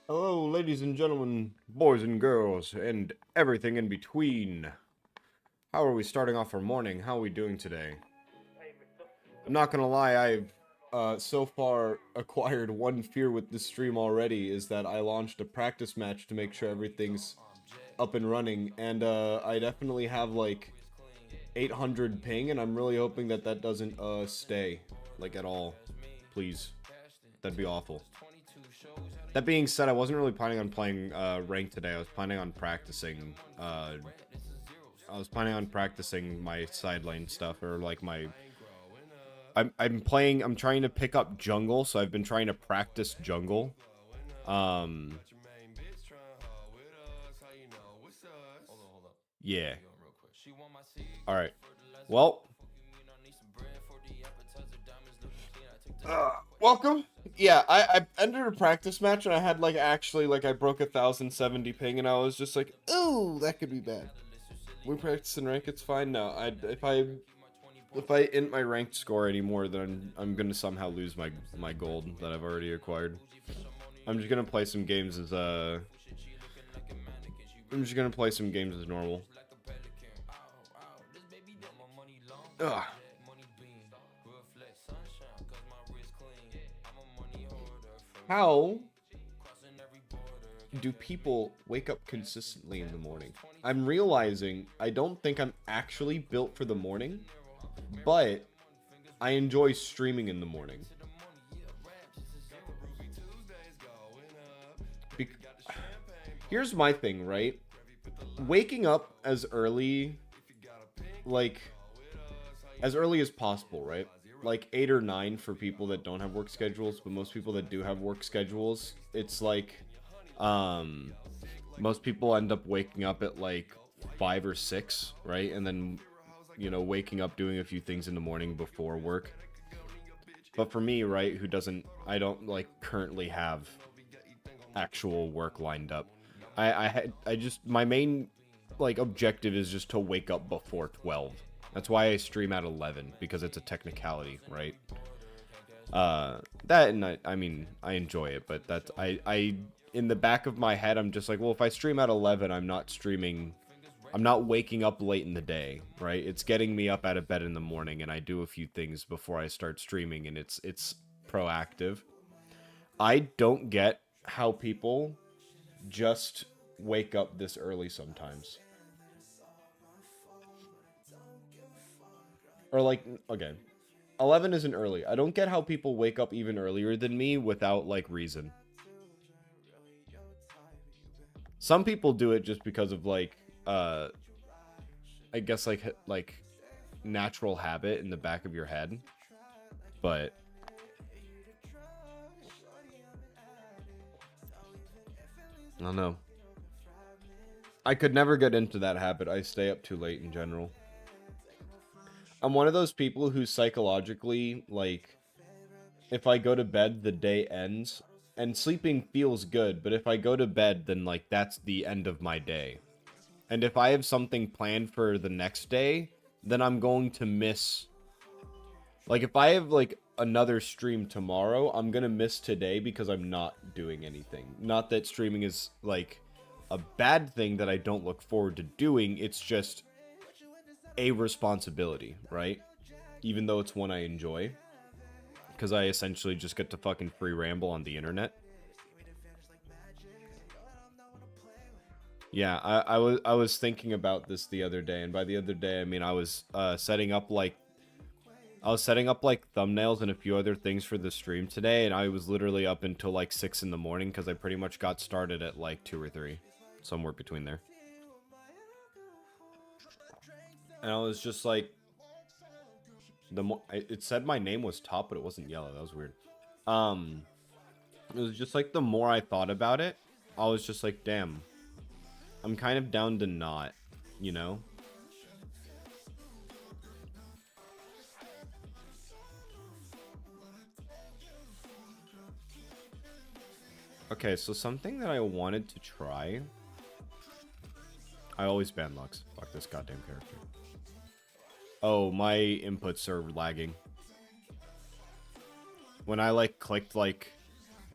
Hello, ladies and gentlemen, boys and girls, and everything in between. How are we starting off our morning? How are we doing today? I'm not gonna lie, I've so far acquired one fear with this stream already, is that I launched a practice match to make sure everything's up and running, and I definitely have like 800 ping, and I'm really hoping that that doesn't stay, like, at all. Please. That'd be awful. That being said, I wasn't really planning on playing ranked today. I was planning on practicing. My side lane stuff, or like my. I'm trying to pick up jungle, so I've been trying to practice jungle. Yeah. All right. Well. Welcome. Yeah, I entered a practice match and I had like actually like I broke 1070 ping and I was just like, ooh, that could be bad. We practice in rank, it's fine. No, if I int my ranked score anymore, then I'm gonna somehow lose my gold that I've already acquired. I'm just gonna play some games as normal. Ugh. How do people wake up consistently in the morning? I'm realizing I don't think I'm actually built for the morning, but I enjoy streaming in the morning. Be Here's my thing, right? Waking up as early, like, as early as possible, right? Like 8 or 9 for people that don't have work schedules, but most people that do have work schedules, it's like, most people end up waking up at like 5 or 6, right? And then, you know, waking up, doing a few things in the morning before work. But for me, right, I don't like currently have actual work lined up. My main like objective is just to wake up before 12. That's why I stream at 11, because it's a technicality, right? That, and I mean, I enjoy it, but that's, in the back of my head, I'm just like, well, if I stream at 11, I'm not waking up late in the day, right? It's getting me up out of bed in the morning, and I do a few things before I start streaming, and it's proactive. I don't get how people just wake up this early sometimes. Or like, okay, 11 isn't early. I don't get how people wake up even earlier than me without like reason. Some people do it just because of like I guess like natural habit in the back of your head. But I don't know. I could never get into that habit. I stay up too late in general. I'm one of those people who psychologically, like, if I go to bed, the day ends. And sleeping feels good, but if I go to bed, then, like, that's the end of my day. And if I have something planned for the next day, then I'm going to miss... Like, if I have, like, another stream tomorrow, I'm gonna miss today because I'm not doing anything. Not that streaming is, like, a bad thing that I don't look forward to doing, it's just a responsibility, right? Even though it's one I enjoy. Because I essentially just get to fucking free ramble on the internet. Yeah, I was thinking about this the other day, and by the other day, I mean I was setting up like thumbnails and a few other things for the stream today, and I was literally up until like 6 in the morning because I pretty much got started at like 2 or 3, somewhere between there. And I was just like, it said my name was top, but it wasn't yellow. That was weird. It was just like the more I thought about it, I was just like, damn, I'm kind of down to not, you know? Okay, so something that I wanted to try. I always ban Lux. Fuck this goddamn character. Oh, my inputs are lagging. When I like clicked like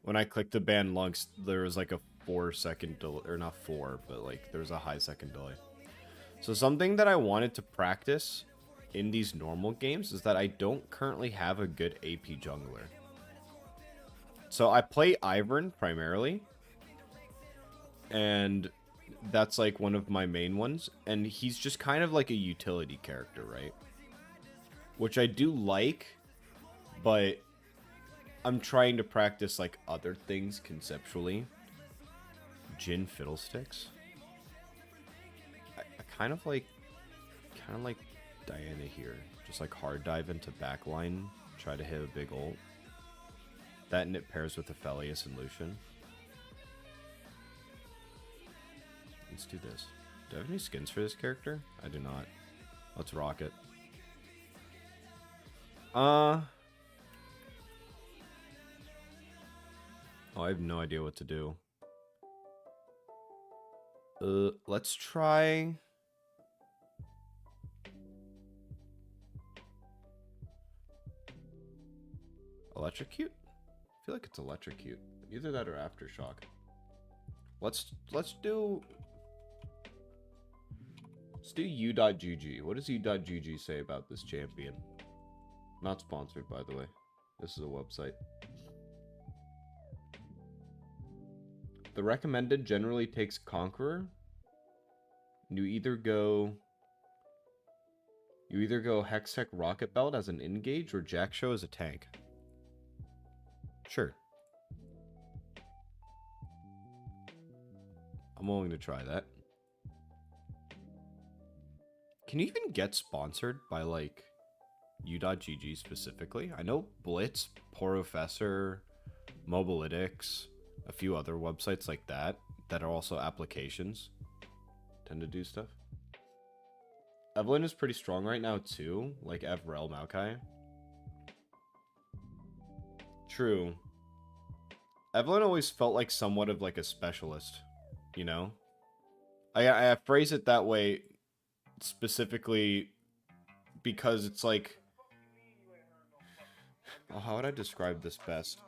When I clicked to ban Lunks, there was like a 4-second delay, or not 4, but like there was a high second delay. So something that I wanted to practice in these normal games is that I don't currently have a good AP jungler. So I play Ivern primarily, and that's like one of my main ones, and he's just kind of like a utility character, right? Which I do like, but I'm trying to practice like other things conceptually. Jin Fiddlesticks. I kind of like Diana here. Just like hard dive into backline, try to hit a big ult. That and it pairs with Aphelios and Lucian. Let's do this. Do I have any skins for this character? I do not. Let's rock it. Oh, I have no idea what to do. Let's try... Electrocute? I feel like it's Electrocute. Either that or Aftershock. Let's do u.gg. What does u.gg say about this champion? Not sponsored, by the way. This is a website. The recommended generally takes Conqueror. You either go Hextech Rocket Belt as an engage or Jack Show as a tank. Sure. I'm willing to try that. Can you even get sponsored by like u.gg specifically? I know Blitz, Porofessor, Mobilytics, a few other websites like that are also applications tend to do stuff. Evelyn is pretty strong right now too, like Evrel Maokai. True. Evelyn always felt like somewhat of like a specialist, you know? I phrase it that way specifically because it's like... Oh, how would I describe this best?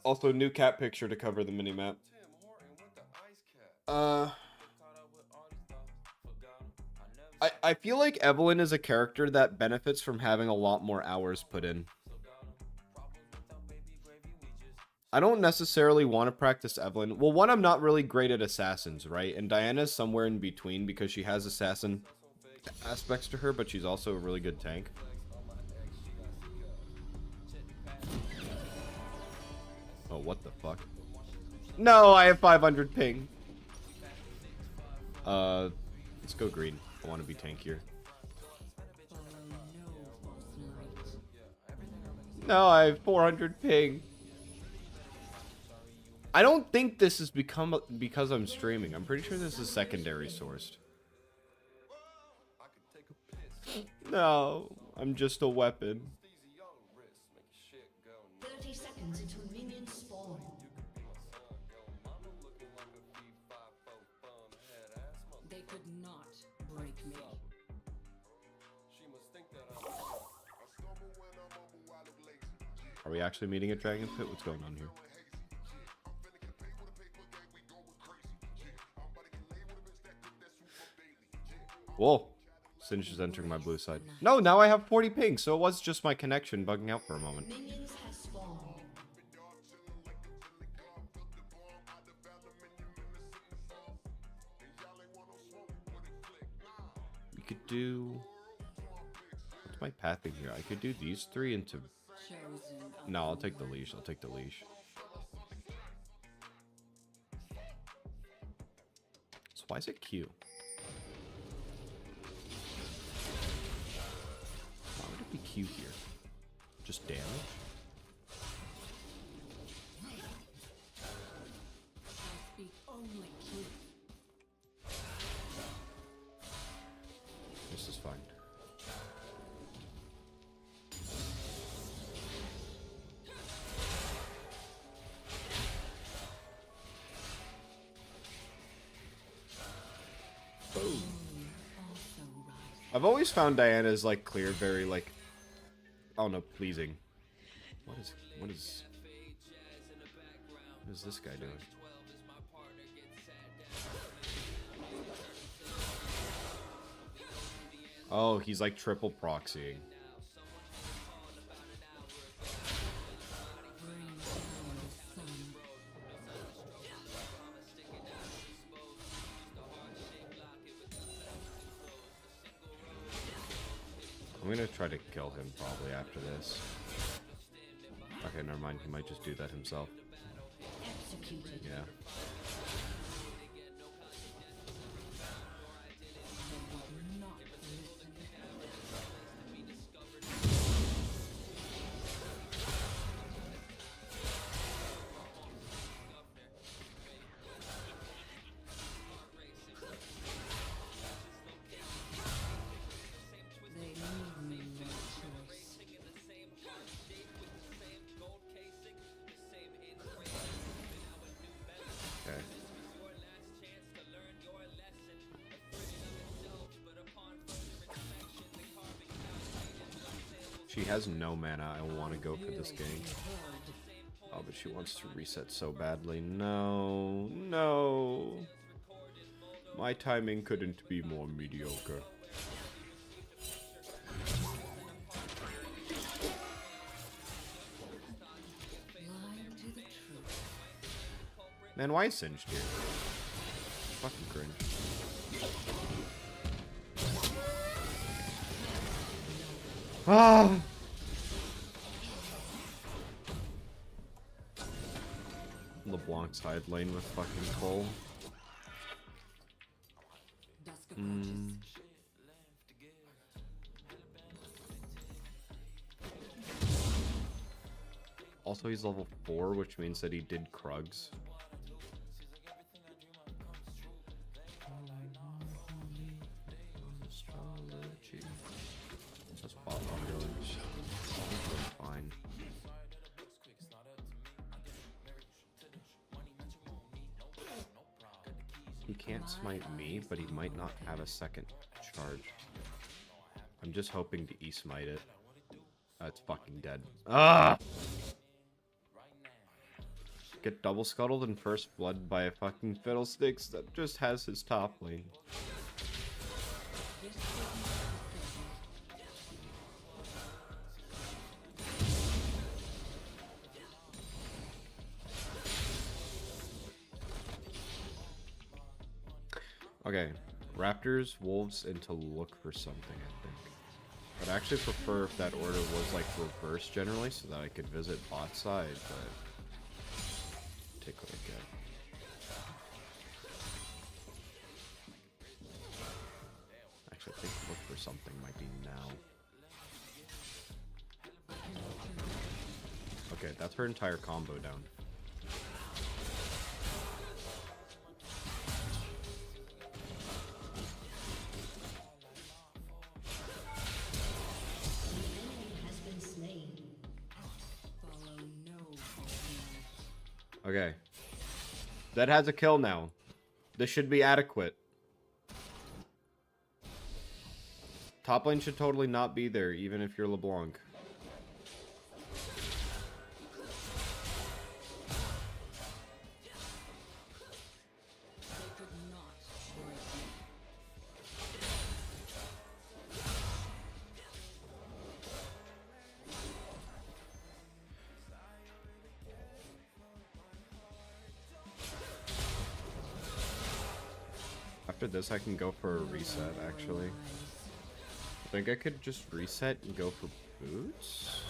Also, new cat picture to cover the minimap. I feel like Evelyn is a character that benefits from having a lot more hours put in. I don't necessarily want to practice Evelyn. Well, one, I'm not really great at assassins, right? And Diana's somewhere in between because she has assassin aspects to her, but she's also a really good tank. Oh, what the fuck? No, I have 500 ping. Let's go green. I want to be tankier. No, I have 400 ping. I don't think this has become because I'm streaming. I'm pretty sure this is secondary sourced. No, I'm just a weapon. 30 seconds until minions spawn. They could not break me. Are we actually meeting at Dragon Pit? What's going on here? Whoa. Singe is entering my blue side. No, now I have 40 ping, so it was just my connection bugging out for a moment. Minions have spawned. We could do... What's my pathing here? I could do these three into... No, I'll take the leash. I'll take the leash. So why is it Q? Why would it be Q here? Just damage? This is fine. Boom. I've always found Diana's like clear very like, I don't know, pleasing. What is What is this guy doing? Oh, he's like triple proxying. I'm gonna try to kill him probably after this. Okay, never mind. He might just do that himself. Executed. Yeah. Not listen. They leave me no choice. Okay. She has no mana. I want to go for this game. Oh, but she wants to reset so badly. No, no. My timing couldn't be more mediocre. Lie to the truth. Man, why is Singed here? Fucking cringe. Ah! LeBlanc side lane with fucking Cole. Dusk approaches. Also, he's level 4, which means that he did Krugs. That's bot lane village. Fine. He can't smite me, but he might not have a second charge. I'm just hoping to E-smite it. It's fucking dead. Ah! Get double scuttled in first blood by a fucking fiddlesticks that just has his top lane. Okay, Raptors, Wolves, and to look for something, I think. I'd actually prefer if that order was like reversed generally so that I could visit bot side, but take what I get. Actually, I think look for something might be now. Okay, that's her entire combo down. Okay. That has a kill now. This should be adequate. Top lane should totally not be there, even if you're LeBlanc. After this, I can go for a reset, actually. I think I could just reset and go for boots?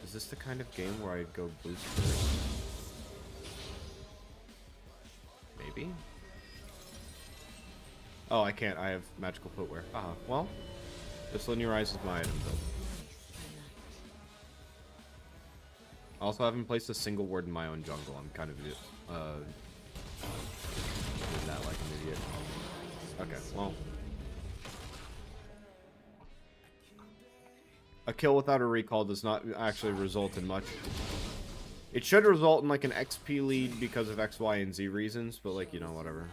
Is this the kind of game where I'd go boots first? Maybe? Oh, I can't. I have magical footwear. Ah, well. This linearizes my item, though. I also haven't placed a single word in my own jungle. I'm kind of doing that like an idiot. Okay, well. A kill without a recall does not actually result in much. It should result in like an XP lead because of X, Y, and Z reasons, but like, you know, whatever.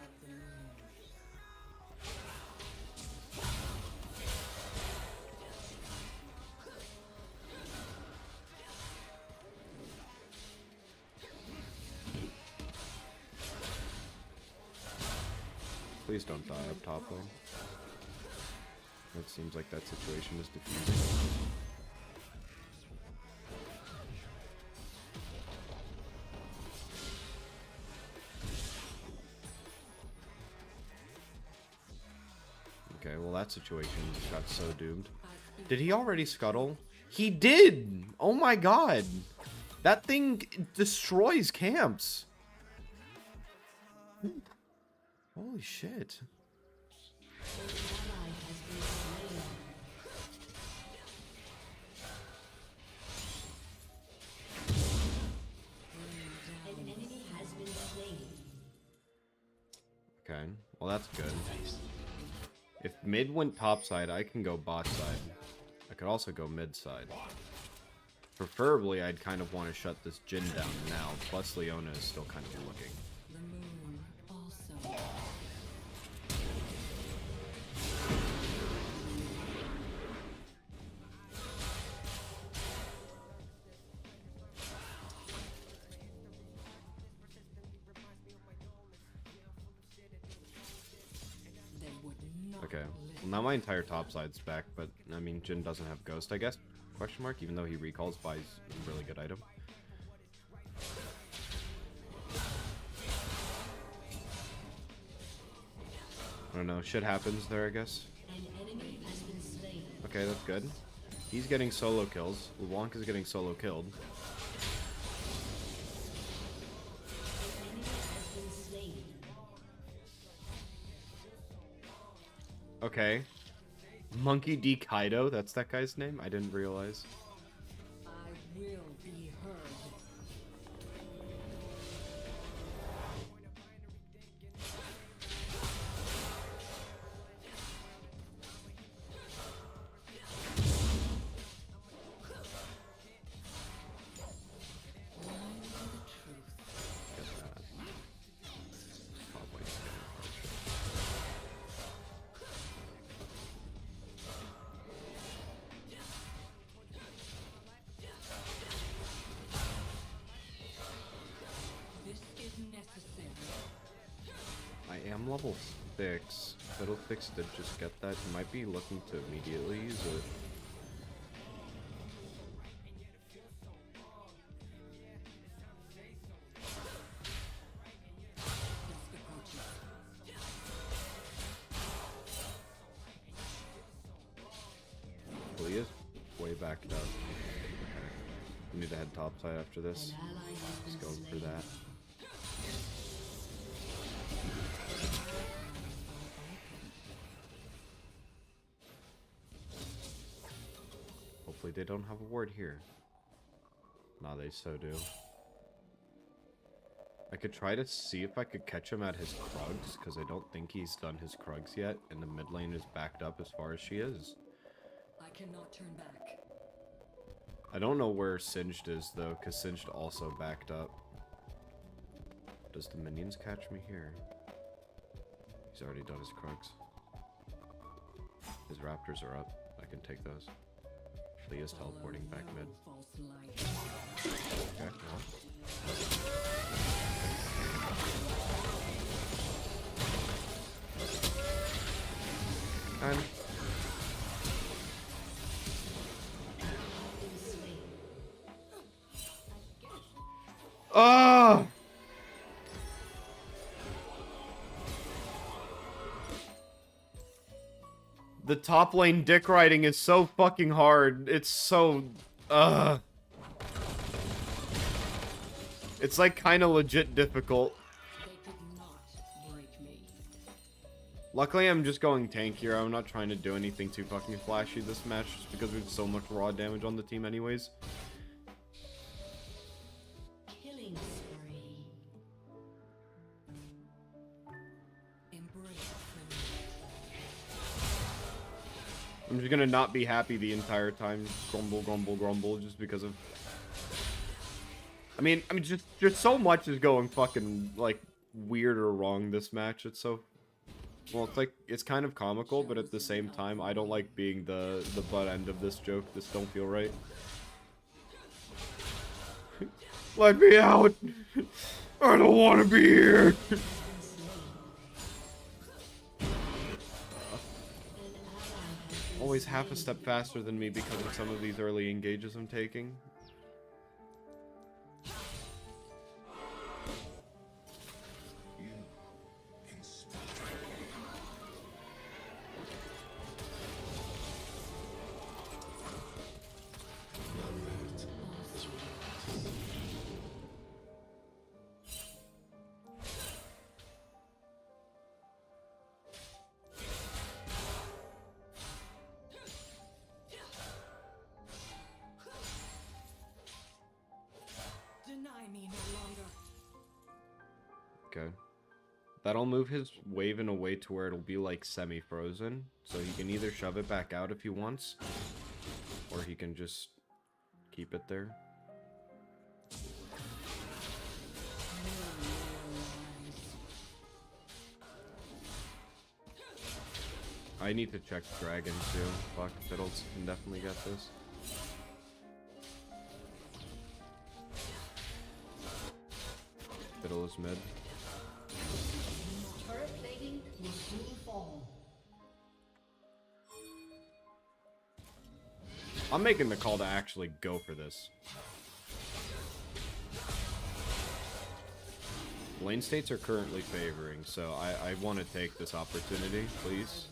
Please don't die up top lane. It seems like that situation is diffusing. Okay, well that situation got so doomed. Did he already scuttle? He did! Oh my god! That thing destroys camps! Holy shit. Okay, well that's good. If mid went top side, I can go bot side. I could also go mid side. Preferably, I'd kind of want to shut this Jhin down now, plus Leona is still kind of looking. The moon also. They would not Okay, live. well now my entire top side's back, but I mean, Jhin doesn't have Ghost, I guess? Question mark, even though he recalls, buys a really good item. I don't know, shit happens there, I guess. Okay, that's good. He's getting solo kills. LeBlanc is getting solo killed. Okay. Monkey D. Kaido, that's that guy's name? I didn't realize. I will be heard. Line to the truth. Get that. Probably just getting This is necessary. I am level 6. Fiddlesticks did just get that. He might be looking to immediately use it. Dusk approaches. Well, he is way backed up. Okay. We need to head topside after this. An ally has Let's been go for slain. that. Hopefully they don't have a ward here. Nah, they so do. I could try to see if I could catch him at his Krugs, because I don't think he's done his Krugs yet, and the mid lane is backed up as far as she is. I cannot turn back. I don't know where Singed is, though, because Singed also backed up. Does the minions catch me here? He's already done his Krugs. His Raptors are up. I can take those. Leah's teleporting back mid. False light. Okay, well. And ah! The top lane dick riding is so fucking hard. It's so it's like kind of legit difficult. They could not break me. Luckily, I'm just going tank here. I'm not trying to do anything too fucking flashy this match, just because we have so much raw damage on the team anyways. Killing spree. Embrace criminal. I'm just gonna not be happy the entire time. Grumble, grumble, grumble, just because of... I mean, just so much is going fucking, like, weird or wrong this match. It's so... Well, it's like, it's kind of comical, but at the same time, I don't like being the butt end of this joke. This don't feel right. Let me out! I don't want to be here! always half a step faster than me because of some of these early engages I'm taking. Deny me no longer. Okay. That'll move his wave in a way to where it'll be like semi-frozen. So he can either shove it back out if he wants, or he can just keep it there. I need to check Dragon too. Fuck, Fiddles can definitely get this. Fiddle is mid. Turret plating will soon fall. I'm making the call to actually go for this. Lane states are currently favoring, so I want to take this opportunity, please.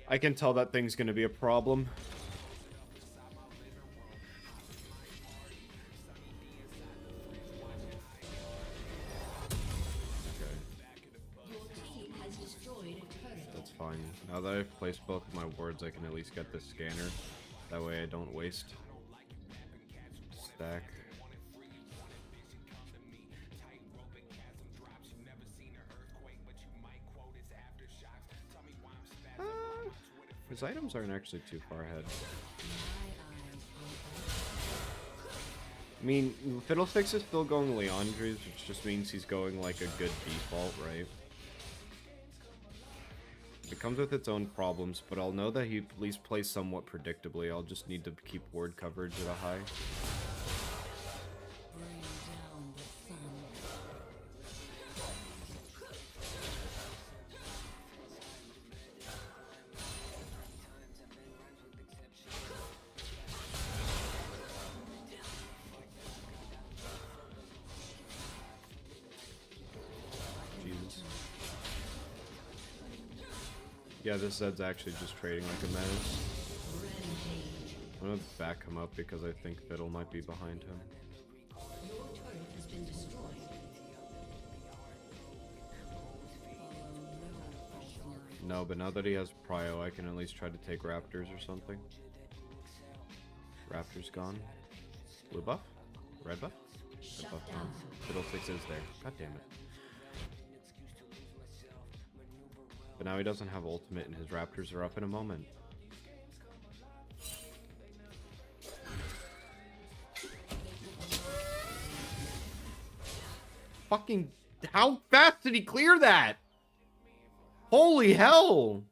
I can tell that thing's gonna be a problem. That's fine. Now that I've placed both of my wards, I can at least get this scanner. That way I don't waste stack. His items aren't actually too far ahead. I mean, Fiddlesticks is still going Leandre's, which just means he's going like a good default, right? It comes with its own problems, but I'll know that he at least plays somewhat predictably. I'll just need to keep ward coverage at a high. Bring down the sun. Jesus. Yeah, this Zed's actually just trading like a menace. I'm gonna back him up because I think Fiddle might be behind him. Your turret has been destroyed. No, but now that he has Prio, I can at least try to take Raptors or something. Raptors gone. Blue buff? Red buff? Red buff gone. Fiddlesticks is there. God damn it. But now he doesn't have ultimate and his Raptors are up in a moment. Fucking... How fast did he clear that? Holy hell!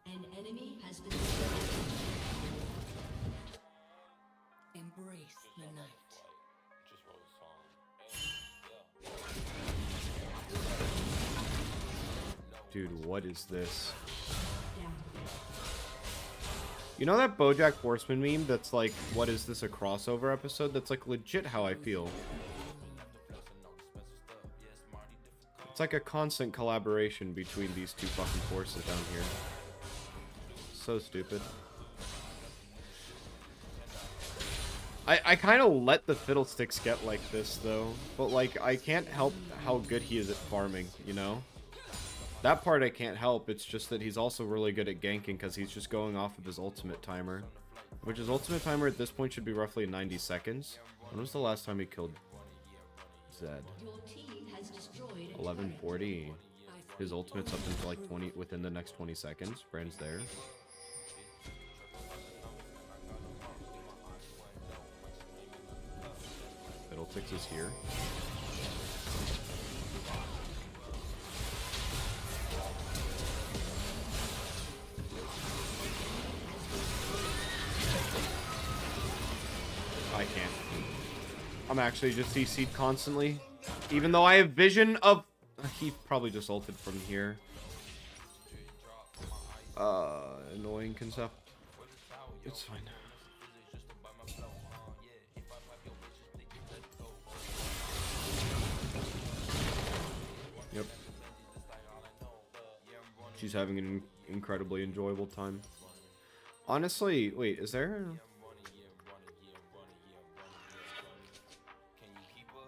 An enemy has been slain. Embrace the night. Dude, what is this? You know that BoJack Horseman meme that's like, what is this, a crossover episode? That's like legit how I feel. It's like a constant collaboration between these two fucking forces down here. So stupid. I kind of let the Fiddlesticks get like this, though. But, like, I can't help how good he is at farming, you know? That part I can't help. It's just that he's also really good at ganking because he's just going off of his ultimate timer. Which his ultimate timer at this point should be roughly 90 seconds. When was the last time he killed Zed? Your team has destroyed a 11:40. His ultimate's up until like 20 within the next 20 seconds. Brand's there. Fiddlesticks is here. I can't. I'm actually just CC'd constantly. Even though I have vision of... He probably just ulted from here. Annoying concept. It's fine. Yep. She's having an incredibly enjoyable time. Honestly, wait, is there...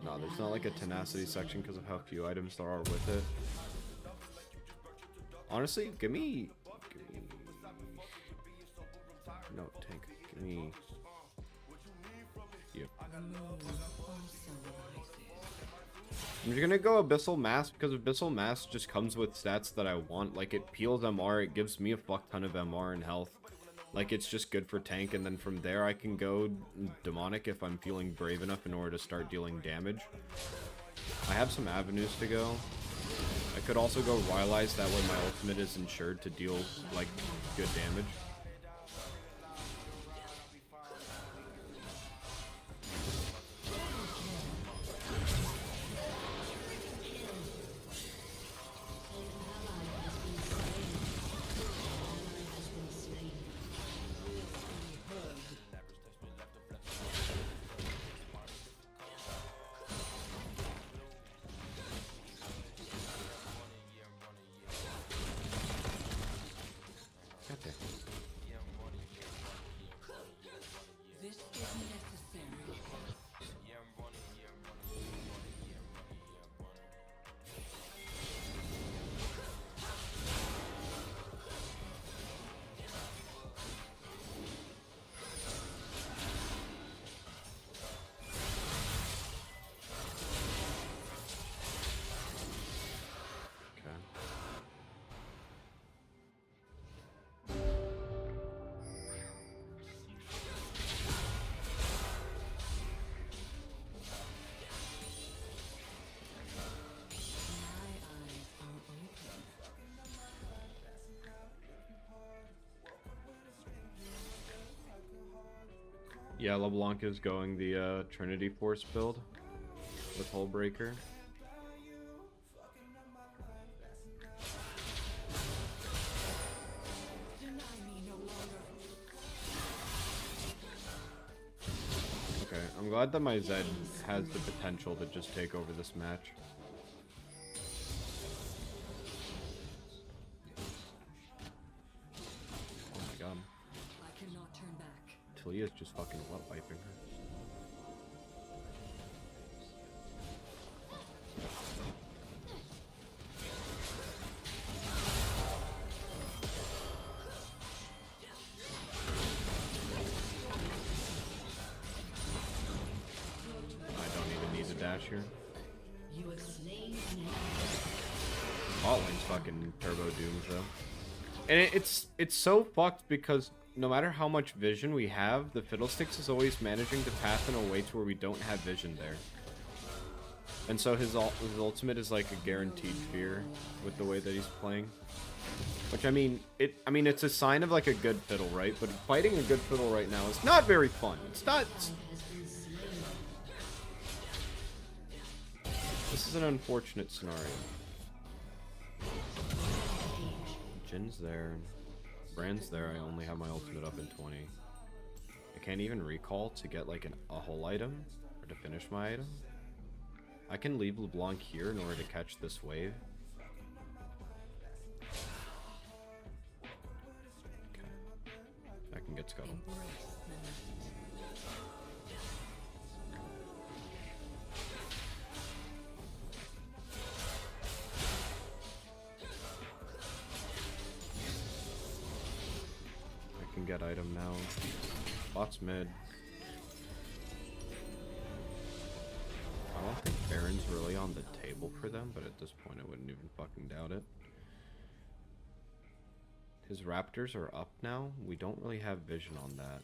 No, there's not like a tenacity section because of how few items there are with it. Honestly, give me... No, tank. Give me... Yep. I'm just gonna go Abyssal Mass because Abyssal Mass just comes with stats that I want. Like, it peels MR, it gives me a fuck ton of MR and health. Like, it's just good for tank, and then from there I can go demonic if I'm feeling brave enough in order to start dealing damage. I have some avenues to go. I could also go Rylai's, that way my ultimate is ensured to deal, like, good damage. This is necessary. Yeah, LeBlanc is going the Trinity Force build with Hullbreaker. Okay, I'm glad that my Zed has the potential to just take over this match. Oh my god. I cannot turn back. Talia's just fucking wet wiping her. I don't even need a dash here. You have slain an Bot lane's fucking turbo dooms though. And it's so fucked because no matter how much vision we have, the Fiddlesticks is always managing to path in a way to where we don't have vision there. And so his ultimate is like a guaranteed fear with the way that he's playing. Which I mean it's a sign of like a good fiddle, right? But fighting a good fiddle right now is not very fun. It's not. This is an unfortunate scenario. Jin's there. Brand's there. I only have my ultimate up in 20. I can't even recall to get like a whole item or to finish my item. I can leave LeBlanc here in order to catch this wave. Okay. I can get Scuttle. I can get item now. Bot's mid. I don't think Baron's really on the table for them, but at this point I wouldn't even fucking doubt it. His Raptors are up now. We don't really have vision on that.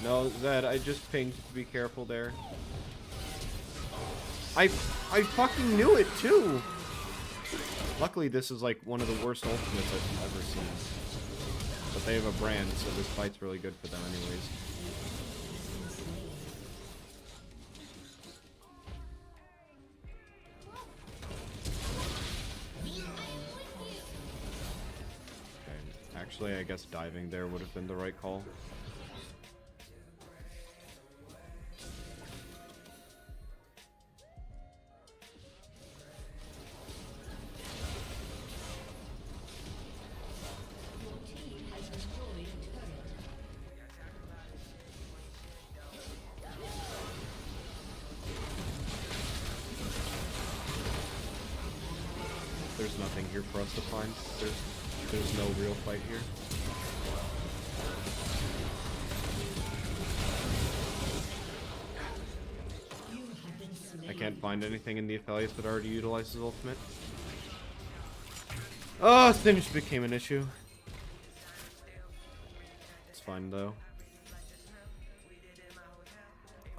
No, Zed, I just pinged. Be careful there. I fucking knew it too. Luckily, this is like one of the worst ultimates I've ever seen. But they have a brand, so this fight's really good for them anyways. Okay, actually, I guess diving there would have been the right call. There's nothing here for us to find. There's no real fight here. I can't find anything in the affiliates that already utilizes ultimate. Oh, Singed became an issue. It's fine though.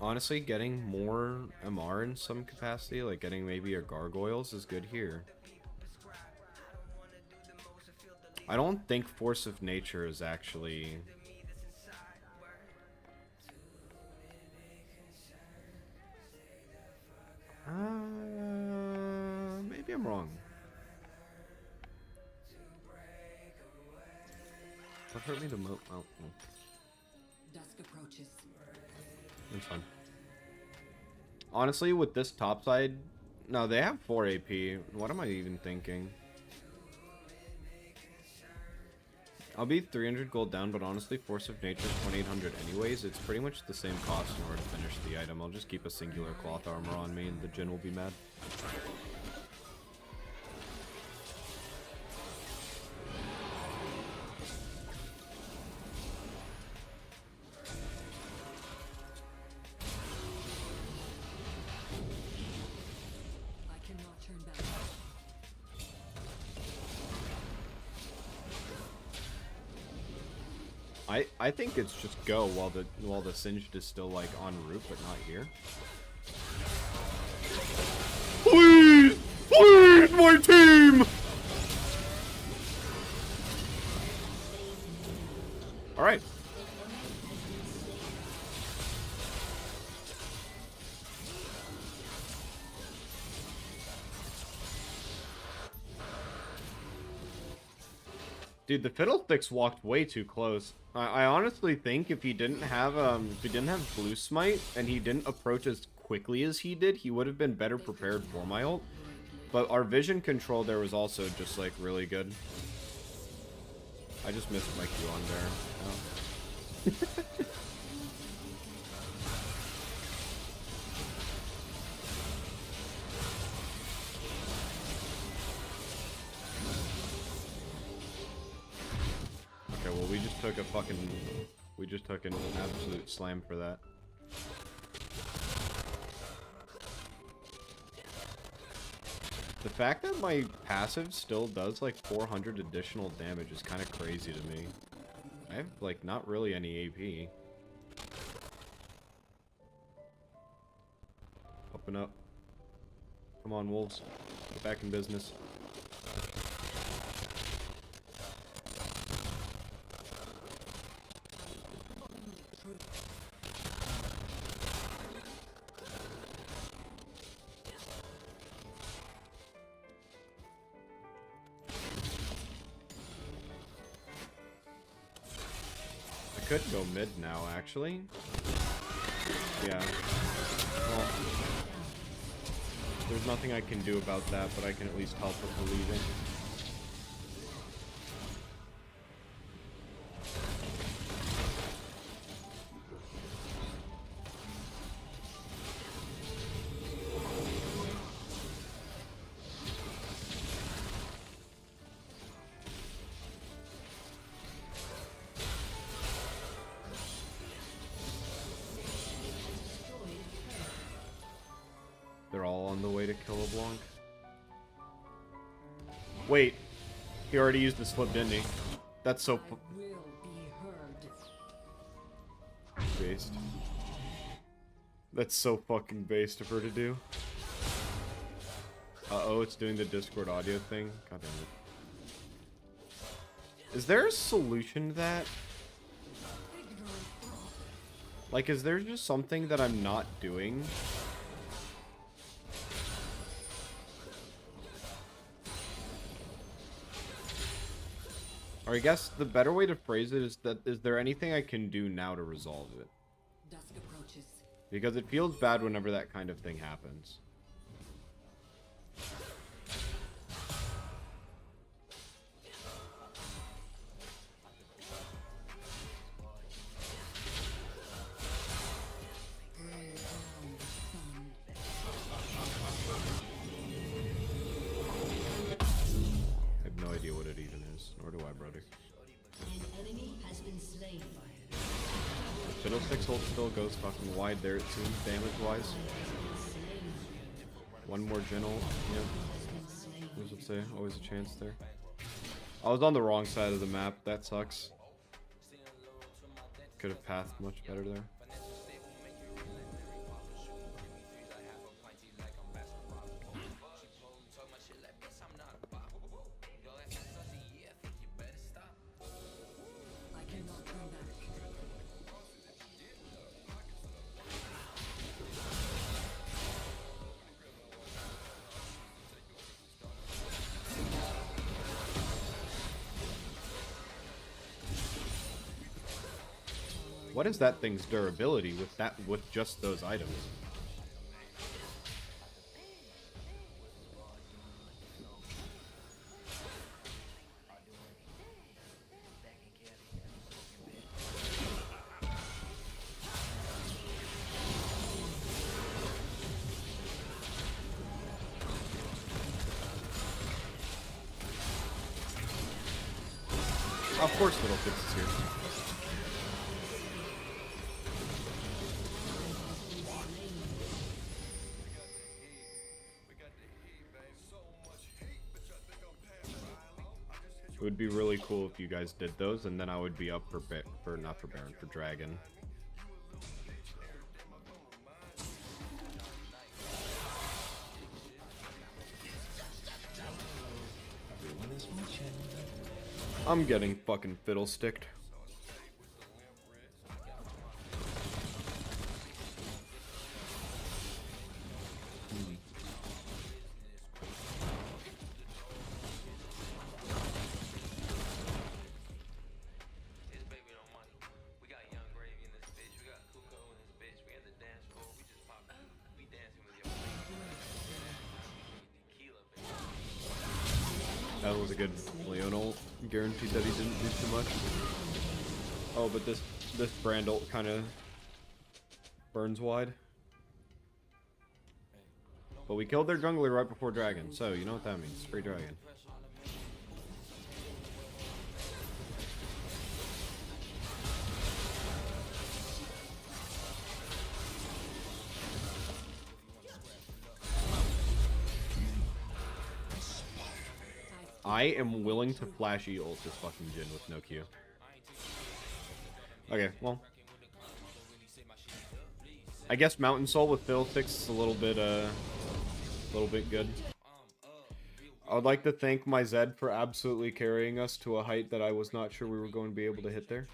Honestly, getting more MR in some capacity, like getting maybe a gargoyles, is good here. I don't think Force of Nature is actually... maybe I'm wrong. What hurt me the most? Oh, no. Dusk approaches. It's fine. Honestly, with this top side... No, they have 4 AP. What am I even thinking? I'll be 300 gold down, but honestly, Force of Nature is 2800 anyways. It's pretty much the same cost in order to finish the item. I'll just keep a singular cloth armor on me, and the Jhin will be mad. I cannot turn back. I think it's just go while the Singed is still like en route but not here. Please! Please, my team! Alright. Dude, the Fiddlesticks walked way too close. I honestly think if he didn't have Blue Smite and he didn't approach as quickly as he did, he would have been better prepared for my ult. But our vision control there was also just like really good. I just missed my Q on there. Oh. Okay, well, we just took an absolute slam for that. The fact that my passive still does like 400 additional damage is kind of crazy to me. I have like not really any AP. Open up. Come on, wolves. Get back in business. I could go mid now, actually. Yeah. Well, there's nothing I can do about that, but I can at least help with the leaving. They're all on the way to kill LeBlanc. Wait, he already used the slip, didn't he? That's so. I will be heard. based. That's so fucking based of her to do. Uh-oh, it's doing the Discord audio thing. God damn it. Is there a solution to that? Like, is there just something that I'm not doing? Or I guess the better way to phrase it is that, is there anything I can do now to resolve it? Dusk approaches. Because it feels bad whenever that kind of thing happens. Bring down the sun. I have no idea what it even is, nor do I, brother. An enemy has been slain. Fiddlesticks ult still goes fucking wide there, it seems, damage-wise. One more gentle, yep. As would say, always a chance there. I was on the wrong side of the map, that sucks. Could have pathed much better there. I cannot turn back. What is that thing's durability with just those items? Of course Fiddlesticks is here. It would be really cool if you guys did those, and then I would be up for not for Baron, for Dragon. I'm getting fucking fiddlesticked. That was a good Leonel. Guaranteed that he didn't do too much. Oh, but this brand ult kind of burns wide. But we killed their jungler right before Dragon, so you know what that means. Free Dragon. I am willing to flashy ult this fucking Jhin with no Q. Okay, well. I guess Mountain Soul with Fiddlesticks is a little bit good. I would like to thank my Zed for absolutely carrying us to a height that I was not sure we were going to be able to hit there.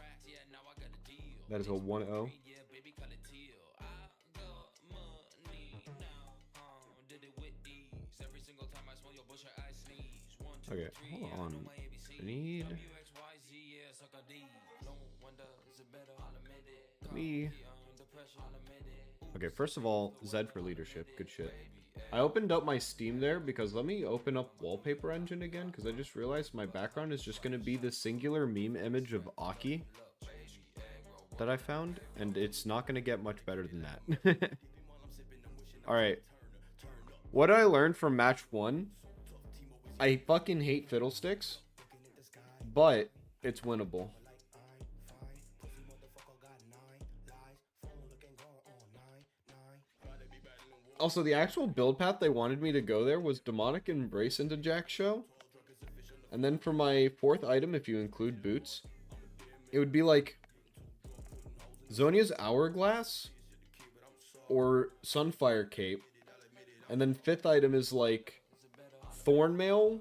That is a 1-0. Okay, hold on. I need... me... Okay, first of all, Zed for leadership. Good shit. I opened up my Steam there because let me open up Wallpaper Engine again because I just realized my background is just going to be the singular meme image of Aki that I found, and it's not going to get much better than that. Alright. What did I learn from match 1? I fucking hate Fiddlesticks, but it's winnable. Also, the actual build path they wanted me to go there was Demonic Embrace into Jack's show. And then for my 4th item, if you include boots, it would be like Zonia's Hourglass or Sunfire Cape. And then 5th item is like Thornmail.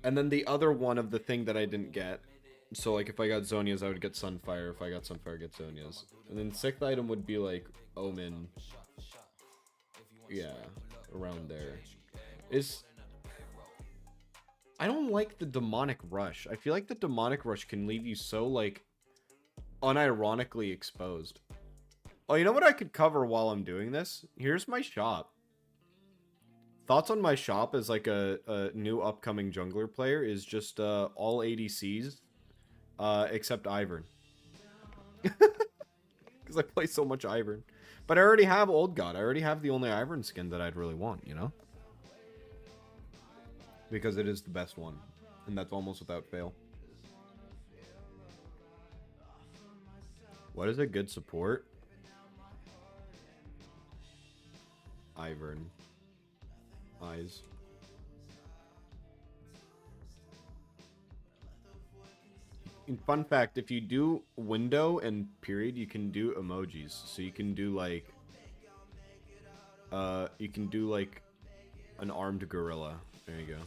And then the other one of the thing that I didn't get. So like if I got Zonia's, I would get Sunfire. If I got Sunfire, I'd get Zonia's. And then 6th item would be like Omen. Yeah, around there. I don't like the Demonic Rush. I feel like the Demonic Rush can leave you so like unironically exposed. Oh, you know what I could cover while I'm doing this? Here's my shop. Thoughts on my shop as like a new upcoming jungler player is just all ADCs except Ivern. Because I play so much Ivern. But I already have Old God. I already have the only Ivern skin that I'd really want, you know? Because it is the best one. And that's almost without fail. What is a good support? Ivern. Eyes. And fun fact, if you do window and period, you can do emojis. So you can do like an armed gorilla. There you go.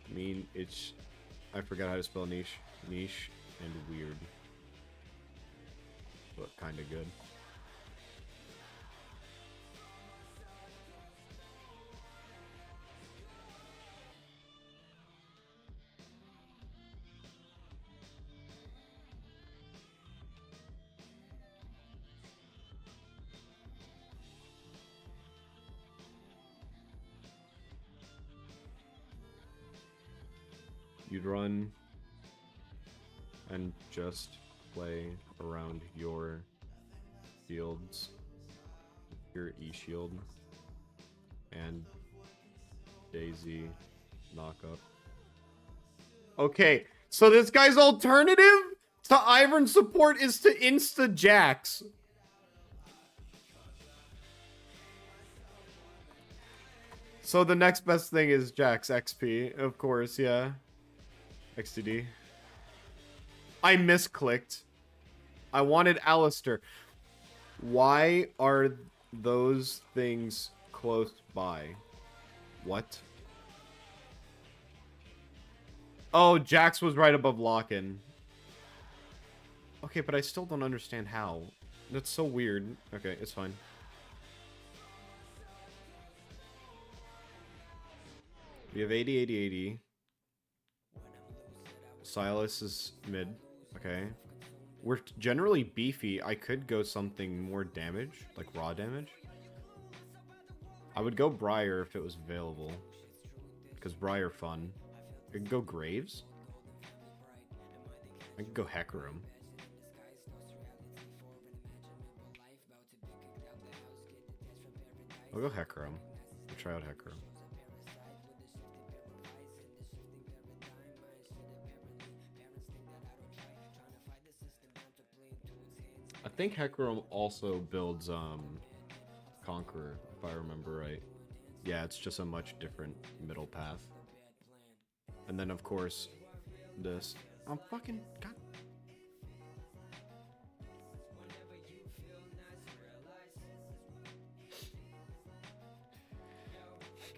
I mean, I forgot how to spell niche. Niche and weird. But kind of good. You'd run and just play around your shields, your E-shield, and Daisy knock up. Okay, so this guy's alternative to Ivern support is to insta-Jax. So the next best thing is Jax XP, of course, yeah. XTD. I misclicked. I wanted Alistair. Why are those things close by? What? Oh, Jax was right above Lock-in. Okay, but I still don't understand how. That's so weird. Okay, it's fine. We have 80, 80, 80. Silas is mid. Okay. We're generally beefy. I could go something more damage, like raw damage. I would go Briar if it was available. Because Briar fun. I could go Graves. I could go Hecarim. I'll go Hecarim. I'll try out Hecarim. I think Hecarim also builds Conqueror, if I remember right. Yeah, it's just a much different middle path. And then of course this. I'm fucking god.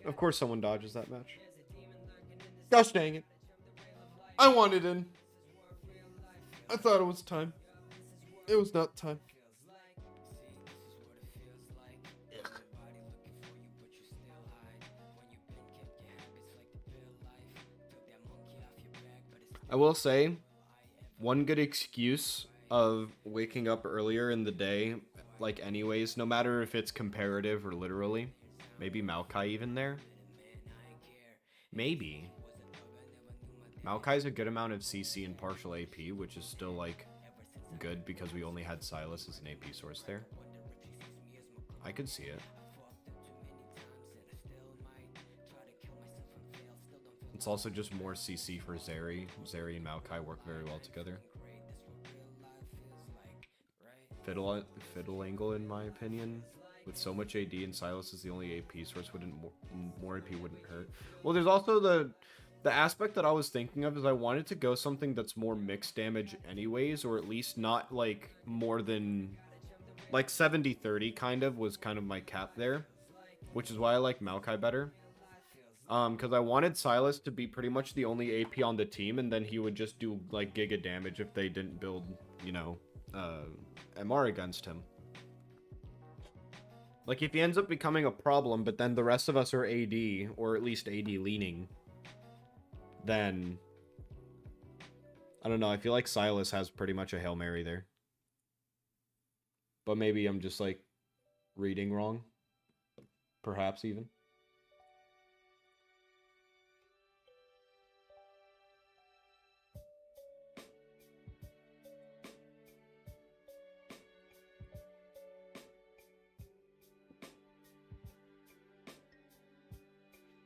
Of course someone dodges that match. Gosh dang it. I wanted in. I thought it was time. It was not time. I will say, one good excuse of waking up earlier in the day, like anyways, no matter if it's comparative or literally, maybe Maokai even there? Maybe. Maokai's a good amount of CC and partial AP, which is still like good because we only had Silas as an AP source there. I could see it. It's also just more CC for Zeri. Zeri and Maokai work very well together. Fiddle angle, in my opinion. With so much AD and Silas is the only AP source, more AP wouldn't hurt. Well, there's also The aspect that I was thinking of is I wanted to go something that's more mixed damage anyways, or at least not like more than like 70-30 kind of was kind of my cap there, which is why I like Maokai better. Because I wanted Silas to be pretty much the only AP on the team, and then he would just do like giga damage if they didn't build, you know, MR against him. Like if he ends up becoming a problem, but then the rest of us are AD, or at least AD leaning, then I don't know, I feel like Silas has pretty much a Hail Mary there. But maybe I'm just like reading wrong. Perhaps even.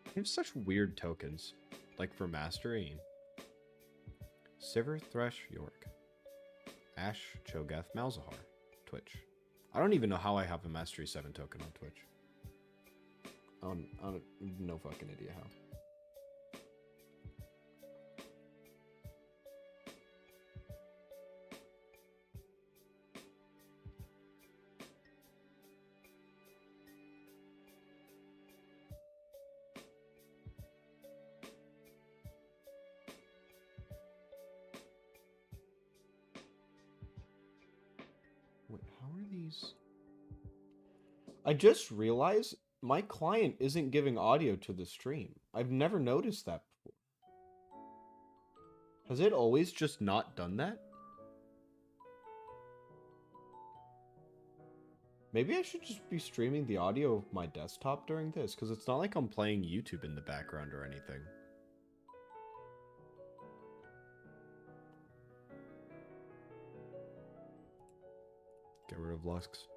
They have such weird tokens. Like for Mastery. Sivir, Thresh, York. Ash, Cho'Gath, Malzahar. Twitch. I don't even know how I have a Mastery 7 token on Twitch. I don't no fucking idea how. Wait, how are these? I just realized my client isn't giving audio to the stream. I've never noticed that before. Has it always just not done that? Maybe I should just be streaming the audio of my desktop during this, because it's not like I'm playing YouTube in the background or anything. Get rid of Lux.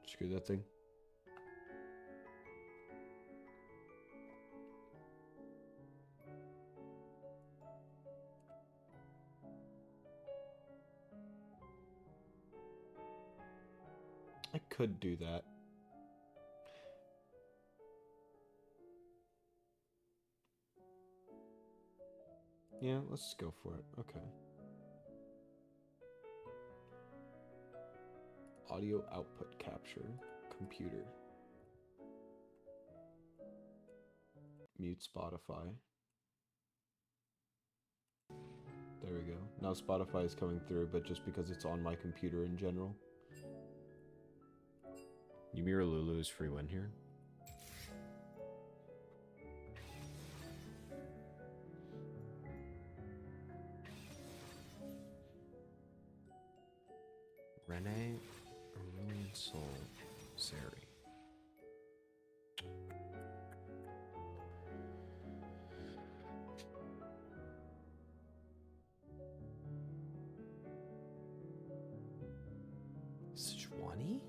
Screw that thing. I could do that. Yeah, let's go for it. Okay. Audio output capture. Computer. Mute Spotify. There we go. Now Spotify is coming through, but just because it's on my computer in general. Ymir Lulu is free win here. Renee, Aurelian Soul, Sari. Sejuani?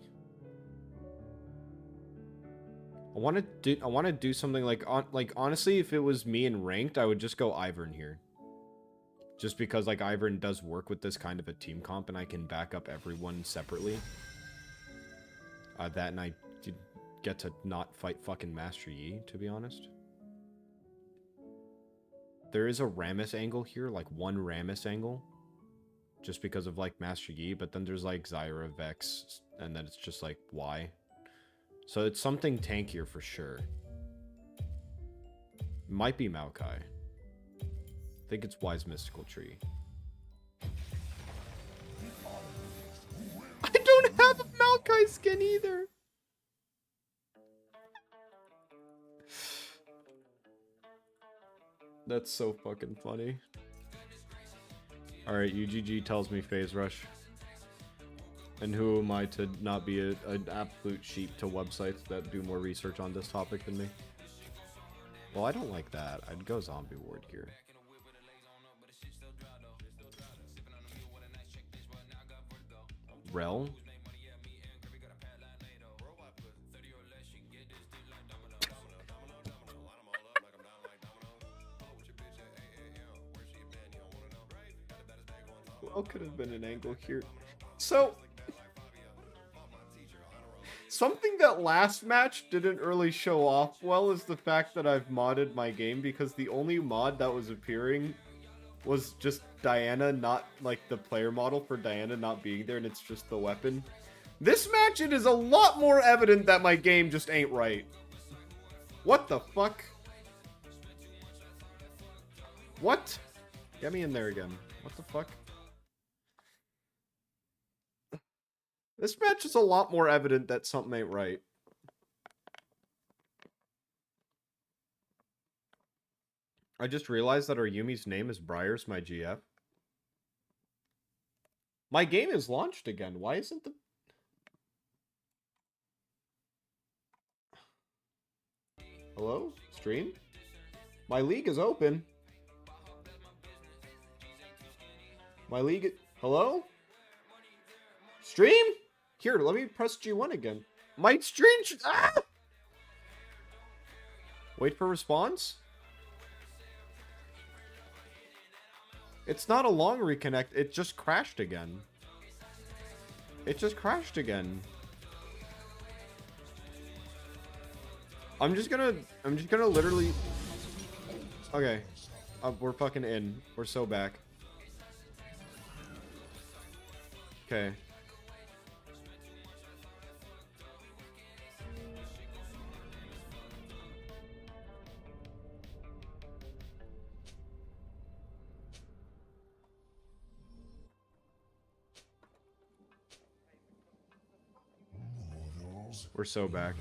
I want to do something like honestly, if it was me in ranked, I would just go Ivern here. Just because like Ivern does work with this kind of a team comp and I can back up everyone separately. That and I get to not fight fucking Master Yi, to be honest. There is a Rammus angle here, like one Rammus angle. Just because of like Master Yi, but then there's like Zyra, Vex, and then it's just like why? So it's something tankier for sure. Might be Maokai. I think it's Wise Mystical Tree. I don't have a Maokai skin either! That's so fucking funny. Alright, UGG tells me Phase Rush. And who am I to not be an absolute sheep to websites that do more research on this topic than me? Well, I don't like that. I'd go Zombie Ward here. Rel? Well, could have been an angle here. So Something that last match didn't really show off well is the fact that I've modded my game, because the only mod that was appearing was just Diana, not like the player model for Diana not being there, and it's just the weapon. This match, it is a lot more evident that my game just ain't right. What the fuck? What? Get me in there again. What the fuck? This match is a lot more evident that something ain't right. I just realized that our Yumi's name is Briars, my GF. My game is launched again. Why isn't the... Hello? Stream? My league is open. My league... Hello? Stream? Here, let me press G1 again. My stream... Ah! Wait for response? It's not a long reconnect. It just crashed again. It just crashed again. I'm just gonna literally... Okay. We're fucking in. We're so back. Okay. We're so back.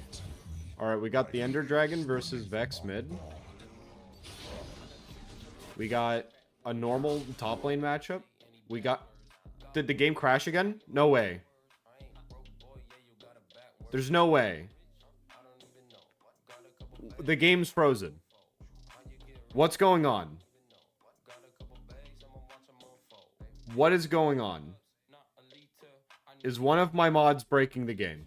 Alright, we got the Ender Dragon versus Vex mid. We got a normal top lane matchup. We got... Did the game crash again? No way. There's no way. The game's frozen. What's going on? What is going on? Is one of my mods breaking the game?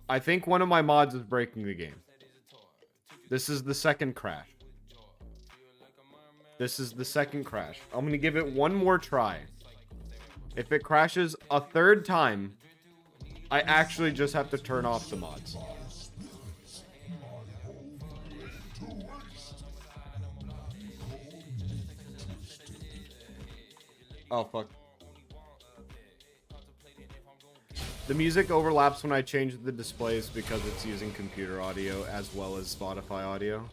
I think one of my mods is breaking the game. This is the second crash. This is the second crash. I'm gonna give it one more try. If it crashes a third time, I actually just have to turn off the mods. Oh, fuck. The music overlaps when I change the displays because it's using computer audio as well as Spotify audio.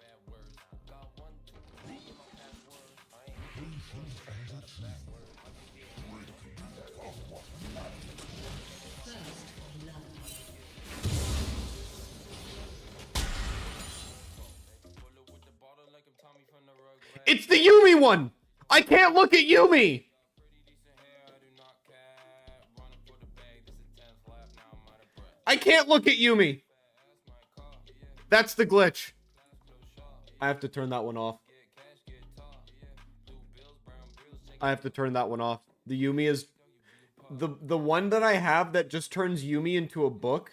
It's the Yumi one! I can't look at Yumi! I can't look at Yumi! That's the glitch. I have to turn that one off. I have to turn that one off. The Yumi is... The one that I have that just turns Yumi into a book...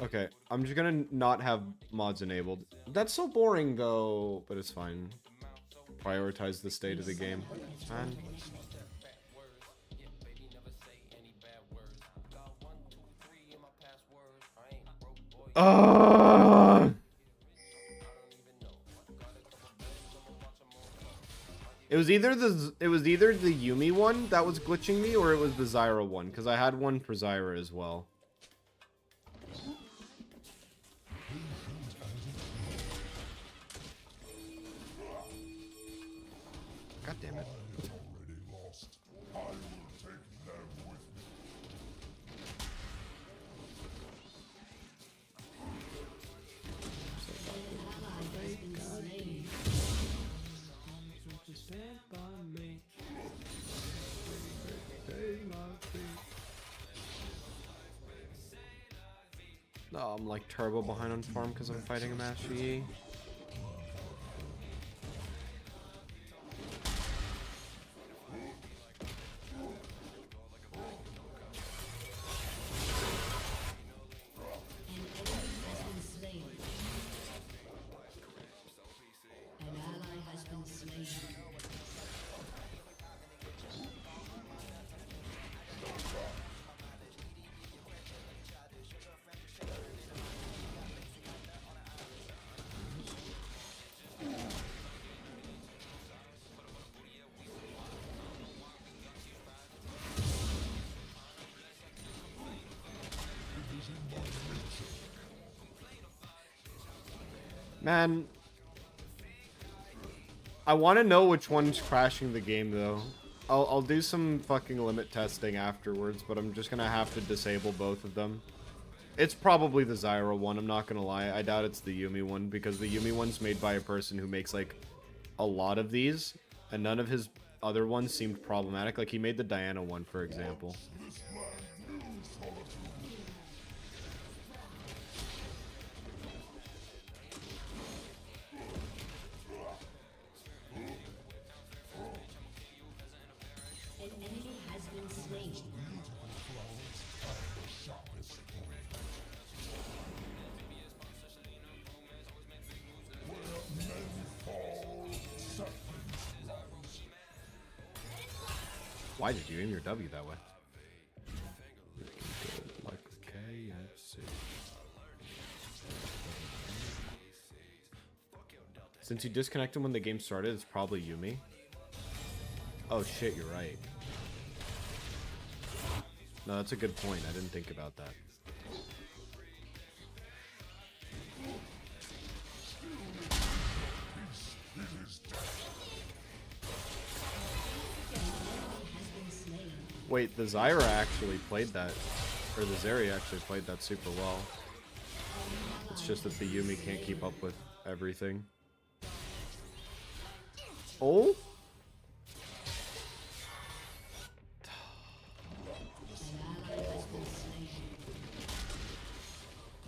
Okay, I'm just gonna not have mods enabled. That's so boring, though, but it's fine. Prioritize the state of the game. It's fine. It was either the Yumi one that was glitching me, or it was the Zyra one, because I had one for Zyra as well. God damn it. Oh, I'm like turbo behind on farm because I'm fighting a Master Yi. Man, I want to know which one's crashing the game, though. I'll do some fucking limit testing afterwards, but I'm just gonna have to disable both of them. It's probably the Zyra one, I'm not gonna lie. I doubt it's the Yuumi one, because the Yuumi one's made by a person who makes, like, a lot of these, and none of his other ones seemed problematic. Like, he made the Diana one, for example. An enemy has been slain. Why did you aim your W that way? Like KFC. Since you disconnected when the game started, it's probably Yuumi. Oh shit, you're right. No, that's a good point. I didn't think about that. Wait, the Zyra actually played that, or the Zeri actually played that super well. It's just that the Yuumi can't keep up with everything. Oh?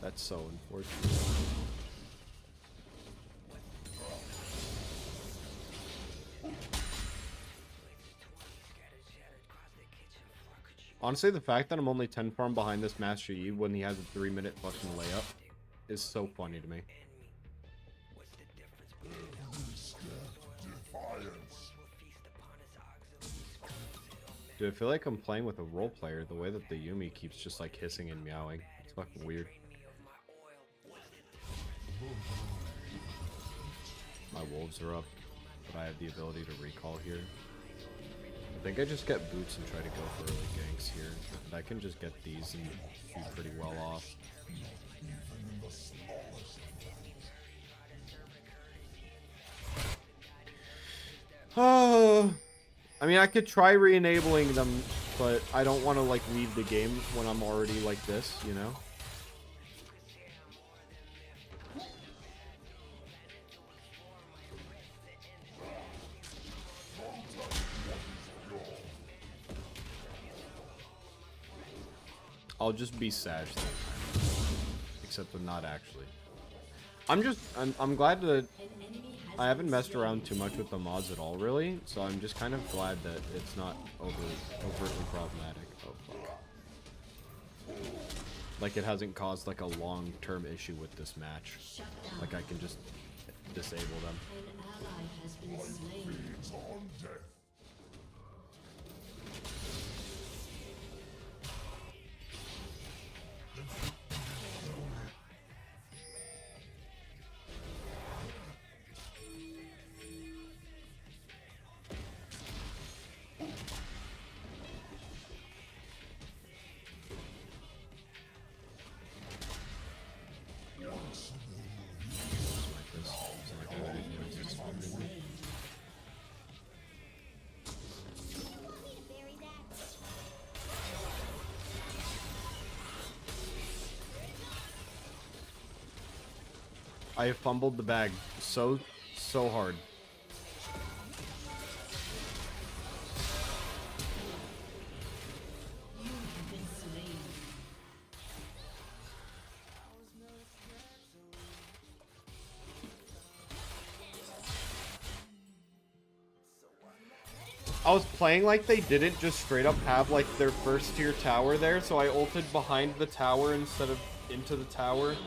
That's so unfortunate. Honestly, the fact that I'm only 10 farm behind this Master Yi when he has a 3-minute fucking layup is so funny to me. Dude, I feel like I'm playing with a role player the way that the Yuumi keeps just like hissing and meowing. It's fucking weird. My wolves are up, but I have the ability to recall here. I think I just get boots and try to go for early ganks here. And I can just get these and be pretty well off. Oh, I mean, I could try re-enabling them, but I don't want to, like, leave the game when I'm already like this, you know? I'll just be Sag that time. Except I'm not actually. I'm glad that I haven't messed around too much with the mods at all, really. So I'm just kind of glad that it's not overtly problematic. Oh, fuck. Like, it hasn't caused, like, a long-term issue with this match. Like, I can just disable them. An ally has been slain. I have fumbled the bag so hard. I was playing like they didn't just straight up have like their first tier tower there, so I ulted behind the tower instead of into the tower.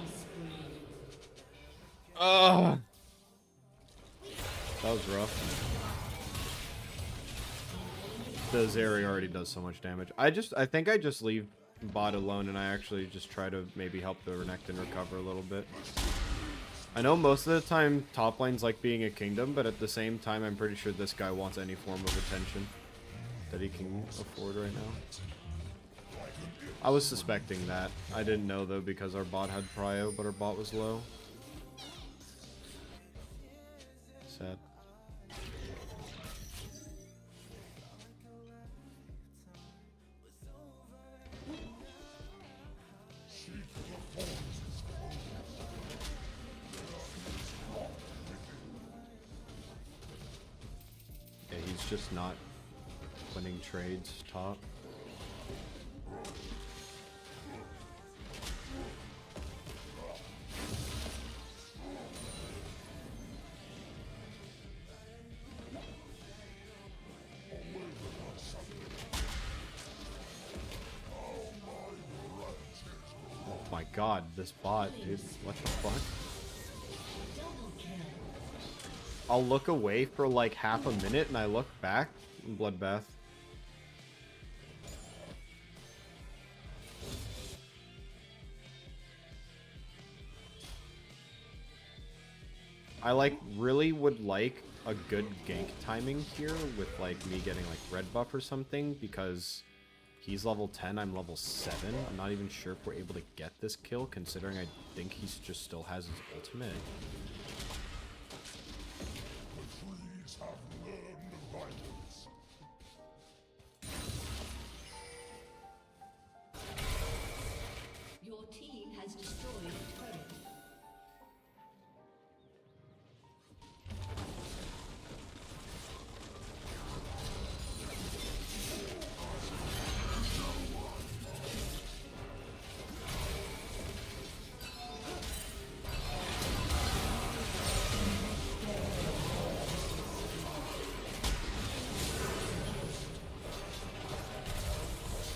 Ugh. That was rough. The Zeri already does so much damage. I think I just leave bot alone and I actually just try to maybe help the Renekton recover a little bit. I know most of the time top lane's like being a kingdom, but at the same time I'm pretty sure this guy wants any form of attention that he can afford right now. I was suspecting that. I didn't know though because our bot had prio, but our bot was low. just not winning trades top. Oh my god, this bot, dude. What the fuck? I'll look away for like half a minute and I look back. Bloodbath. I like really would like a good gank timing here with like me getting like red buff or something because he's level 10, I'm level 7. I'm not even sure if we're able to get this kill considering I think he's just still has his ultimate. Your team has destroyed a turret.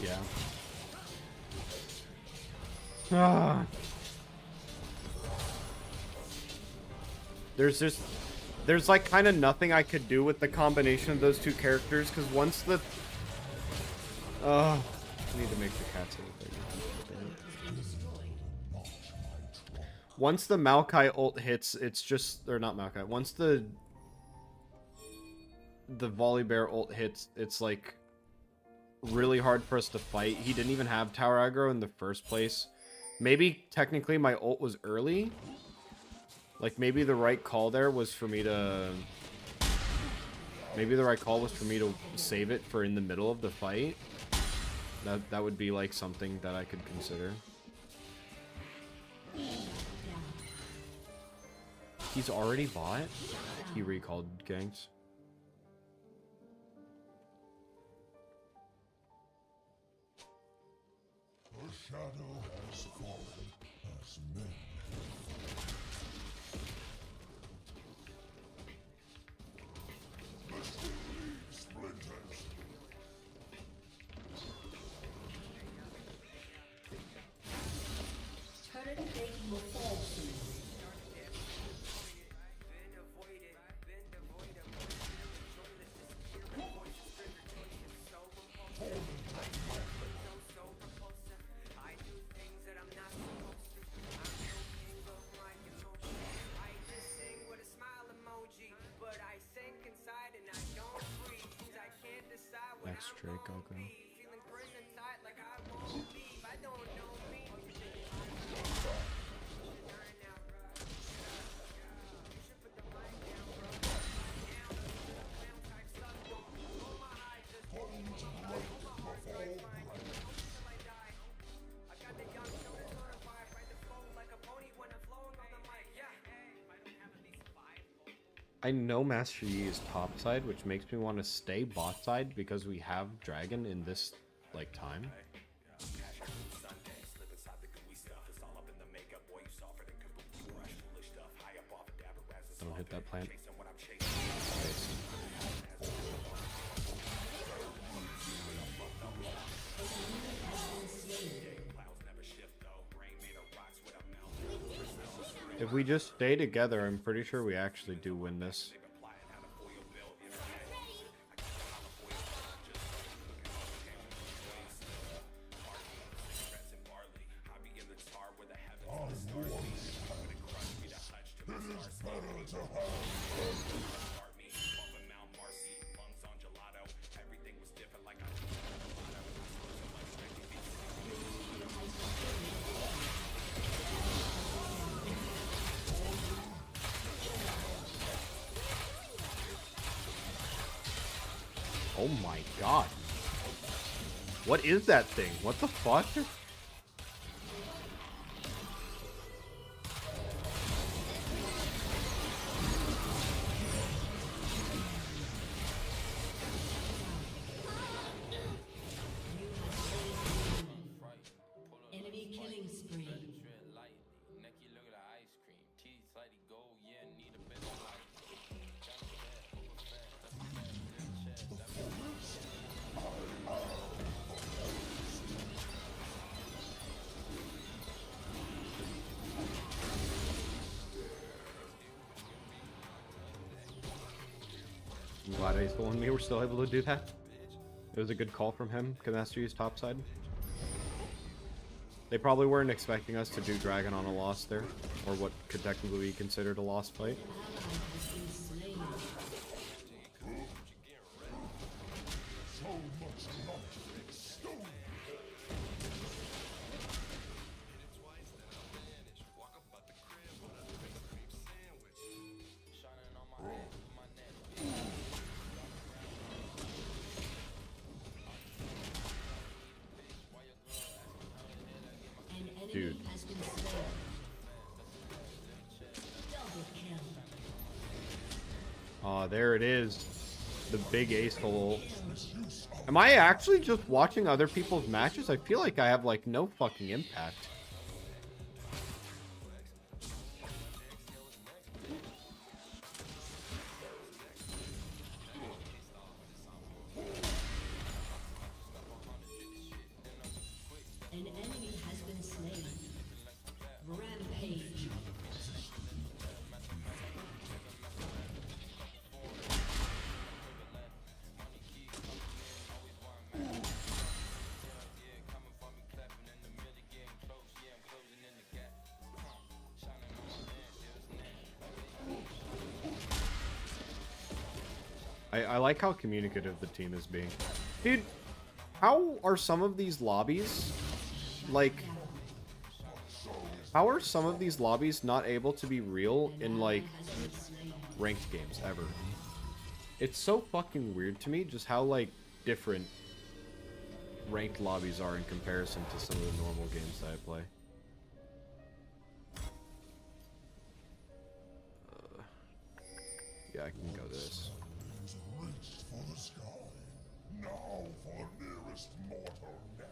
Yeah. Ah. There's like kind of nothing I could do with the combination of those two characters because once the I need to make the cats a little bigger. Once the Maokai ult hits, it's just or not Maokai. Once the Volibear ult hits, it's like really hard for us to fight. He didn't even have tower aggro in the first place. Maybe technically my ult was early. Like maybe the right call there was for me to save it for in the middle of the fight. That would be like something that I could consider. He's already bought? He recalled ganks. The shadow has fallen as men. The tree splinters. Turret plating will fall soon. Next Drake, I'll go. I know Master Yi is top side, which makes me want to stay bot side because we have Dragon in this like time. Don't hit that plant. Nice. If we just stay together, I'm pretty sure we actually do win this. Oh my god. What is that thing? What the fuck? glad Acel and me were still able to do that. It was a good call from him. Master use topside. They probably weren't expecting us to do Dragon on a loss there, or what could technically be considered a lost fight. So much light. Stone. An enemy Dude. has been slain. Double kill. Aw, there it is. The big Acel. Am I actually just watching other people's matches? I feel like I have, like, no fucking impact. An enemy has been slain. Rampage. I like how communicative the team is being. Dude, how are some of these lobbies, like, how are some of these lobbies not able to be real in, like, ranked games ever? It's so fucking weird to me just how, like, different ranked lobbies are in comparison to some of the normal games that I play. Yeah, I can go this. Has reached for the sky. Now for the nearest mortal neck.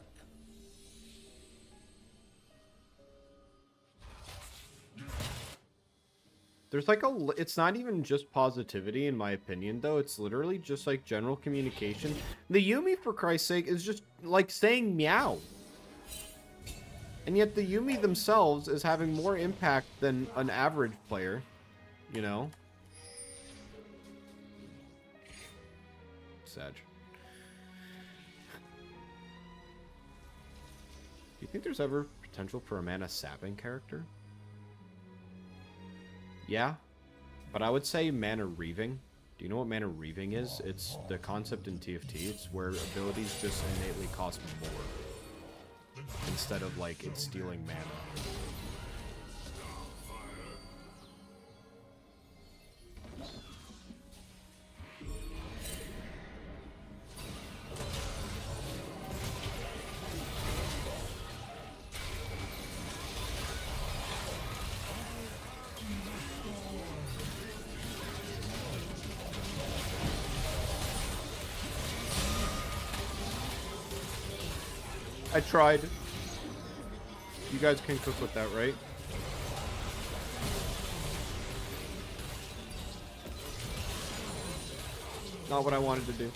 There's like it's not even just positivity in my opinion though, it's literally just like general communication. The Yumi, for Christ's sake, is just like saying meow. And yet the Yumi themselves is having more impact than an average player, you know? Sag. Do you think there's ever potential for a mana sapping character? Yeah, but I would say mana reaving. Do you know what mana reaving is? It's the concept in TFT. It's where abilities just innately cost more instead of like it's stealing mana. I tried. You guys can cook with that, right? Not what I wanted to do.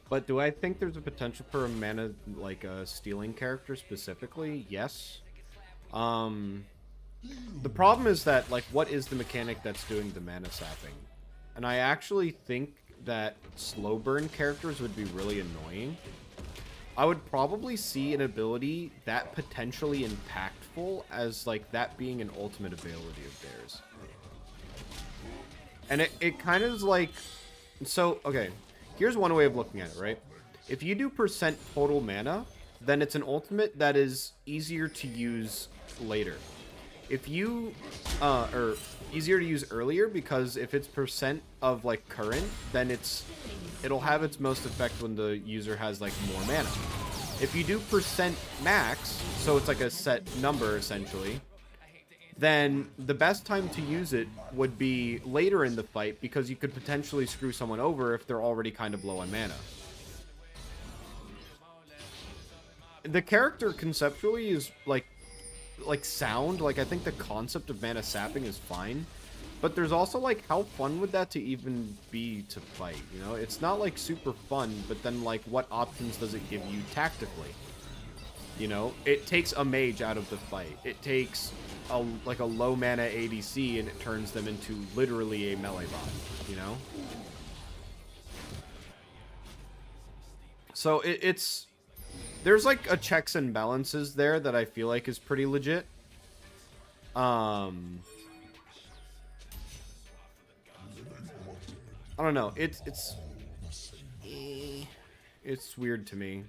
But do I think there's a potential for a mana, like a stealing character specifically? Yes. The problem is that, like, what is the mechanic that's doing the mana sapping? And I actually think that slow burn characters would be really annoying. I would probably see an ability that potentially impactful as, like, that being an ultimate ability of theirs. And it kind of is like... So, okay. Here's one way of looking at it, right? If you do percent total mana, then it's an ultimate that is easier to use later. If you, or easier to use earlier, because if it's percent of, like, current, then it'll have its most effect when the user has, like, more mana. If you do percent max, so it's like a set number, essentially, then the best time to use it would be later in the fight, because you could potentially screw someone over if they're already kind of low on mana. The character conceptually is like sound. Like, I think the concept of mana sapping is fine, but there's also like, how fun would that to even be to fight, you know? It's not like super fun, but then like, what options does it give you tactically? You know, it takes a mage out of the fight. It takes a low mana ADC and it turns them into literally a melee bot, you know? So it's there's like a checks and balances there that I feel like is pretty legit. I don't know. It's weird to me.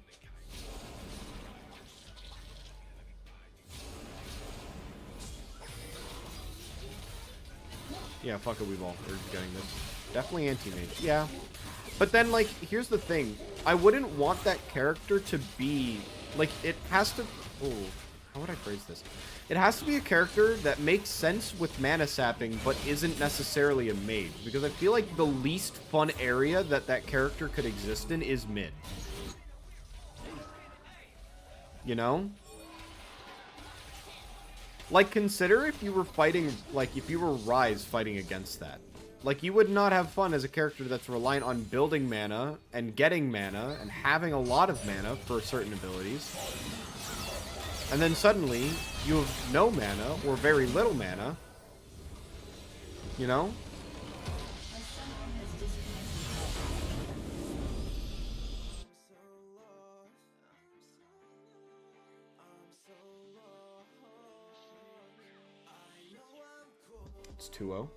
Yeah, fuck it, we've all heard getting this. Definitely anti-mage. Yeah. But then, like, here's the thing. I wouldn't want that character to be... Like, it has to... Oh, how would I phrase this? It has to be a character that makes sense with mana sapping, but isn't necessarily a mage. Because I feel like the least fun area that that character could exist in is mid. You know? Like, consider if you were fighting, like, if you were Ryze fighting against that. Like, you would not have fun as a character that's reliant on building mana and getting mana and having a lot of mana for certain abilities. And then suddenly, you have no mana or very little mana. You know? It's 2-0.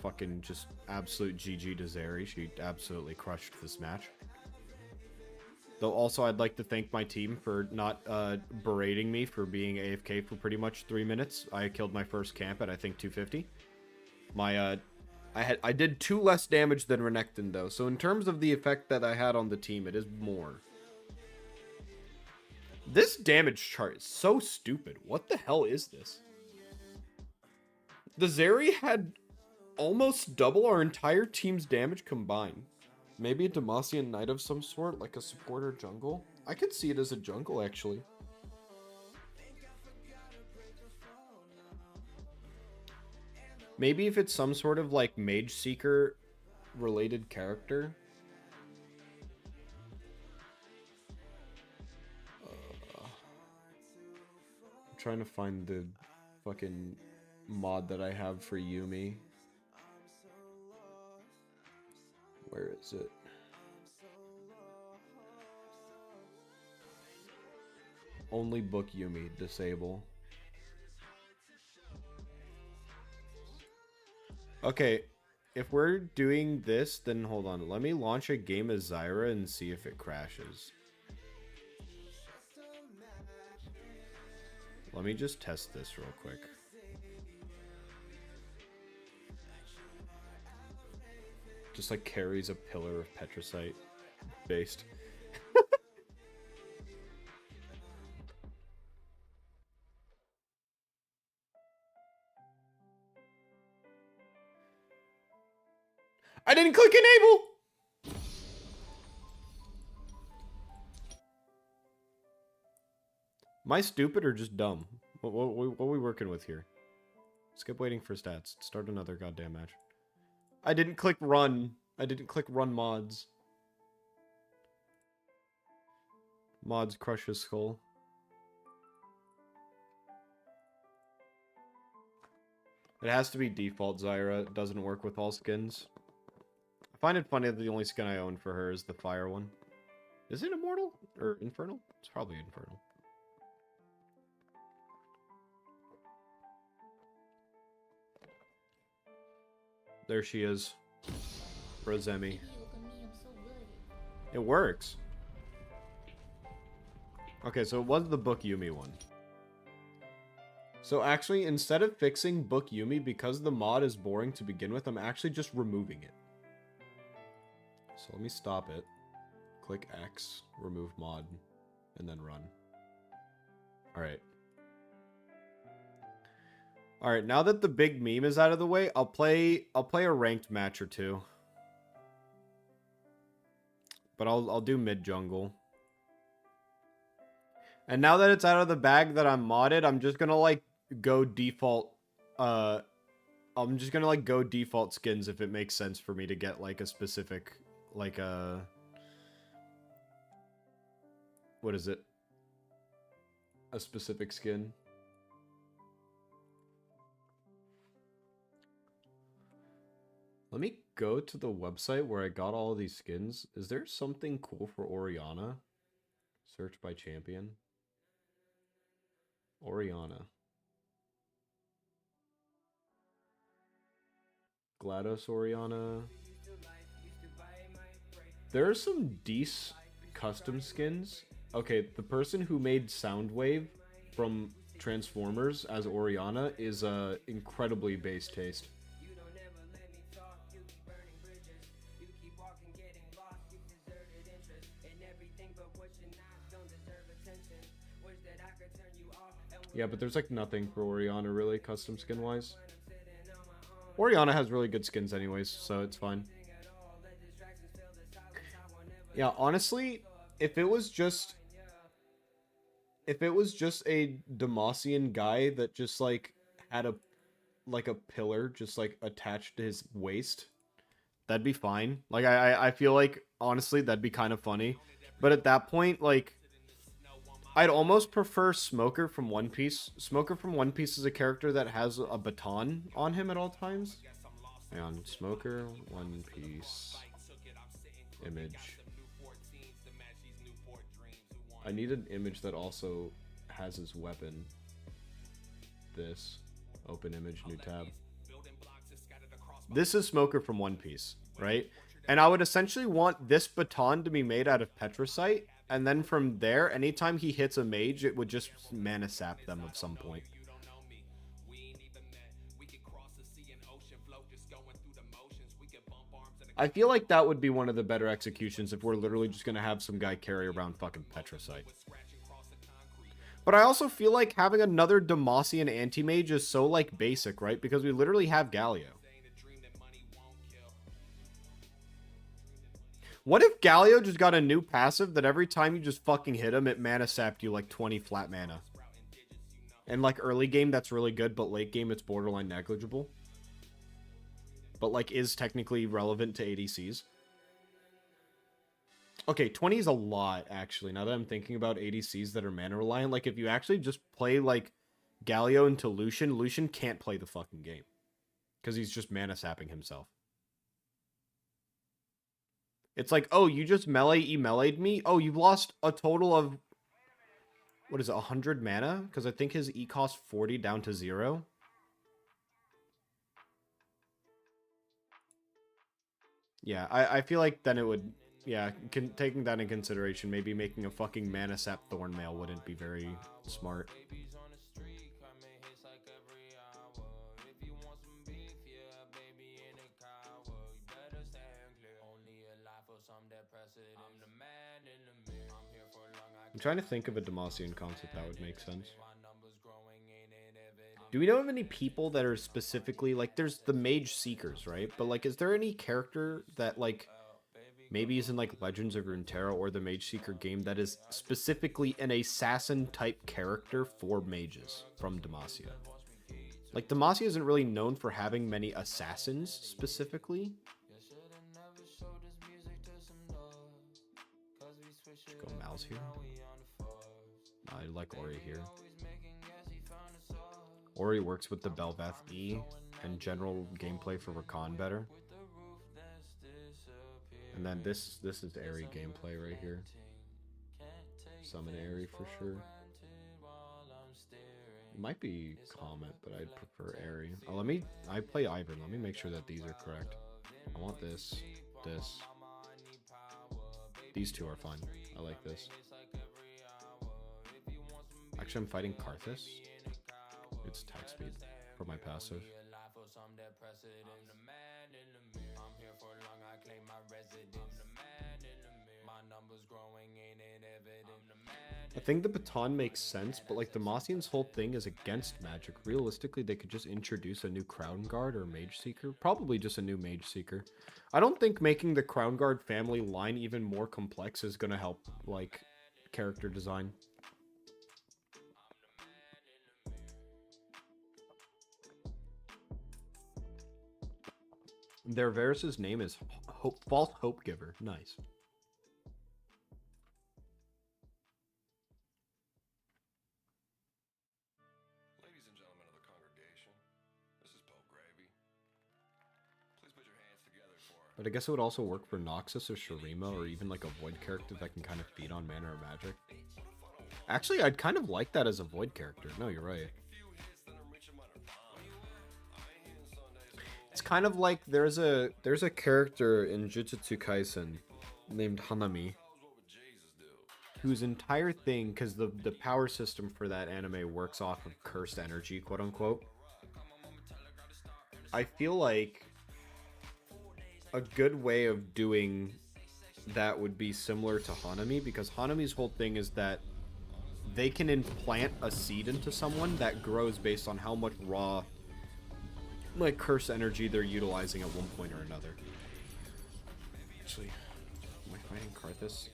Fucking just absolute GG to Zeri. She absolutely crushed this match. Though also I'd like to thank my team for not berating me for being AFK for pretty much 3 minutes. I killed my first camp at I think 250. I did 2 less damage than Renekton though, so in terms of the effect that I had on the team, it is more. This damage chart is so stupid. What the hell is this? The Zeri had almost double our entire team's damage combined. Maybe a Demacian Knight of some sort, like a supporter jungle. I could see it as a jungle, actually. Maybe if it's some sort of, like, Mage Seeker related character. I'm trying to find the fucking mod that I have for Yuumi. Where is it? Only book Yuumi, disable. Okay, if we're doing this, then hold on. Let me launch a game of Zyra and see if it crashes. Let me just test this real quick. Just like carries a pillar of petricite based. I didn't click enable. Am I stupid or just dumb? What are we working with here? Skip waiting for stats. Start another goddamn match. I didn't click run. I didn't click run mods. Mods crush his skull. It has to be default Zyra. It doesn't work with all skins. I find it funny that the only skin I own for her is the fire one. Is it immortal? Or infernal? It's probably infernal. There she is. Rosemi. It works. Okay, so it was the Book Yuumi one. So actually, instead of fixing Book Yuumi, because the mod is boring to begin with, I'm actually just removing it. So let me stop it. Click X, remove mod. and then run. All right. All right, now that the big meme is out of the way, I'll play a ranked match or two. But I'll do mid jungle. And now that it's out of the bag that I'm modded, I'm just gonna like go default I'm just gonna like go default skins if it makes sense for me to get like a specific like a what is it? A specific skin. Let me go to the website where I got all of these skins. Is there something cool for Oriana? Search by champion. Oriana. GLaDOS Oriana. There are some decent custom skins. Okay, the person who made Soundwave from Transformers as Oriana is incredibly base taste. Yeah, but there's like nothing for Oriana really, custom skin wise. Oriana has really good skins anyways, so it's fine. Yeah, honestly, if it was just a Demacian guy that just like had a pillar just like attached to his waist, that'd be fine. Like I feel like honestly that'd be kind of funny. But at that point, like I'd almost prefer Smoker from One Piece. Smoker from One Piece is a character that has a baton on him at all times. Hang on, Smoker, One Piece, image. I need an image that also has his weapon. This. Open image, new tab. This is Smoker from One Piece, right? And I would essentially want this baton to be made out of Petrocite. And then from there, anytime he hits a mage, it would just mana sap them at some point. I feel like that would be one of the better executions if we're literally just going to have some guy carry around fucking Petrocite. But I also feel like having another Demacian anti-mage is so, like, basic, right? Because we literally have Galio. What if Galio just got a new passive that every time you just fucking hit him, it mana sapped you like 20 flat mana? And like early game, that's really good, but late game, it's borderline negligible. But like is technically relevant to ADCs. Okay, 20 is a lot, actually, now that I'm thinking about ADCs that are mana reliant. Like if you actually just play like Galio into Lucian, Lucian can't play the fucking game. Because he's just mana sapping himself. It's like, oh, you just melee'd me? Oh, you've lost a total of, what is it, 100 mana? Because I think his E cost 40 down to 0. Yeah, I feel like then it would, yeah, taking that in consideration, maybe making a fucking mana sap Thornmail wouldn't be very smart. I'm trying to think of a Demacian concept that would make sense. Do we know of any people that are specifically, like, there's the Mage Seekers, right? But, like, is there any character that, like, maybe is in, like, Legends of Runeterra or the Mage Seeker game that is specifically an assassin-type character for mages from Demacia? Like, Demacia isn't really known for having many assassins, specifically. Should go Mal's here. I like Ori here. Ori works with the Bel'Veth E and general gameplay for Rakan better. And then this is Airy gameplay right here. Summon Airy for sure. It might be Comet, but I'd prefer Airy. Oh, I play Ivern. Let me make sure that these are correct. I want this. These two are fine. I like this. Actually, I'm fighting Karthus. It's attack speed for my passive. I think the baton makes sense, but like Demacian's whole thing is against magic. Realistically, they could just introduce a new Crown Guard or Mage Seeker. Probably just a new Mage Seeker. I don't think making the Crown Guard family line even more complex is gonna help, like, character design. Their Varys' name is False Hope Giver. Nice. Ladies and gentlemen of the congregation, this is Pope Gravy. Please put your hands together for... But I guess it would also work for Noxus or Shurima or even like a Void character that can kind of feed on mana or magic. Actually, I'd kind of like that as a Void character. No, you're right. It's kind of like there's a character in Jujutsu Kaisen named Hanami, whose entire thing, because the power system for that anime works off of cursed energy, quote unquote. I feel like a good way of doing that would be similar to Hanami, because Hanami's whole thing is that they can implant a seed into someone that grows based on how much raw, like, curse energy they're utilizing at one point or another. Actually, am I fighting Karthus?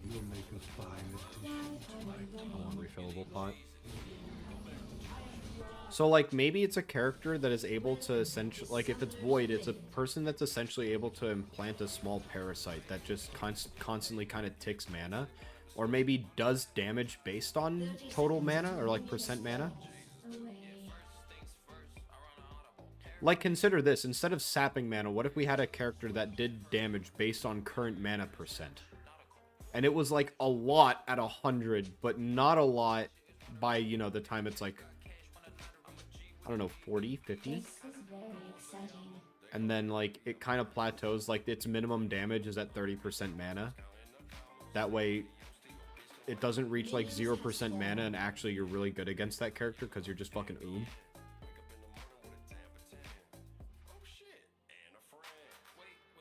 You'll make us find I want refillable pot. So, like, maybe it's a character that is able to essentially, like, if it's Void, it's a person that's essentially able to implant a small parasite that just constantly kind of ticks mana, or maybe does damage based on total mana, or, like, percent mana. Like, consider this. Instead of sapping mana, what if we had a character that did damage based on current mana percent? And it was, like, a lot at 100, but not a lot by, you know, the time it's, like, I don't know, 40, 50? This is very exciting. And then, like, it kind of plateaus. Like, its minimum damage is at 30% mana. That way, it doesn't reach, like, 0% mana, and actually you're really good against that character because you're just fucking oom.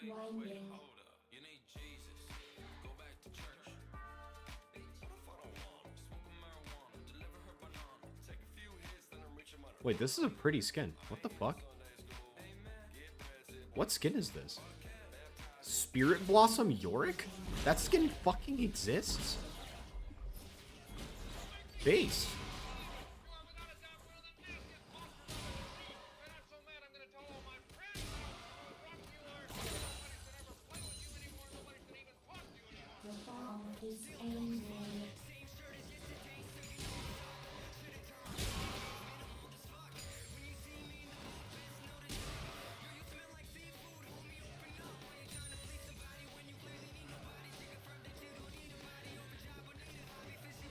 Winding. Wait, this is a pretty skin. What the fuck? What skin is this? Spirit Blossom Yorick? That skin fucking exists? Base. The bomb is angry.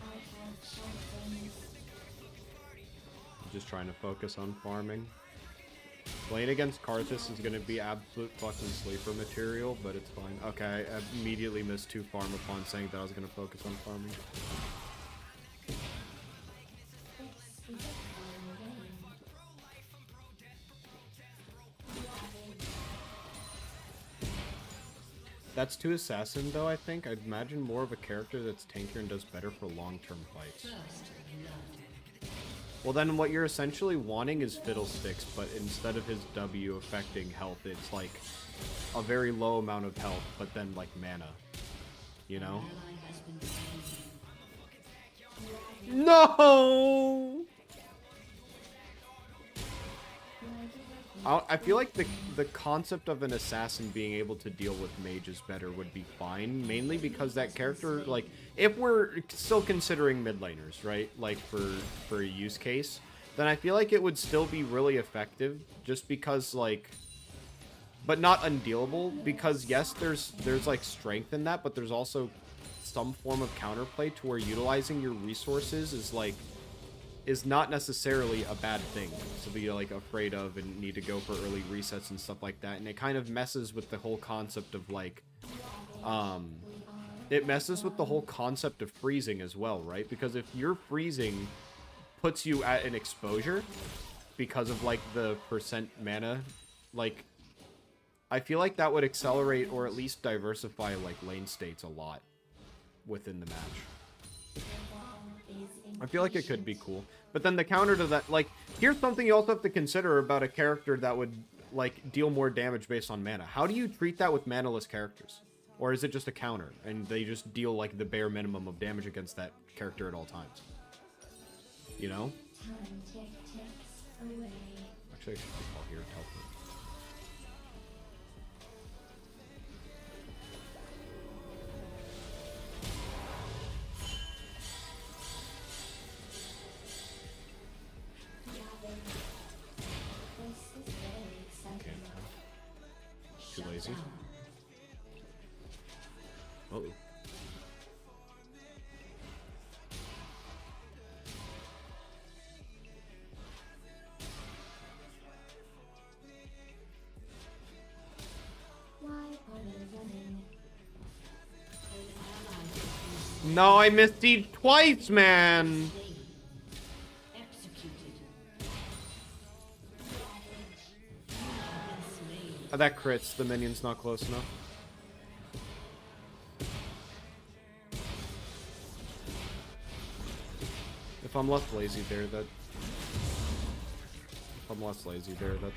I have something. Just trying to focus on farming. Playing against Karthus is going to be absolute fucking sleeper material, but it's fine. Okay, I immediately missed 2 farm upon saying that I was going to focus on farming. This is a fun game. That's too assassin, though, I think. I'd imagine more of a character that's tankier and does better for long-term fights. First blood. Well, then what you're essentially wanting is Fiddlesticks, but instead of his W affecting health, it's like a very low amount of health, but then like mana. You know? Ally has been slain. No! I feel like the concept of an assassin being able to deal with mages better would be fine, mainly because that character, like, if we're still considering mid laners, right, like, for a use case, then I feel like it would still be really effective, just because, like, but not undealable, because yes, there's like strength in that, but there's also some form of counterplay to where utilizing your resources is like is not necessarily a bad thing to be like afraid of and need to go for early resets and stuff like that. And it kind of messes with the whole concept of like it messes with the whole concept of freezing as well, right? Because if your freezing puts you at an exposure because of like the percent mana, like I feel like that would accelerate or at least diversify like lane states a lot. within the match. I feel like it could be cool. But then the counter to that, like, here's something you also have to consider about a character that would, like, deal more damage based on mana. How do you treat that with manaless characters? Or is it just a counter, and they just deal, like, the bare minimum of damage against that character at all times? You know? Actually, I should be all here to help me. Too lazy. Uh-oh. No, I missed Siege twice, man! Oh, that crits. The minion's not close enough. If I'm less lazy there, that's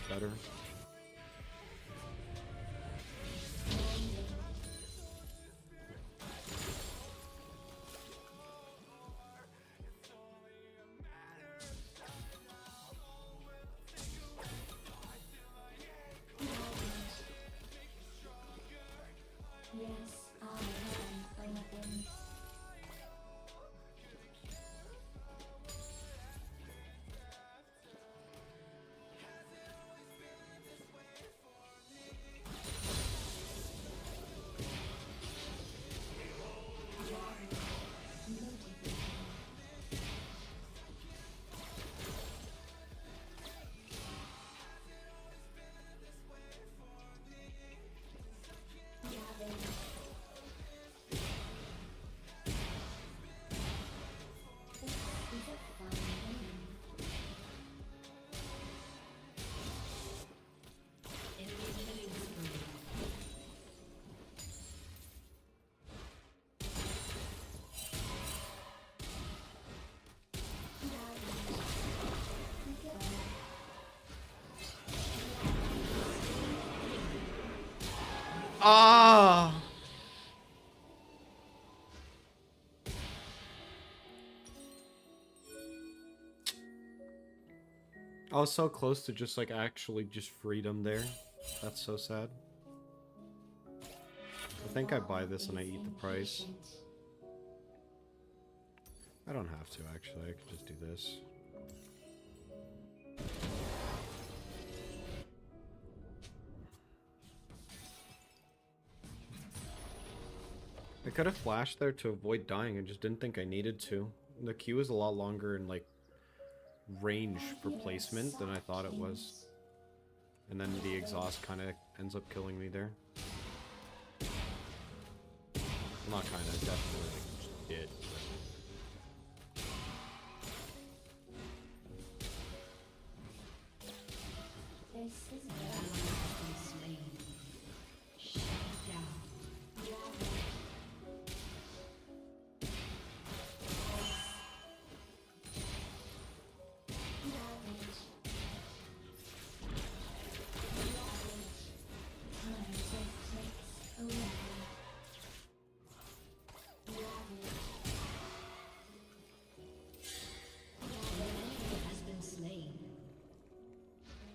better. Ah! I was so close to just, like, actually just freedom there. That's so sad. I think I buy this and I eat the price. I don't have to, actually. I could just do this. I could have flashed there to avoid dying. I just didn't think I needed to. The Q is a lot longer in, like, range for placement than I thought it was. And then the exhaust kind of ends up killing me there. Well, not kind of, definitely like, did.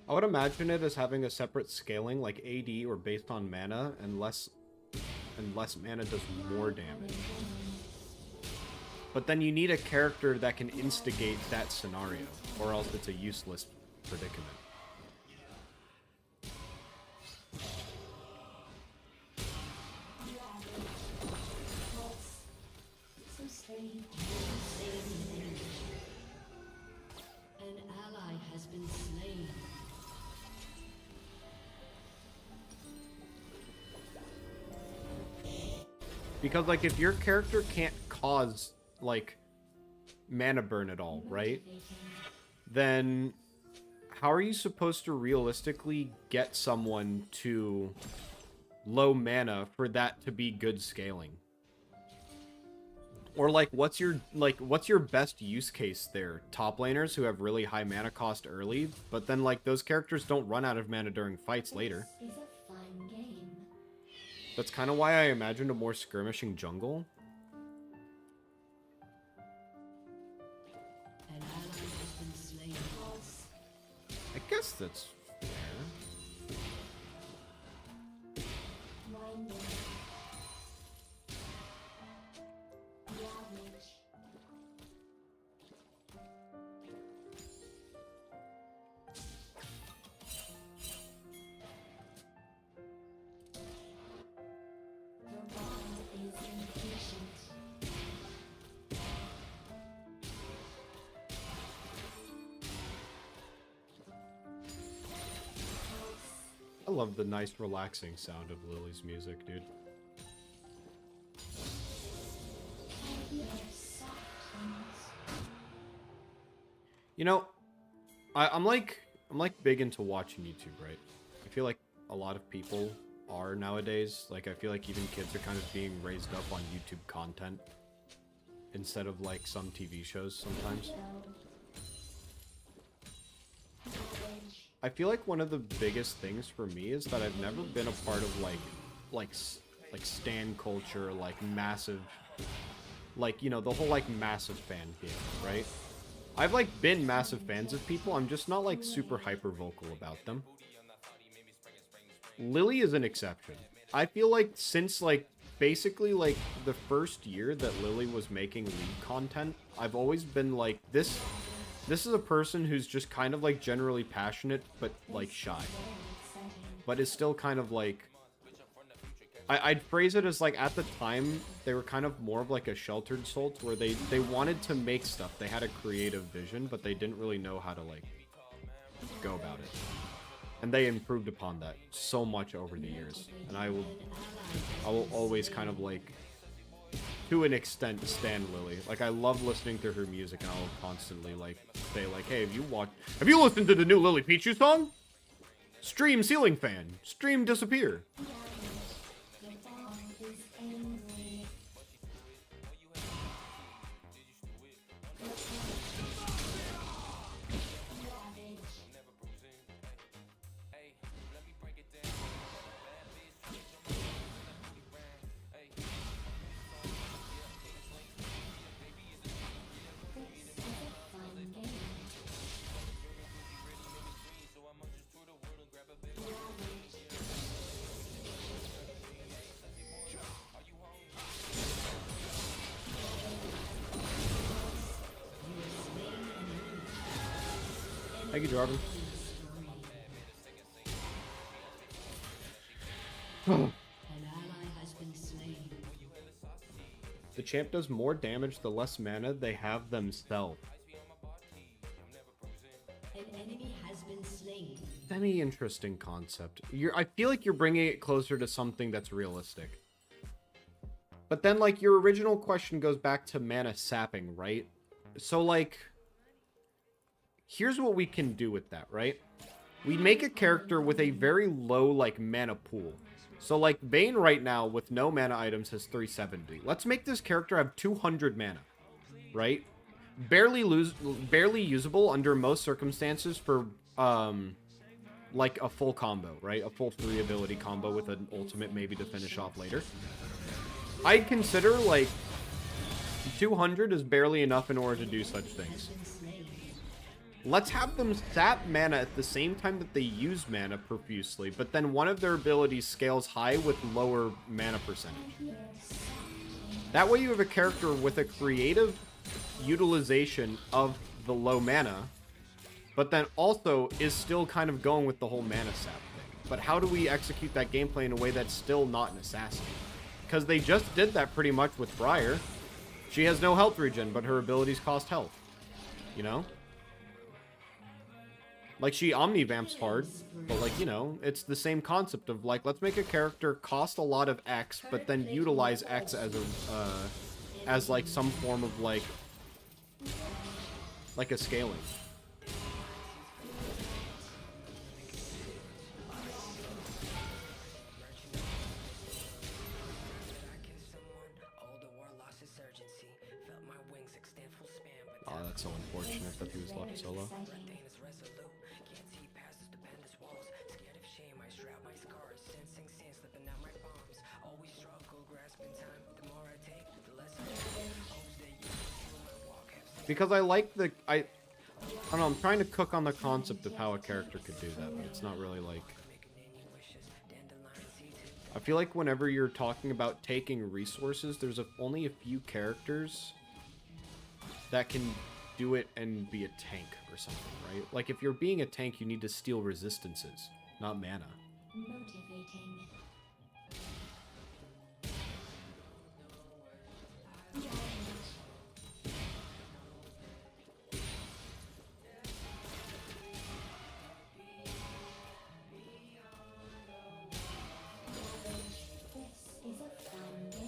I would imagine it as having a separate scaling, like AD or based on mana, and less mana does more damage. But then you need a character that can instigate that scenario, or else it's a useless predicament. An ally has been slain. Because, like, if your character can't cause, like, mana burn at all, right? Then how are you supposed to realistically get someone to low mana for that to be good scaling? Or like, what's your best use case there? Top laners who have really high mana cost early, but then like those characters don't run out of mana during fights later. This is a fun game. That's kind of why I imagined a more skirmishing jungle. An ally has been slain. I guess that's fair. Blinding. Ravage. Your bond is impatient. I love the nice relaxing sound of Lily's music, dude. Your soft tones. You know, I'm like big into watching YouTube, right? I feel like a lot of people are nowadays. Like, I feel like even kids are kind of being raised up on YouTube content instead of like some TV shows sometimes. I feel like one of the biggest things for me is that I've never been a part of like stan culture, like massive, like, you know, the whole like massive fan game, right? I've like been massive fans of people. I'm just not like super hyper vocal about them. Lily is an exception. I feel like since like basically like the first year that Lily was making League content, I've always been like, this is a person who's just kind of like generally passionate but like shy, but is still kind of like, I'd phrase it as like, at the time they were kind of more of like a sheltered soul, to where they wanted to make stuff, they had a creative vision, but they didn't really know how to like go about it, and they improved upon that so much over the years. And I will always kind of like, to an extent, stan Lily. Like, I love listening to her music, and I'll constantly like say like, hey, have you listened to the new Lily Pichu song? Stream ceiling fan, stream disappear. Your bond is angry. Ravage. This is a fun game. Thank you, Jordan. An ally has been slain. The champ does more damage the less mana they have themselves. An enemy has been slain. Very interesting concept. I feel like you're bringing it closer to something that's realistic. But then, like, your original question goes back to mana sapping, right? So, like, here's what we can do with that, right? We make a character with a very low, like, mana pool. So, like, Vayne right now, with no mana items, has 370. Let's make this character have 200 mana, right? Barely usable under most circumstances for, like, a full combo, right? A full 3 ability combo with an ultimate maybe to finish off later. I'd consider, like, 200 is barely enough in order to do such things. Let's have them sap mana at the same time that they use mana profusely, but then one of their abilities scales high with lower mana percentage. That way you have a character with a creative utilization of the low mana, but then also is still kind of going with the whole mana sap thing. But how do we execute that gameplay in a way that's still not an assassin? Because they just did that pretty much with Briar. She has no health regen, but her abilities cost health. You know? Like, she omnivamps hard, but, like, you know, it's the same concept of, like, let's make a character cost a lot of X, but then utilize X as a, as, like, some form of, like a scaling. unfortunate that he was left solo. Because I like the I don't know, I'm trying to cook on the concept of how a character could do that, but it's not really like... I feel like whenever you're talking about taking resources, there's only a few characters that can do it and be a tank or something, right? Like, if you're being a tank, you need to steal resistances, not mana. Motivating. This is a fun game.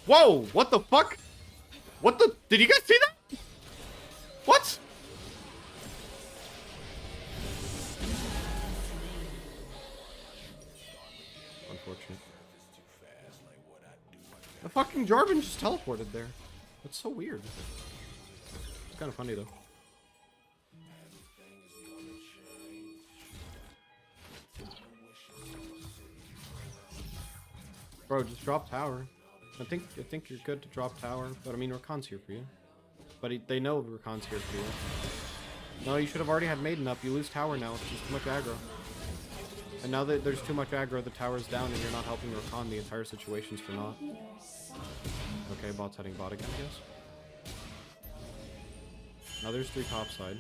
Whoa! What the fuck? What the? Did you guys see that? What? Unfortunate. The fucking Jarvan just teleported there. That's so weird. It's kind of funny though. Bro, just drop tower. I think you're good to drop tower, but I mean Rakan's here for you. But they know Rakan's here for you. No, you should have already had Maiden up. You lose tower now. It's just too much aggro. And now that there's too much aggro, the tower's down and you're not helping Rakan. The entire situation's for naught. Okay, bot's heading bot again, I guess. Now there's 3 top side.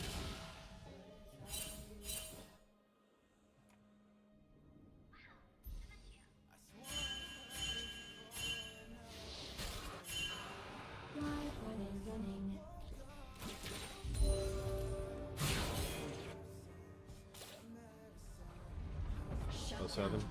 Why are they running? Oh, 7.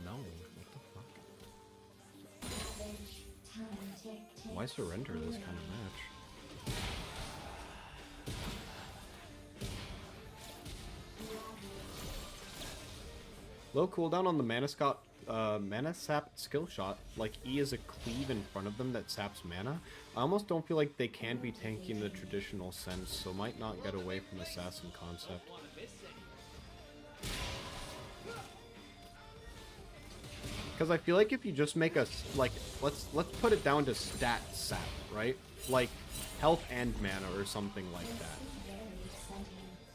No, what the fuck? Why surrender this kind of match? Low cooldown on the mana sap skill shot. Like E is a cleave in front of them that saps mana. I almost don't feel like they can be tanky in the traditional sense, so might not get away from assassin concept. Because I feel like if you just make a like, let's put it down to stat sap, right? Like health and mana or something like that.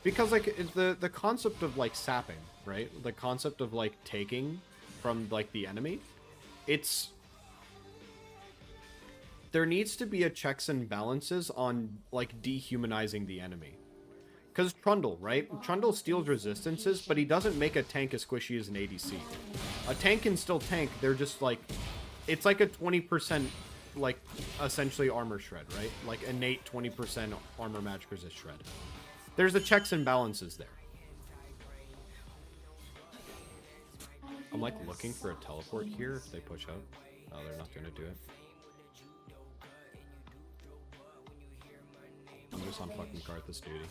Because like it's the concept of like sapping, right? The concept of like taking from like the enemy, there needs to be a checks and balances on like dehumanizing the enemy. Because Trundle, right? Trundle steals resistances, but he doesn't make a tank as squishy as an ADC. A tank can still tank, they're just like... It's like a 20%, like, essentially armor shred, right? Like, innate 20% armor magic resist shred. There's the checks and balances there. I'm, like, looking for a teleport here if they push out. Oh, they're not gonna do it. I'm just on fucking Karthus duty.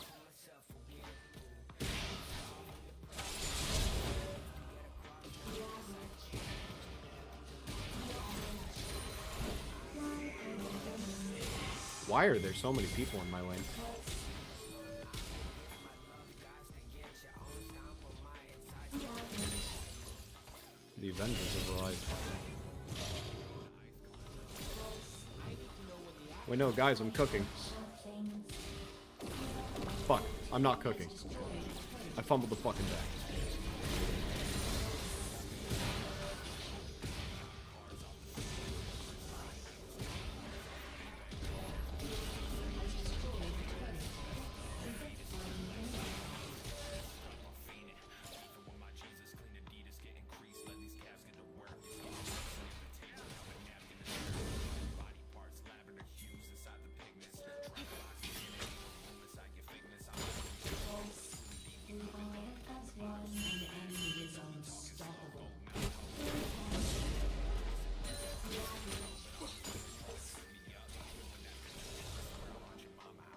Why are there so many people in my lane? The Avengers have arrived. Wait, no, guys, I'm cooking. Fuck, I'm not cooking. I fumbled the fucking deck.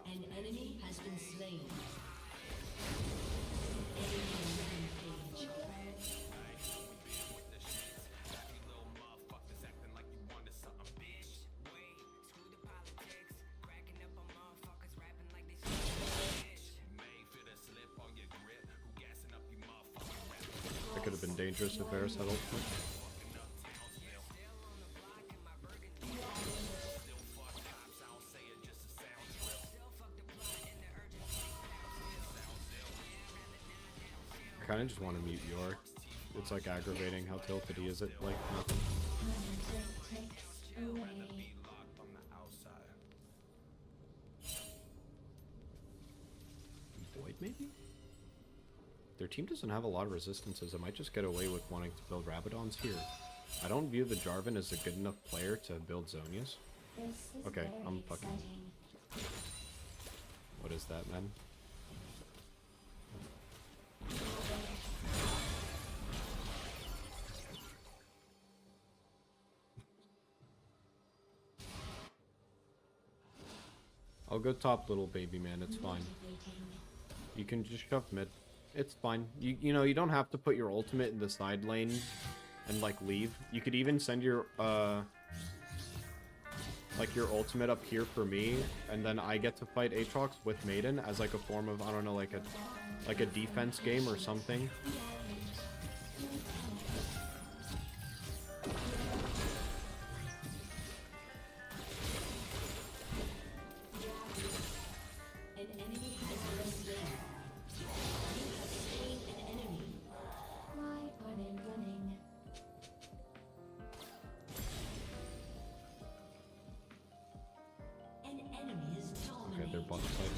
An enemy has been slain. That could have been dangerous if Varus had ultimate. I kind of just want to mute Yor. It's like aggravating how tilted he is at like nothing. Void maybe? Their team doesn't have a lot of resistances. I might just get away with wanting to build Rabadons here. I don't view the Jarvan as a good enough player to build Zonias. Okay, I'm fucking... What is that, man? I'll go top, little baby man, it's fine. You can just shove mid. It's fine. You know, you don't have to put your ultimate in the side lane and, like, leave. You could even send your, like, your ultimate up here for me, and then I get to fight Aatrox with Maiden as, like, a form of, I don't know, like a defense game or something. An enemy has been slain. You have slain an enemy. Why are they running? An enemy is Okay, they're dominating. bot side.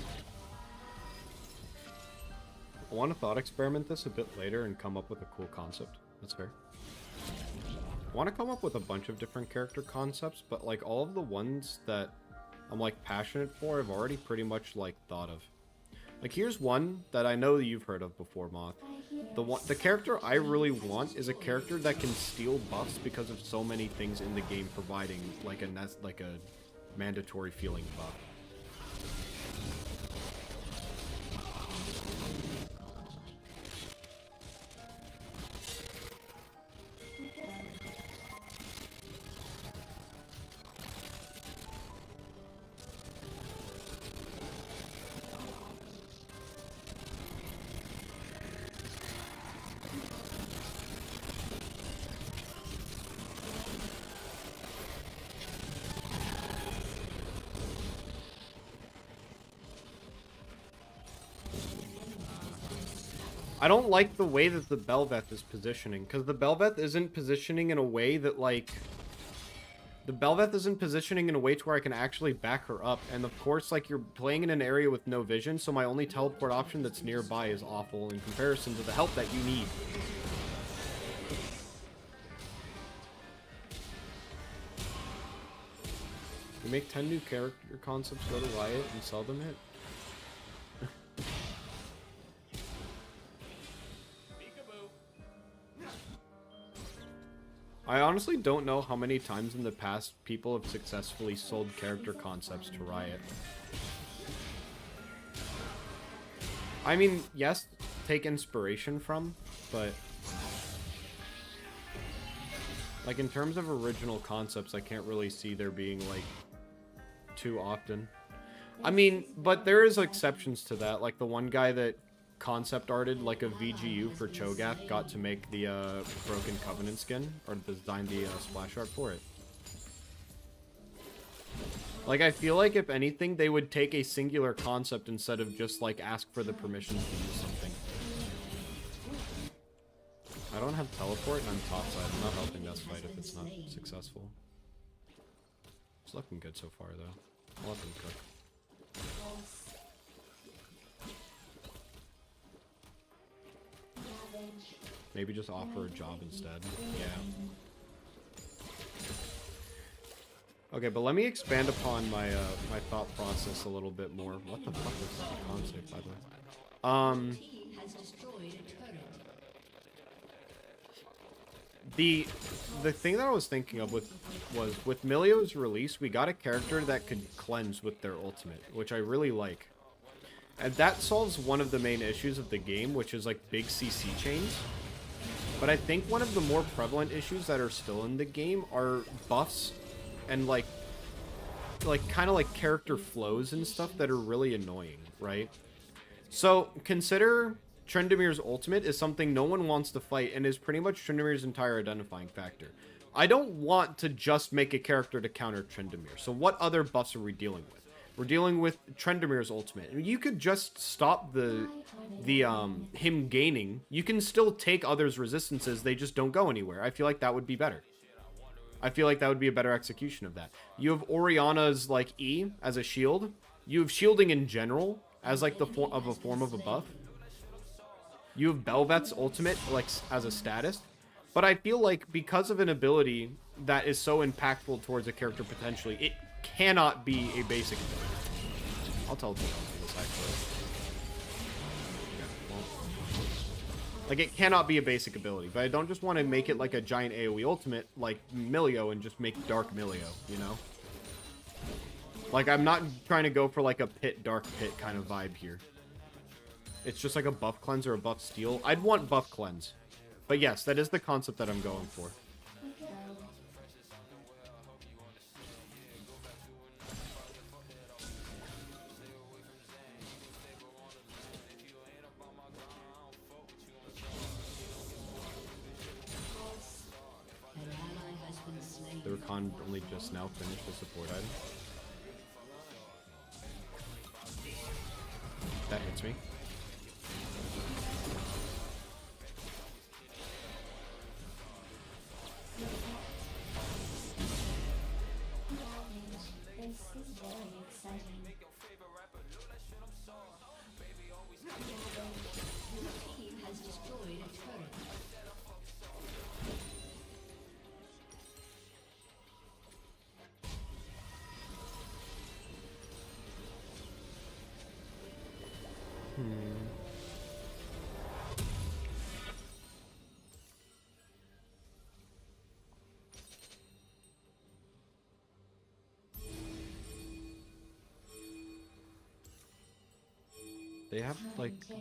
I want to thought experiment this a bit later and come up with a cool concept. That's fair. I want to come up with a bunch of different character concepts, but like all of the ones that I'm like passionate for, I've already pretty much like thought of. Like here's one that I know that you've heard of before, Moth. The character I really want is a character that can steal buffs because of so many things in the game providing like a mandatory feeling buff. I don't like the way that the Bel'Veth is positioning, because the Bel'Veth isn't positioning in a way that, like... The Bel'Veth isn't positioning in a way to where I can actually back her up, and of course, like, you're playing in an area with no vision, so my only teleport option that's nearby is awful in comparison to the help that you need. We make 10 new character concepts, go to Riot, and sell them it? I honestly don't know how many times in the past people have successfully sold character concepts to Riot. I mean, yes, take inspiration from, but... like, in terms of original concepts, I can't really see there being, like, too often. I mean, but there is exceptions to that, like the one guy that concept arted like a VGU for Cho'Gath got to make the Broken Covenant skin, or design the splash art for it. Like, I feel like if anything, they would take a singular concept instead of just, like, ask for the permissions to use something. I don't have teleport and I'm topside. I'm not helping this fight if it's not successful. It's looking good so far, though. I'll let them cook. Maybe just offer a job instead. Yeah. Okay, but let me expand upon my my thought process a little bit more. What the fuck is the concept, by the way? Team has destroyed a turret. The thing that I was thinking of was with Milio's release, we got a character that could cleanse with their ultimate, which I really like. And that solves one of the main issues of the game, which is like big CC chains. But I think one of the more prevalent issues that are still in the game are buffs and like kind of like character flows and stuff that are really annoying, right? So consider Trendemir's ultimate is something no one wants to fight and is pretty much Trendemir's entire identifying factor. I don't want to just make a character to counter Trendemir. So what other buffs are we dealing with? We're dealing with Trendemir's ultimate. You could just stop him gaining. You can still take others' resistances, they just don't go anywhere. I feel like that would be better. I feel like that would be a better execution of that. You have Oriana's like E as a shield. You have shielding in general as like the form of a buff. You have Belvet's ultimate like as a status. But I feel like because of an ability that is so impactful towards a character potentially, it cannot be a basic ability. I'll teleport onto this actually. Yeah, well. Like it cannot be a basic ability, but I don't just want to make it like a giant AoE ultimate like Milio and just make Dark Milio, you know? Like I'm not trying to go for like a pit Dark Pit kind of vibe here. It's just like a buff cleanse or a buff steal. I'd want buff cleanse. But yes, that is the concept that I'm going for. An ally has been slain. The Rakan only just now finished the support item. That hits me. This is very exciting. Your team has destroyed a turret.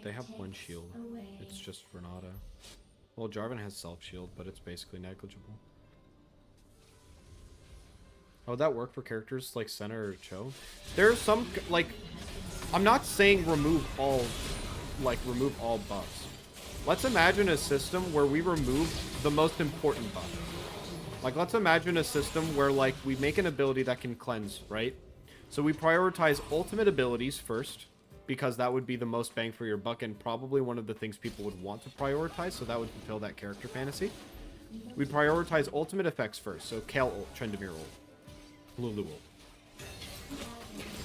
They have one shield. It's just Renata. Well, Jarvan has self-shield, but it's basically negligible. Oh, would that work for characters like Senna or Cho? There's some, like, I'm not saying remove all buffs. Let's imagine a system where we remove the most important buff. Like, let's imagine a system where, like, we make an ability that can cleanse, right? So we prioritize ultimate abilities first, because that would be the most bang for your buck and probably one of the things people would want to prioritize, so that would fulfill that character fantasy. We prioritize ultimate effects first, so Kale ult, Trendemir ult, Lulu ult.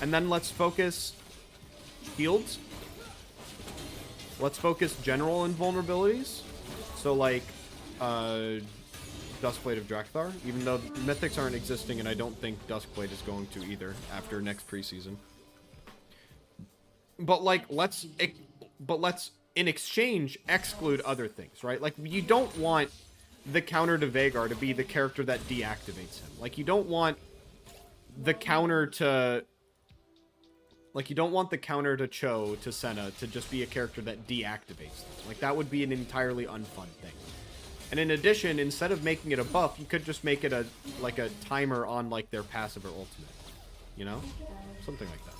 And then let's focus shields. Let's focus general invulnerabilities. So like Duskblade of Drakthar, even though mythics aren't existing and I don't think Duskblade is going to either after next preseason. But like let's in exchange exclude other things, right? Like you don't want the counter to Vhagar to be the character that deactivates him. Like you don't want the counter to Cho to Senna to just be a character that deactivates them. Like that would be an entirely unfun thing. And in addition, instead of making it a buff, you could just make it a timer on like their passive or ultimate. You know? Something like that.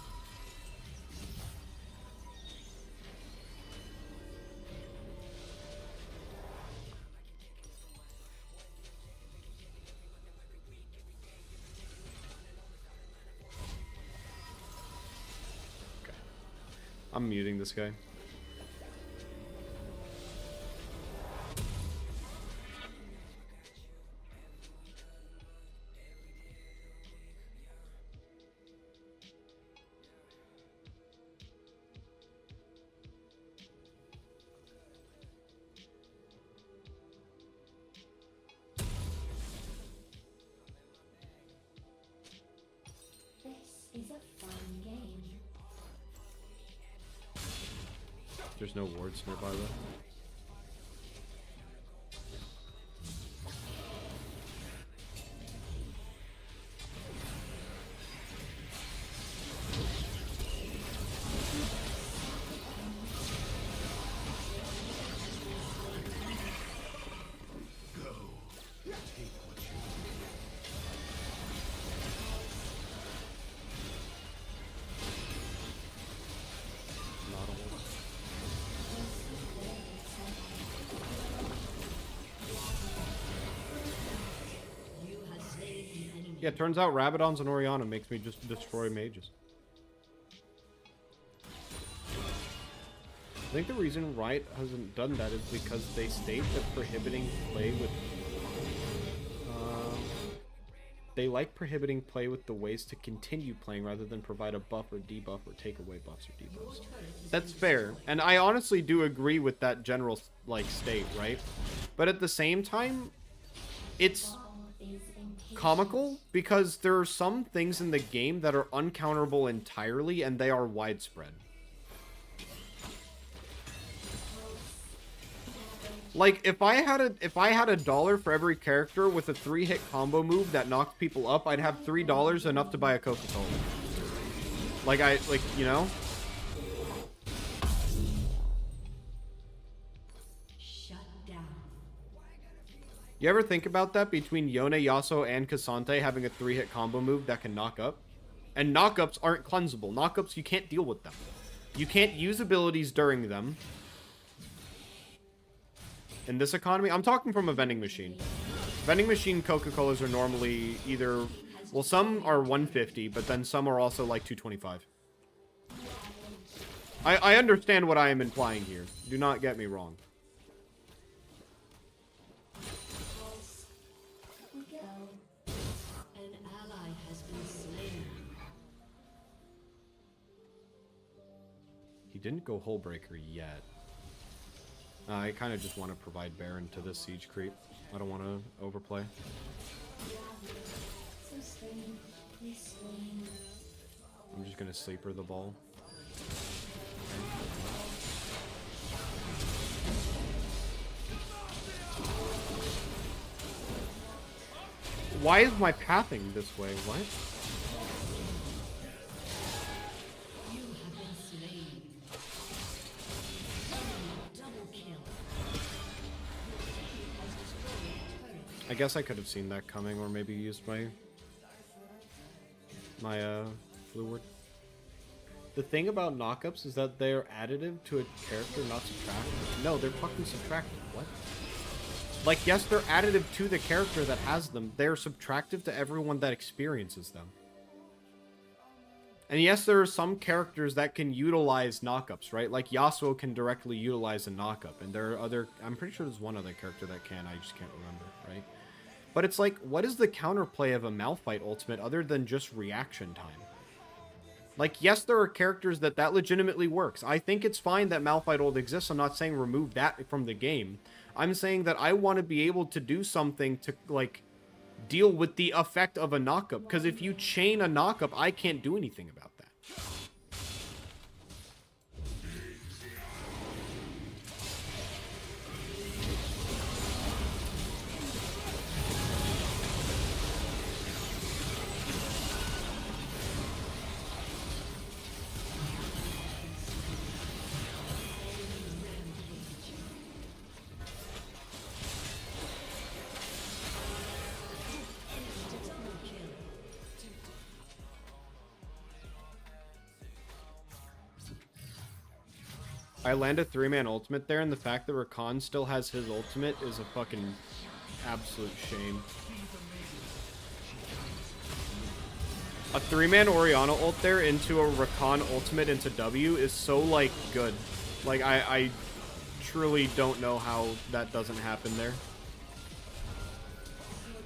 I'm muting this guy. This is a fun game. There's no wards nearby though. Yeah, turns out Rabadon's and Orianna makes me just destroy mages. I think the reason Riot hasn't done that is because they state that prohibiting play with... they like prohibiting play with the ways to continue playing rather than provide a buff or debuff or take away buffs or debuffs. That's fair, and I honestly do agree with that general, like, state, right? But at the same time, it's comical because there are some things in the game that are uncounterable entirely and they are widespread. Like if I had a dollar for every character with a 3-hit combo move that knocked people up, I'd have $3 enough to buy a Coca-Cola. Like you know? You ever think about that between Yone, Yasuo, and Cassante having a 3-hit combo move that can knock up? And knockups aren't cleansable. Knockups, you can't deal with them. You can't use abilities during them. In this economy, I'm talking from a vending machine. Vending machine Coca-Colas are normally either... Well, some are 150, but then some are also like 225. I understand what I am implying here. Do not get me wrong. He didn't go Hullbreaker yet. I kind of just want to provide Baron to this siege creep. I don't want to overplay. I'm just going to sleeper the ball. Why is my pathing this way? What? I guess I could have seen that coming, or maybe used my blue word. The thing about knockups is that they're additive to a character, not subtractive. No, they're fucking subtractive. What? Like, yes, they're additive to the character that has them. They're subtractive to everyone that experiences them. And yes, there are some characters that can utilize knockups, right? Like Yasuo can directly utilize a knockup, and there are other... I'm pretty sure there's one other character that can, I just can't remember, right? But it's like, what is the counterplay of a Malphite ultimate other than just reaction time? Like, yes, there are characters that legitimately works. I think it's fine that Malphite ult exists. I'm not saying remove that from the game. I'm saying that I want to be able to do something to, like, deal with the effect of a knockup. Because if you chain a knockup, I can't do anything about that. I land a 3-man ultimate there, and the fact that Rakan still has his ultimate is a fucking absolute shame. A 3-man Orianna ult there into a Rakan ultimate into W is so, like, good. Like, I truly don't know how that doesn't happen there.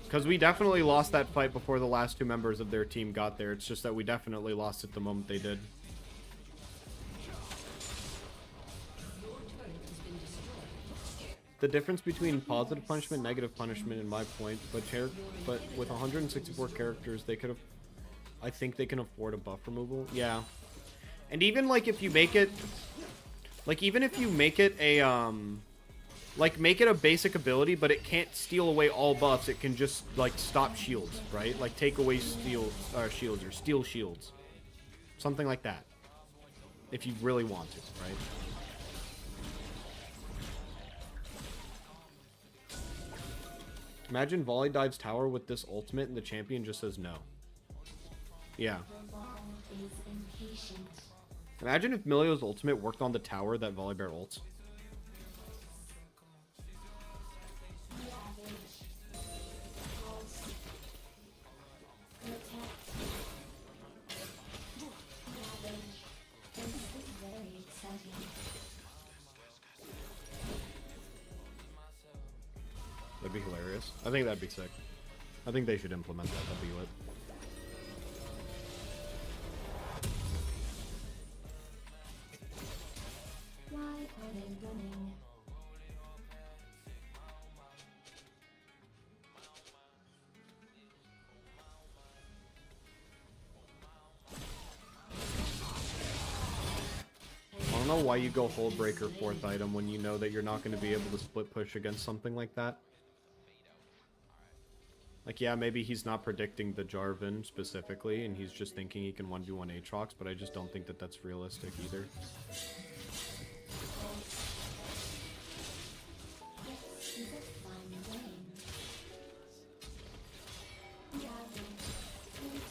Because we definitely lost that fight before the last 2 members of their team got there. It's just that we definitely lost it the moment they did. The difference between positive punishment, negative punishment, in my point, but with 164 characters, they could have. I think they can afford a buff removal. Yeah, and even like if you make it, like even if you make it a like make it a basic ability, but it can't steal away all buffs. It can just like stop shields, right? Like take away shields or steal shields, something like that. If you really want to, right? Imagine Volley dives tower with this ultimate and the champion just says no. Yeah. The ball is impatient. Imagine if Milio's ultimate worked on the tower that Volibear ults. Ravage. Pulse. Protect. Ravage. This is very exciting. That'd be hilarious. I think that'd be sick. I think they should implement that. That'd be lit. Why are they running? I don't know why you go Hold Breaker 4th item when you know that you're not going to be able to split push against something like that. Like, yeah, maybe he's not predicting the Jarvan specifically, and he's just thinking he can 1v1 Aatrox, but I just don't think that that's realistic either. This is a fun game. Ravage. Protect. Ravage.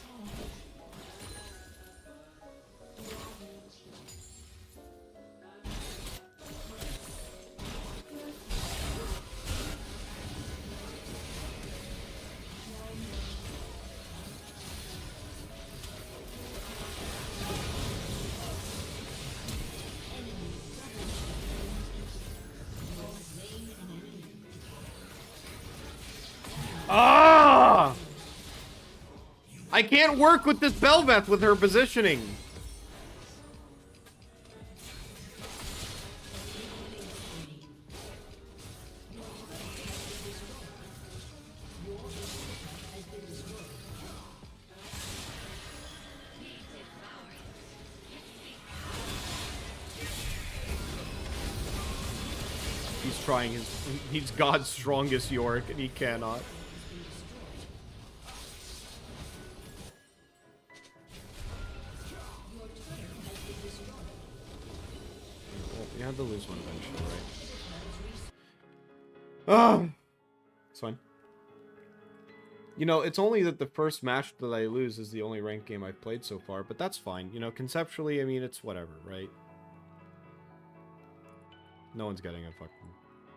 Ah! I can't work with this Bel'Veth with her positioning. He's trying he's God's strongest Yorick and he cannot. Well, you had to lose one eventually, right? Oh, it's fine. You know, it's only that the first match that I lose is the only ranked game I've played so far, but that's fine. You know, conceptually, I mean, it's whatever, right? No one's getting a fucking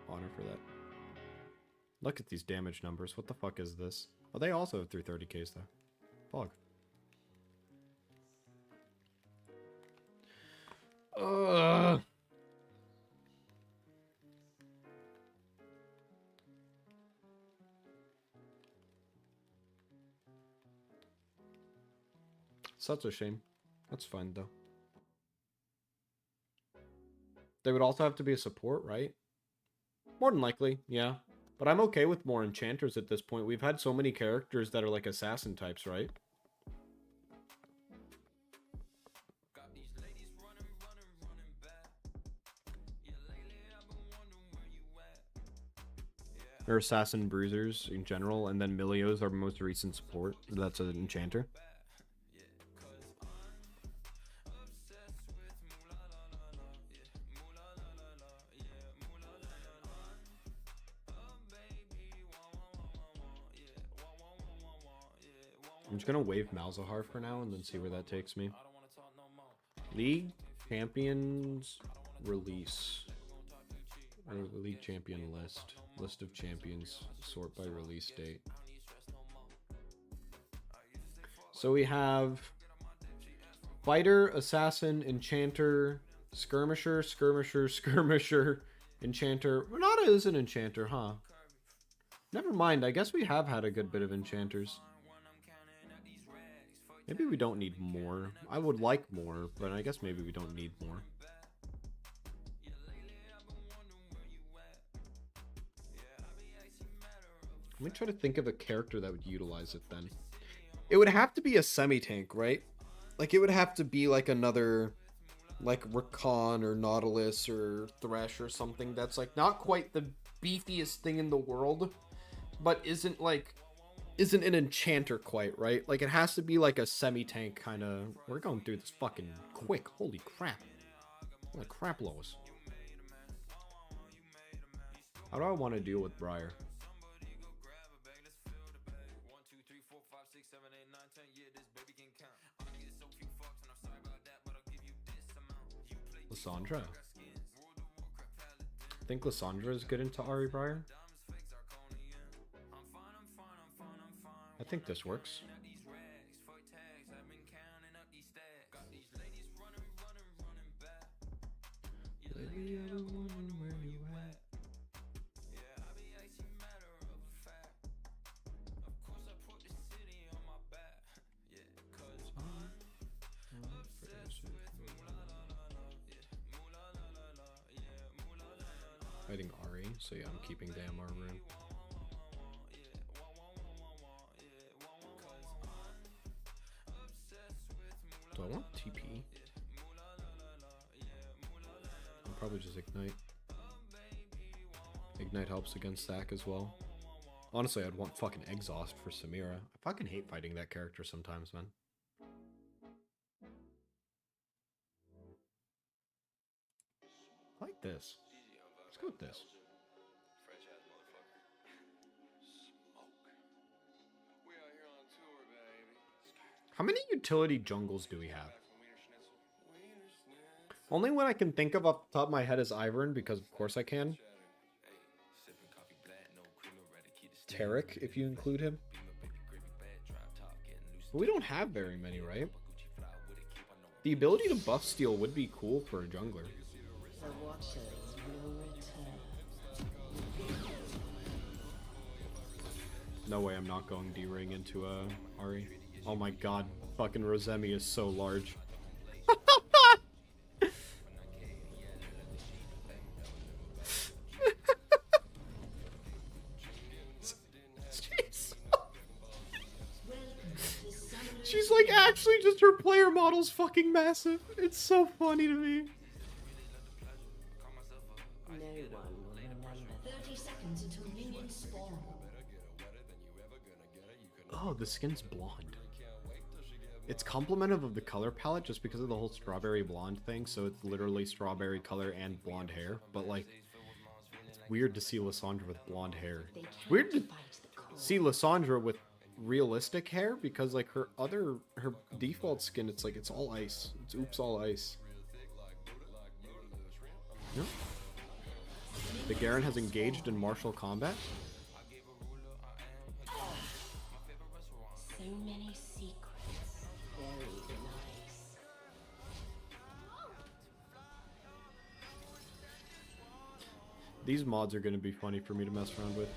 honor for that. Look at these damage numbers. What the fuck is this? Oh, they also have 330Ks though. Fog. Ugh. Such a shame. That's fine though. They would also have to be a support, right? More than likely, yeah. But I'm okay with more enchanters at this point. We've had so many characters that are like assassin types, right? Or assassin bruisers in general, and then Milio's our most recent support. That's an enchanter. I'm just gonna wave Malzahar for now and then see where that takes me. League Champions release. Or League Champion list. List of champions. Sort by release date. So we have fighter, assassin, enchanter, skirmisher, skirmisher, enchanter. Renata is an enchanter, huh? Never mind, I guess we have had a good bit of enchanters. Maybe we don't need more. I would like more, but I guess maybe we don't need more. Let me try to think of a character that would utilize it then. It would have to be a semi-tank, right? Like, it would have to be like another, like, Recon or Nautilus or Thresh or something that's, like, not quite the beefiest thing in the world, but isn't an enchanter quite, right? Like, it has to be like a semi-tank kind of... We're going through this fucking quick. Holy crap. Holy crap, Lois. How do I want to deal with Briar? Lysandra. I think Lysandra is good into Ari Briar. I think this works. Fighting Ari, so yeah, I'm keeping the MR room. Do I want TP? I'll probably just Ignite. Ignite helps against Zac as well. Honestly, I'd want fucking Exhaust for Samira. I fucking hate fighting that character sometimes, man. I like this. Let's go with this. How many utility jungles do we have? Only one I can think of off the top of my head is Ivern, because of course I can. Tarek, if you include him. But we don't have very many, right? The ability to buff steal would be cool for a jungler. The Watchers will return. No way I'm not going D-Ring into Ari. Oh my god, fucking Rosemi is so large. She's like actually just her player model's fucking massive. It's so funny to me. No one will remember. 30 seconds until minions spawn. Oh, the skin's blonde. It's complementive of the color palette just because of the whole strawberry blonde thing, so it's literally strawberry color and blonde hair, but like, it's weird to see Lysandra with blonde hair. It's weird to see Lysandra with realistic hair because like her default skin, it's like it's all ice. It's oops all ice. Yep. The Garen has engaged in martial combat. So many secrets buried in ice. These mods are going to be funny for me to mess around with.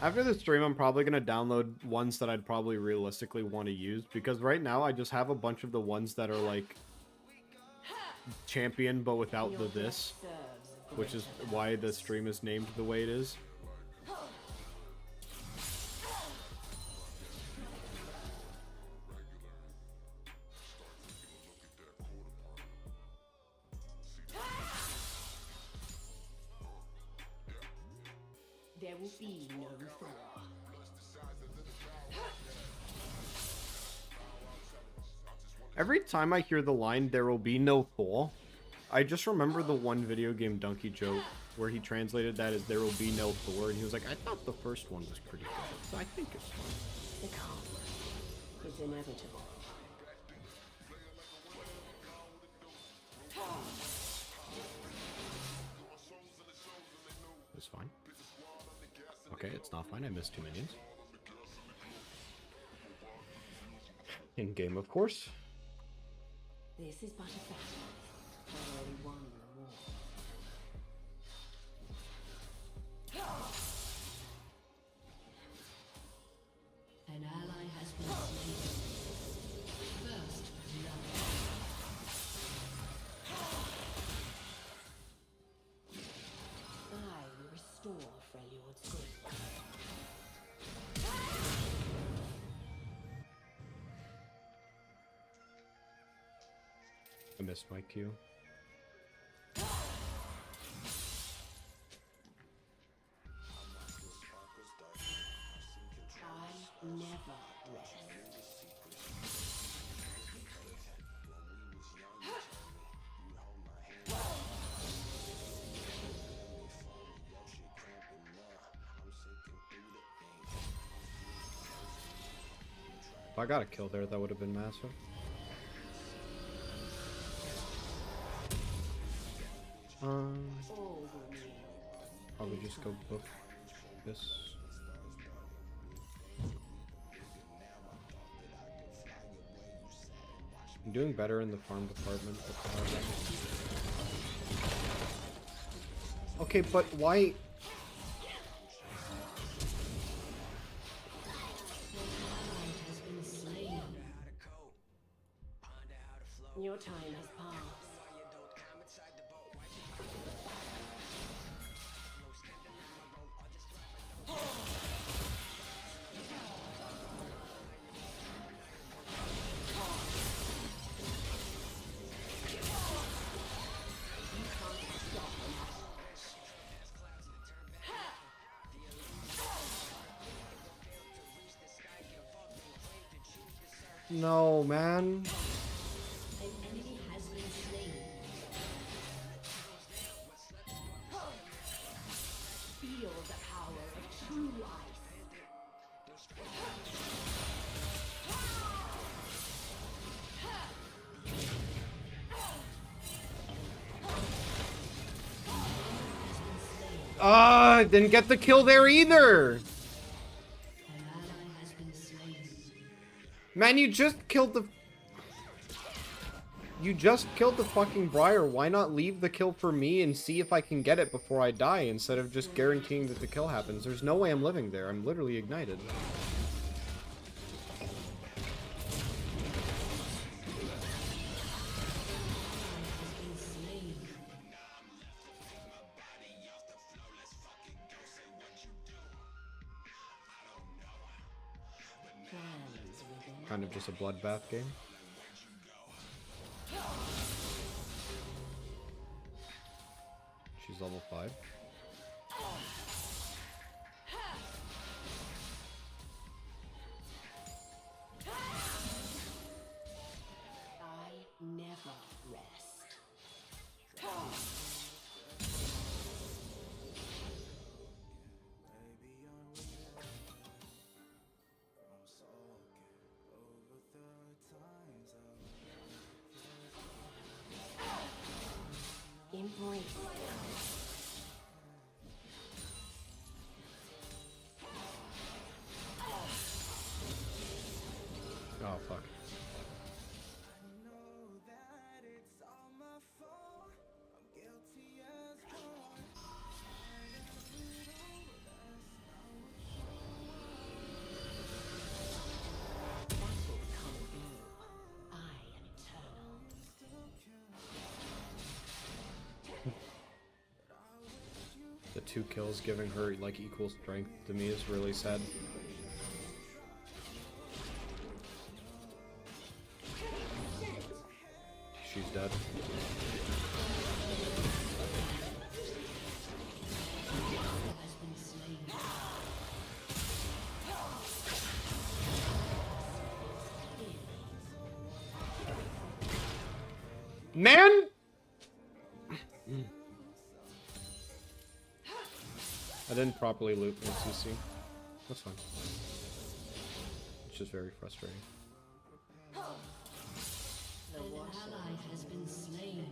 After the stream, I'm probably going to download ones that I'd probably realistically want to use, because right now I just have a bunch of the ones that are like champion but without the this, which is why the stream is named the way it is. There will be no Thor. Every time I hear the line, "there will be no Thor," I just remember the one video game Donkey joke where he translated that as "there will be no Thor," and he was like, I thought the first one was pretty good, so I think it's fine. The calm is inevitable. It's fine. Okay, it's not fine. I missed 2 minions. In game, of course. This is but a battle. I already won the war. An ally has been slain. First blood. I will restore Freljord's grief. I missed my cue. I never rest. If I got a kill there, that would have been massive. All will kneel. Probably just go book this. I'm doing better in the farm department. Okay, but why? Your time has passed. No, man. An enemy has been slain. Feel the power of true ice. Ah, I didn't get the kill there either. An ally has been slain. Man, you just killed the... You just killed the fucking Briar. Why not leave the kill for me and see if I can get it before I die instead of just guaranteeing that the kill happens? There's no way I'm living there. I'm literally ignited. Plans within. Kind of just a bloodbath game. She's level 5. I never rest. Embrace. Oh, fuck. Battles come and go. I am eternal. The 2 kills giving her, like, equal strength to me is really sad. She's dead. Has been slain. Man! I didn't properly loot my CC. That's fine. It's just very frustrating. The An washer. ally has been slain.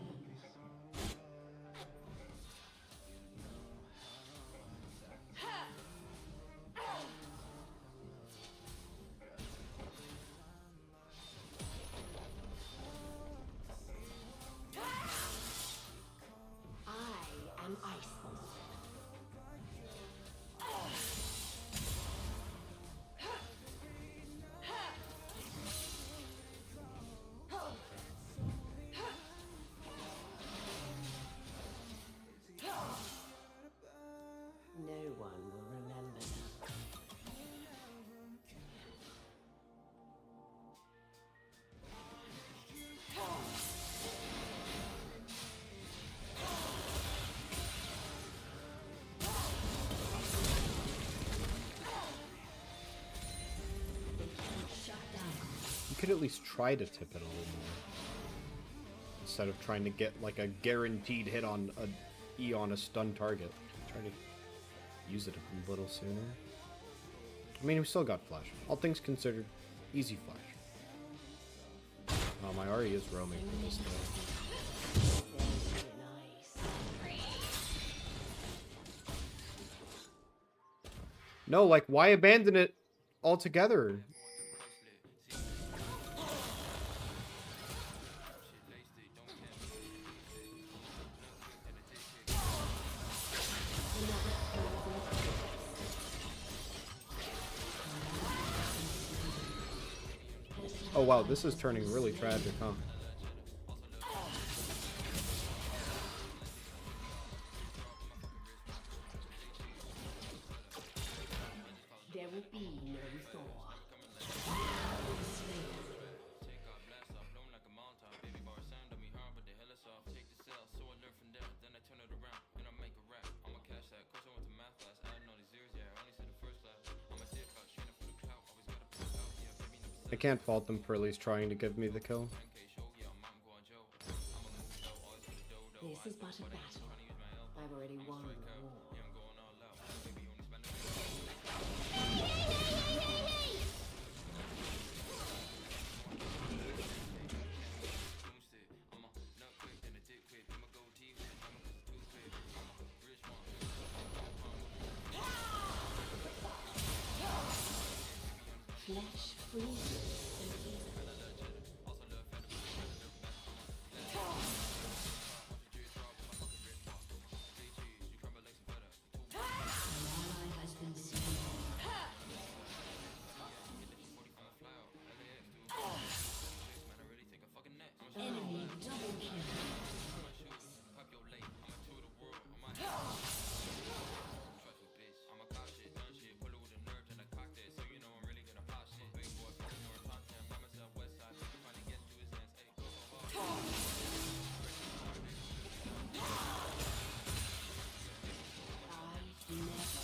could at least try to tip it a little more. Instead of trying to get like a guaranteed hit on a E on a stun target. Try to use it a little sooner. I mean, we still got flash. All things considered, easy flash. Oh, my Ari is roaming for this though. No, like, why abandon it altogether? Oh wow, this is turning really tragic, huh? There will be no thaw. I can't fault them for at least trying to give me the kill. This is but a battle. I've already won the war. Flesh freezes. Enemy double kill. I never rest.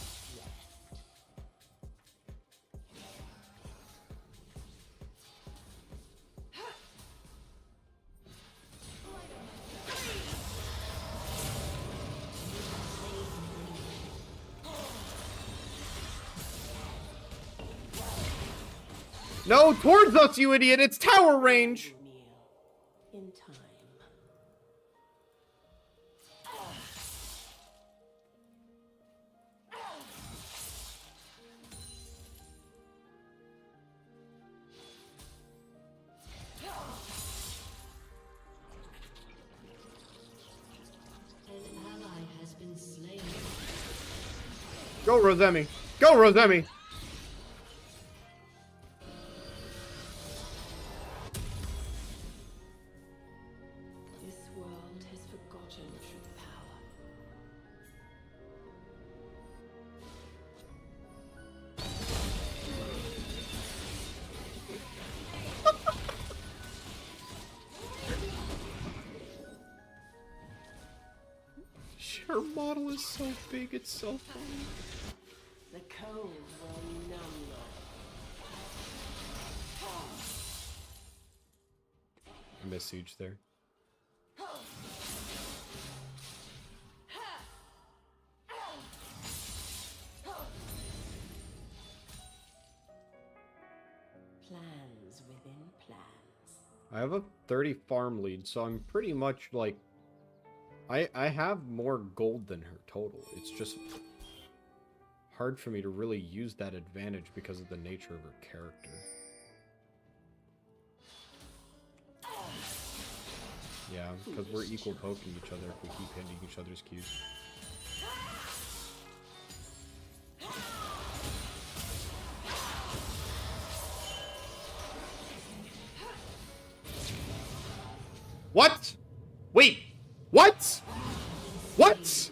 No, towards us, you idiot! It's tower range! Kneel in time. An ally has been slain. Go, Rosemi! Go, Rosemi! This world has forgotten true power. Her model is so big, it's so funny. The cold will numb you. I missed Siege there. Plans within plans. I have a 30 farm lead, so I'm pretty much like... I have more gold than her total. It's just hard for me to really use that advantage because of the nature of her character. Yeah, because we're equal poking each other if we keep hitting each other's Qs. What? Wait! What? What?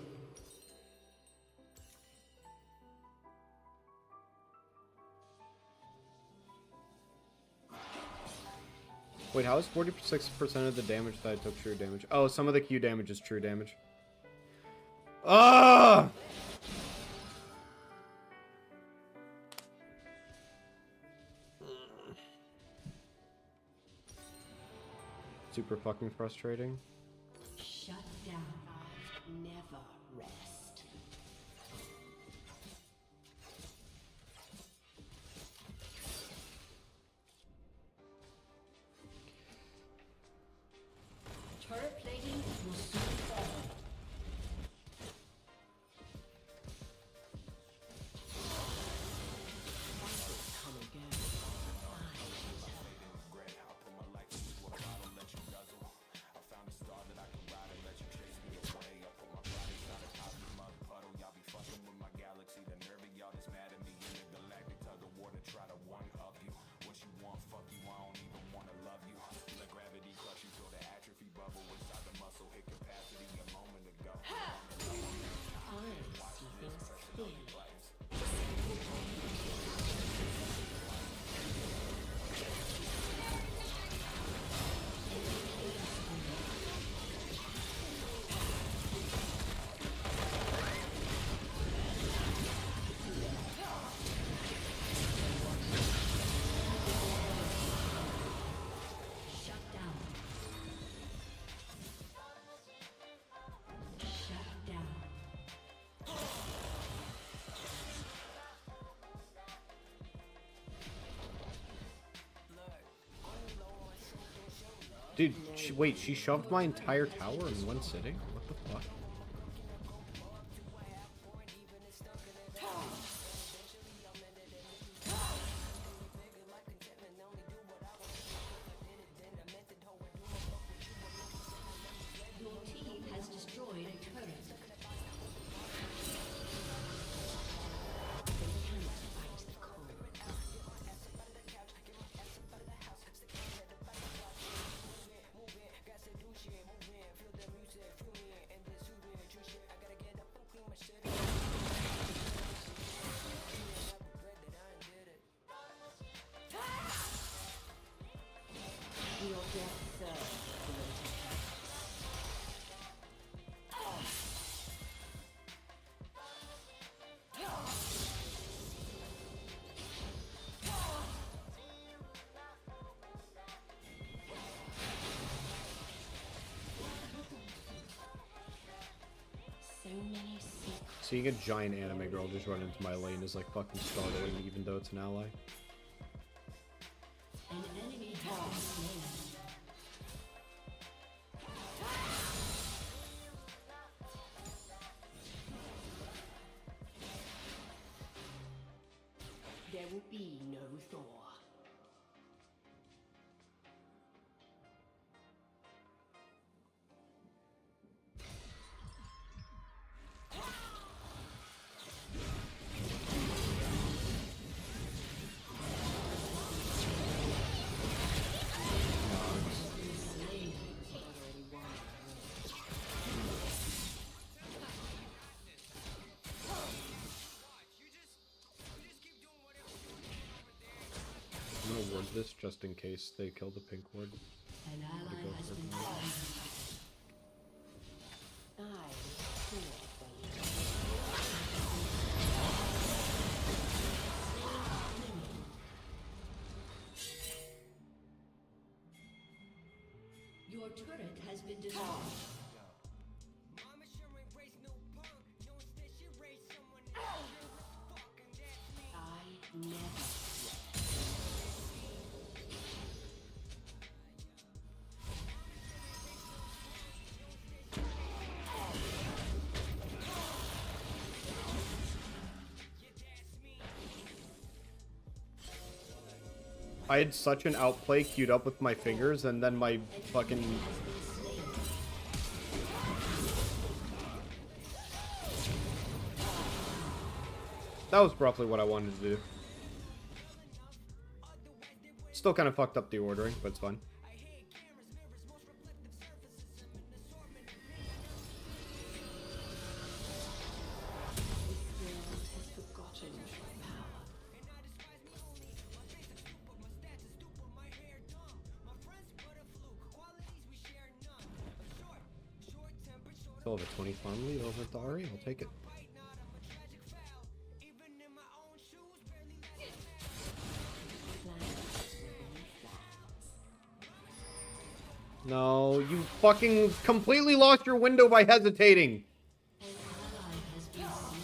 Wait, how is 46% of the damage that I took true damage? Oh, some of the Q damage is true damage. Ah! Super fucking frustrating. Shut down. Never rest. Turret plating will soon fall. Come again. I see things clearly. Shut down. Shut down. Dude, wait, she shoved my entire tower in one sitting? What the fuck? Your team has destroyed a turret. They cannot fight the cold. Your death serves. So many secrets. Seeing a giant anime girl just run into my lane is like fucking startling, even though it's an ally. An enemy has been slain. There will be no Thor. I'm gonna ward this just in case they kill the pink ward. An ally go has for been it. slain. I fear for you. Your turret has been destroyed. I never. I had such an outplay queued up with my fingers, and then my fucking... That was roughly what I wanted to do. Still kind of fucked up the ordering, but it's fine. Still have a 20 farm lead over at the Ari. I'll take it. No, you fucking completely lost your window by hesitating. An ally has been slain.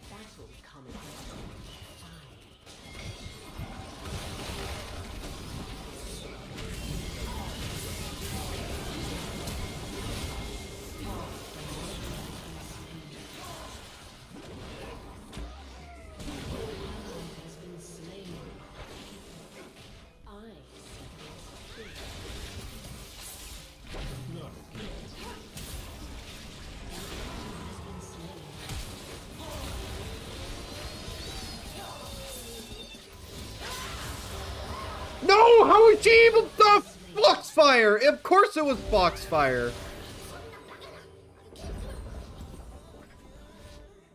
Battle coming. Has been slain. I has been slain. No, how is she able to Foxfire? Of course it was Foxfire.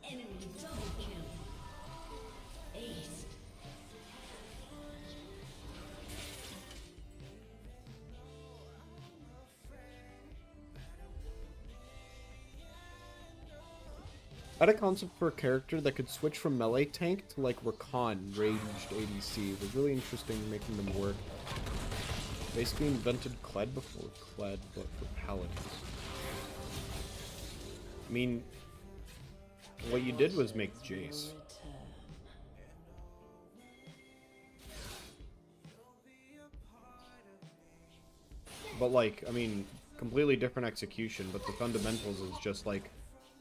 Enemy double kill. Ace. I had a concept for a character that could switch from melee tank to like Rakan, ranged ADC. It was really interesting making them work. Basically invented Kled before Kled, but for paladins. I mean, what you did was make Jace. But like, I mean, completely different execution, but the fundamentals is just like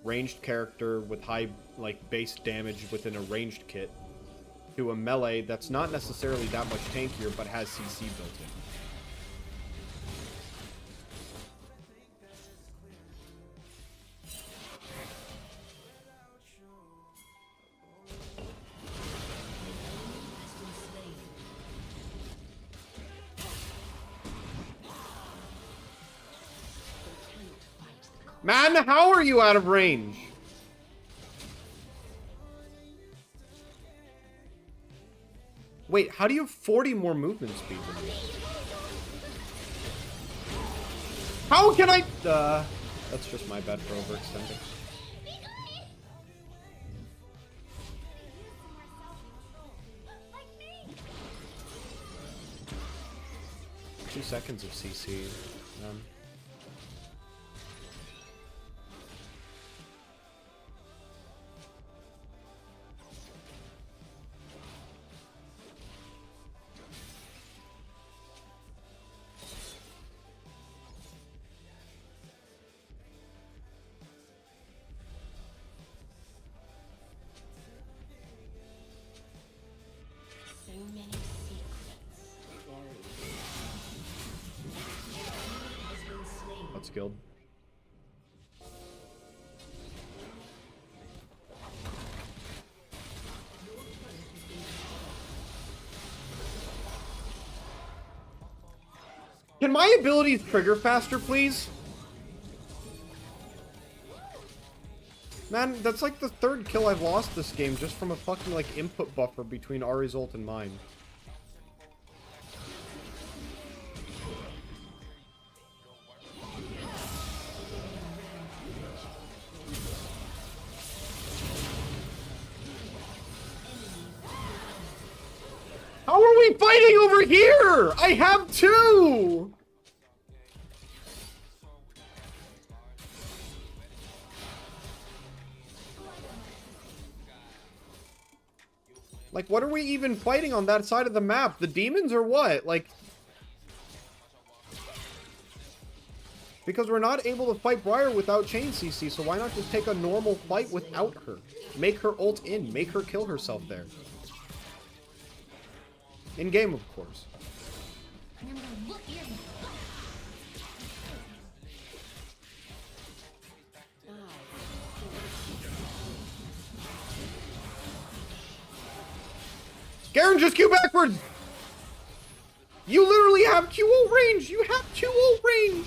ranged character with high like base damage within a ranged kit to a melee that's not necessarily that much tankier but has CC built in. Man, how are you out of range? Wait, how do you have 40 more movement speed than me? How can I... that's just my bad for overextending. Like 2 seconds of CC. So many secrets buried. Has been slain. That's guild. Can my abilities trigger faster, please? Man, that's like the 3rd kill I've lost this game just from a fucking like input buffer between Ari's ult and mine. How are we fighting over here? I have 2! Like, what are we even fighting on that side of the map? The demons or what? Like... Because we're not able to fight Briar without chain CC, so why not just take a normal fight without her? Make her ult in. Make her kill herself there. In game, of course. Garen, just Q backwards! You literally have Q ult range! You have Q ult range!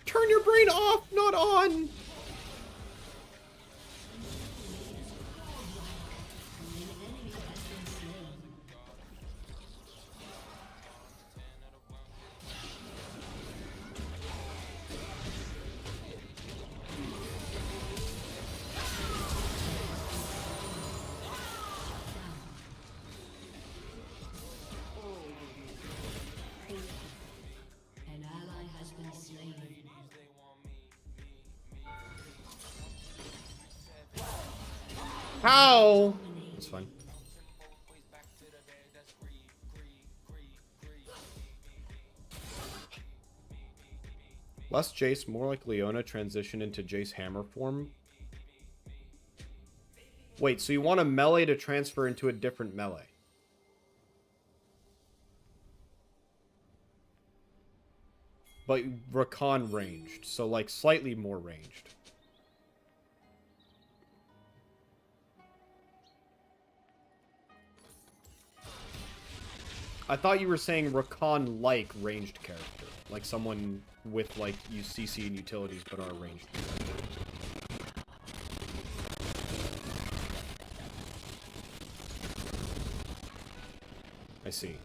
Turn your brain off, not on! How? That's fine. Less Jace, more like Leona transition into Jace hammer form. Wait, so you want a melee to transfer into a different melee? But Rakan ranged, so like slightly more ranged. I thought you were saying Rakan-like ranged character. Like someone with like CC and utilities but are ranged. I see.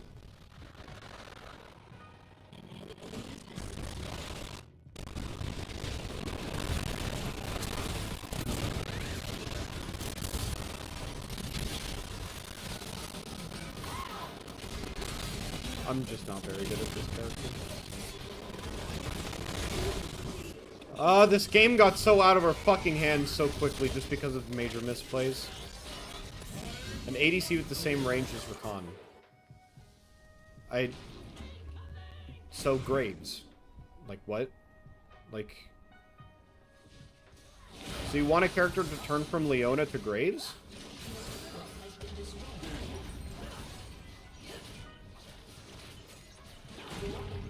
I'm just not very good at this character. This game got so out of our fucking hands so quickly just because of major misplays. An ADC with the same range as Rakan. So Graves. Like, what? Like... So you want a character to turn from Leona to Graves?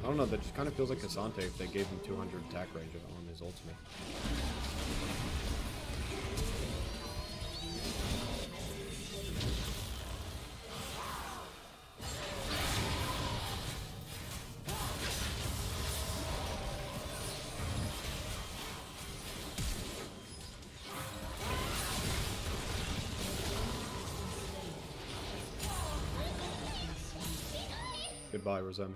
I don't know, that just kind of feels like Cassante if they gave him 200 attack range on his ultimate. Goodbye, Rosemi.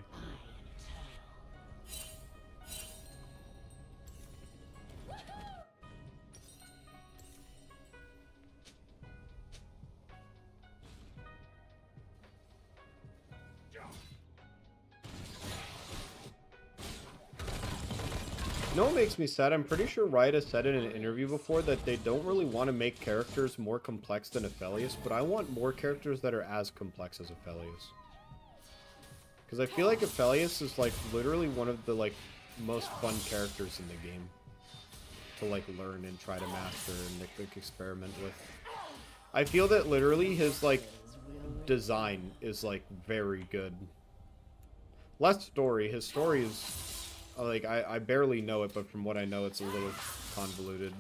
You know what makes me sad? I'm pretty sure Riot has said in an interview before that they don't really want to make characters more complex than Aphelios, but I want more characters that are as complex as Aphelios. Because I feel like Aphelios is like literally one of the like most fun characters in the game to like learn and try to master and like experiment with. I feel that literally his like design is like very good. Less story. His story is like I barely know it, but from what I know, it's a little convoluted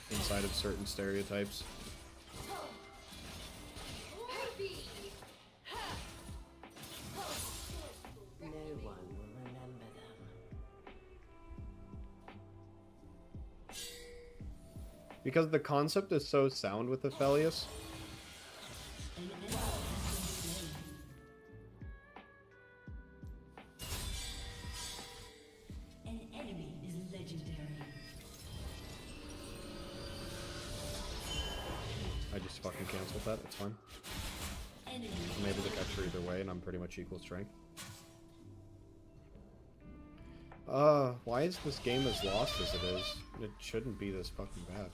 inside of certain stereotypes. Because the concept is so sound with Aphelios. An enemy is legendary. I just fucking canceled that, it's fine. Enemy I'm able to catch her either way, and I'm pretty much equal strength. Why is this game as lost as it is? It shouldn't be this fucking bad.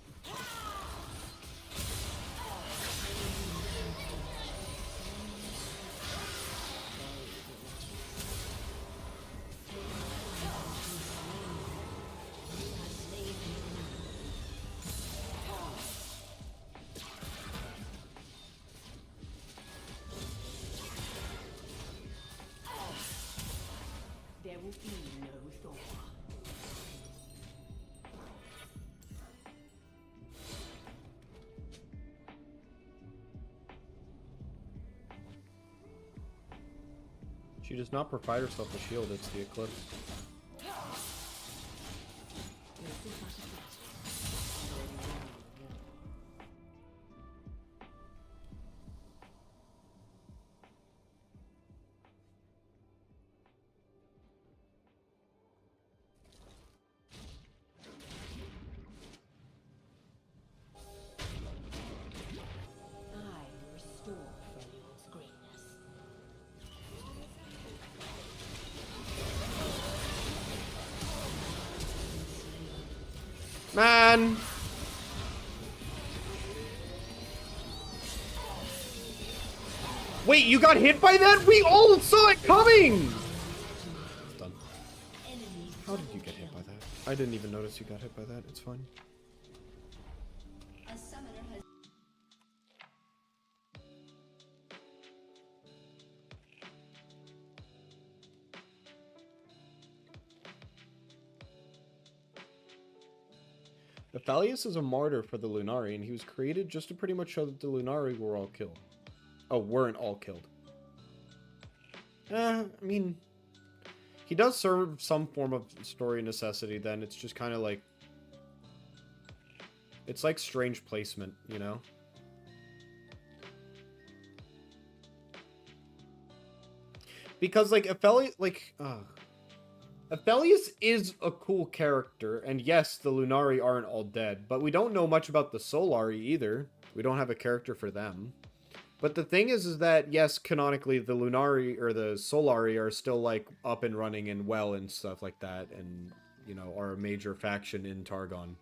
there will be no thaw. She does not provide herself a shield, it's the Eclipse. I restore Freljord's greatness. Man! Wait, you got hit by that? We all saw it coming! It's done. How did you get hit by that? I didn't even notice you got hit by that. It's fine. A summoner has Aphelios is a martyr for the Lunari, and he was created just to pretty much show that the Lunari were all killed. Oh, weren't all killed. I mean, he does serve some form of story necessity, then. It's just kind of like... It's like strange placement, you know? Because, like, Aphelios is a cool character, and yes, the Lunari aren't all dead, but we don't know much about the Solari either. We don't have a character for them. But the thing is that, yes, canonically, the Lunari, or the Solari are still, like, up and running and well and stuff like that, and, you know, are a major faction in Targon.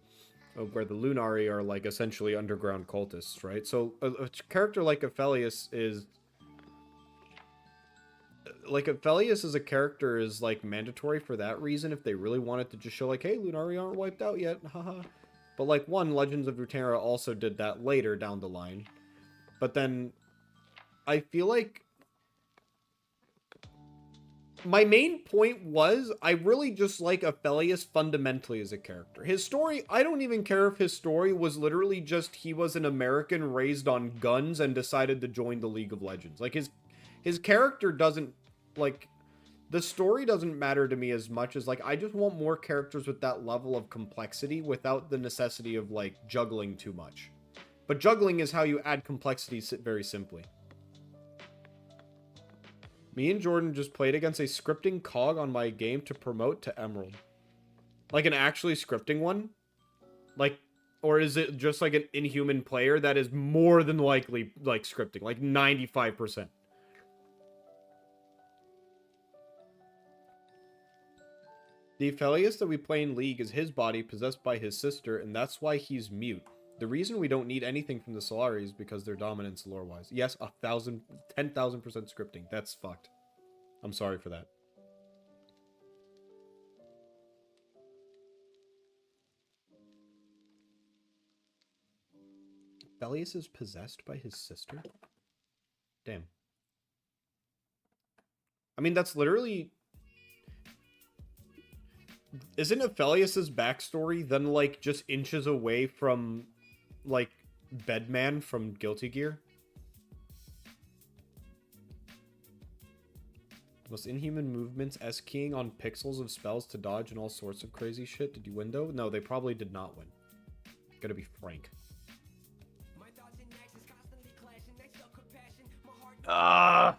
Where the Lunari are, like, essentially underground cultists, right? So, a character like Aphelios is... Like, Aphelios as a character is, like, mandatory for that reason, if they really wanted to just show, like, hey, Lunari aren't wiped out yet, haha. But, like, Legends of Runeterra also did that later down the line. But then, I feel like... My main point was, I really just like Aphelios fundamentally as a character. His story, I don't even care if his story was literally just he was an American raised on guns and decided to join the League of Legends. Like, his character doesn't, like, the story doesn't matter to me as much as, like, I just want more characters with that level of complexity without the necessity of, like, juggling too much. But juggling is how you add complexity very simply. Me and Jordan just played against a scripting cog on my game to promote to Emerald. Like an actually scripting one? Like, or is it just like an inhuman player that is more than likely, like, scripting? Like, 95%. The Aphelios that we play in League is his body possessed by his sister, and that's why he's mute. The reason we don't need anything from the Solari is because their dominance lore-wise. Yes, 10,000% scripting. That's fucked. I'm sorry for that. Aphelios is possessed by his sister? Damn. I mean, that's literally... Isn't Aphelios' backstory then, like, just inches away from... like, Bedman from Guilty Gear? Most inhuman movements, S-keying on pixels of spells to dodge and all sorts of crazy shit. Did you win, though? No, they probably did not win. Gotta be frank. Ah!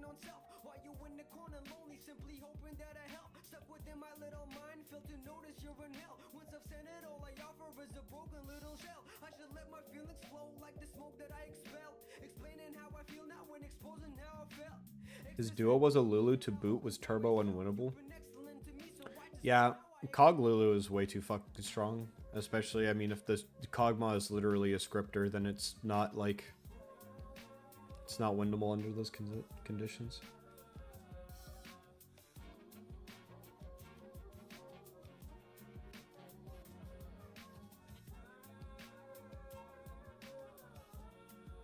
On self while you in the corner lonely, simply hoping that I help. Stuck within my little mind, fail to notice you're in hell. Once I've sent it, all I offer is a broken little shell. I should let my feelings flow like the smoke that I expel, explaining how I feel now when exposing how I felt. His duo was a Lulu to boot, was Turbo unwinnable. Yeah, Cog Lulu is way too fucking strong. Especially, I mean, if the Kog'Maw is literally a scripter, then it's not like... It's not winnable under those conditions.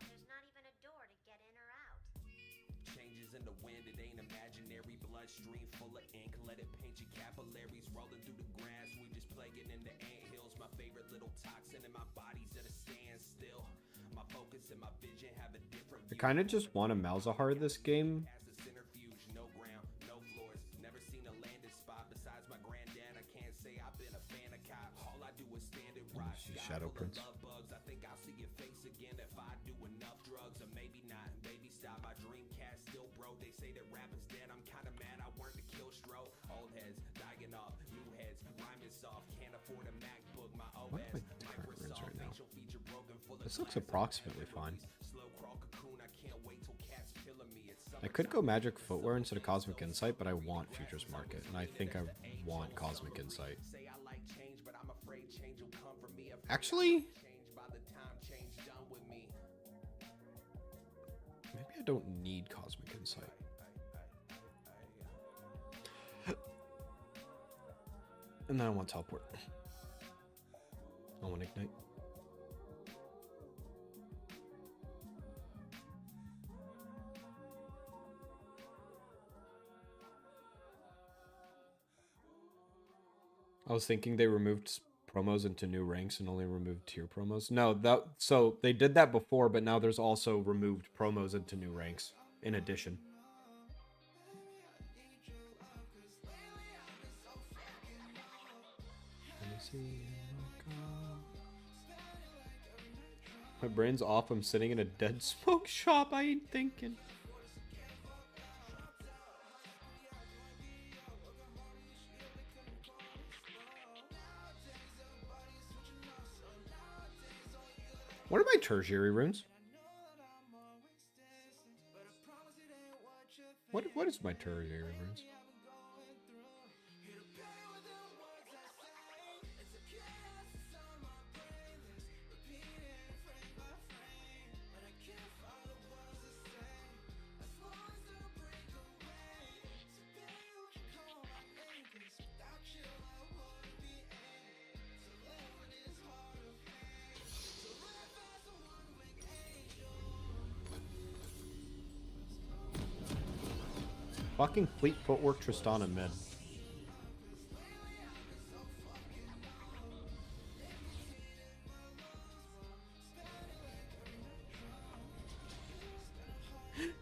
There's not even a door to get in or out. Changes in the wind, it ain't imaginary. Bloodstream full of ink, let it paint your capillaries. Rolling through the grass, we just plaguing in the anthills. My favorite little toxin in my body's at a standstill. My focus and my vision have a different I kind of just want a Malzahar this game. no ground, no floors. Never seen a landing spot besides my granddad. I can't say I've been a fan of cop. All I do is stand and rock. Shadow Prince. Love bugs. I think I'll see your face again if I do enough drugs, or maybe still bro. They say that rapping's dead, I'm kinda mad I weren't the kill stro. Old heads dying off, new heads rhyming soft. Can't afford a MacBook, my What OS. are my turret runes Microsoft right now? facial feature broken, full of This looks glass. approximately fine. Slow crawl cocoon, I can't wait till cats killing me. It's I could go Magic Footwear instead of Cosmic Insight, but I want Futures Market, and I think I want Cosmic Insight. say I like change, but I'm afraid change will come for me. Actually, Change by the time change done with me. maybe I don't need Cosmic Insight. And then I want Teleport. I want Ignite. I was thinking they removed promos into new ranks and only removed tier promos. No, so they did that before, but now there's also removed promos into new ranks in addition. My brain's off. I'm sitting in a dead smoke shop. I ain't thinking. What are my tertiary runes? What is my tertiary runes? Fucking Fleet Footwork Tristana mid.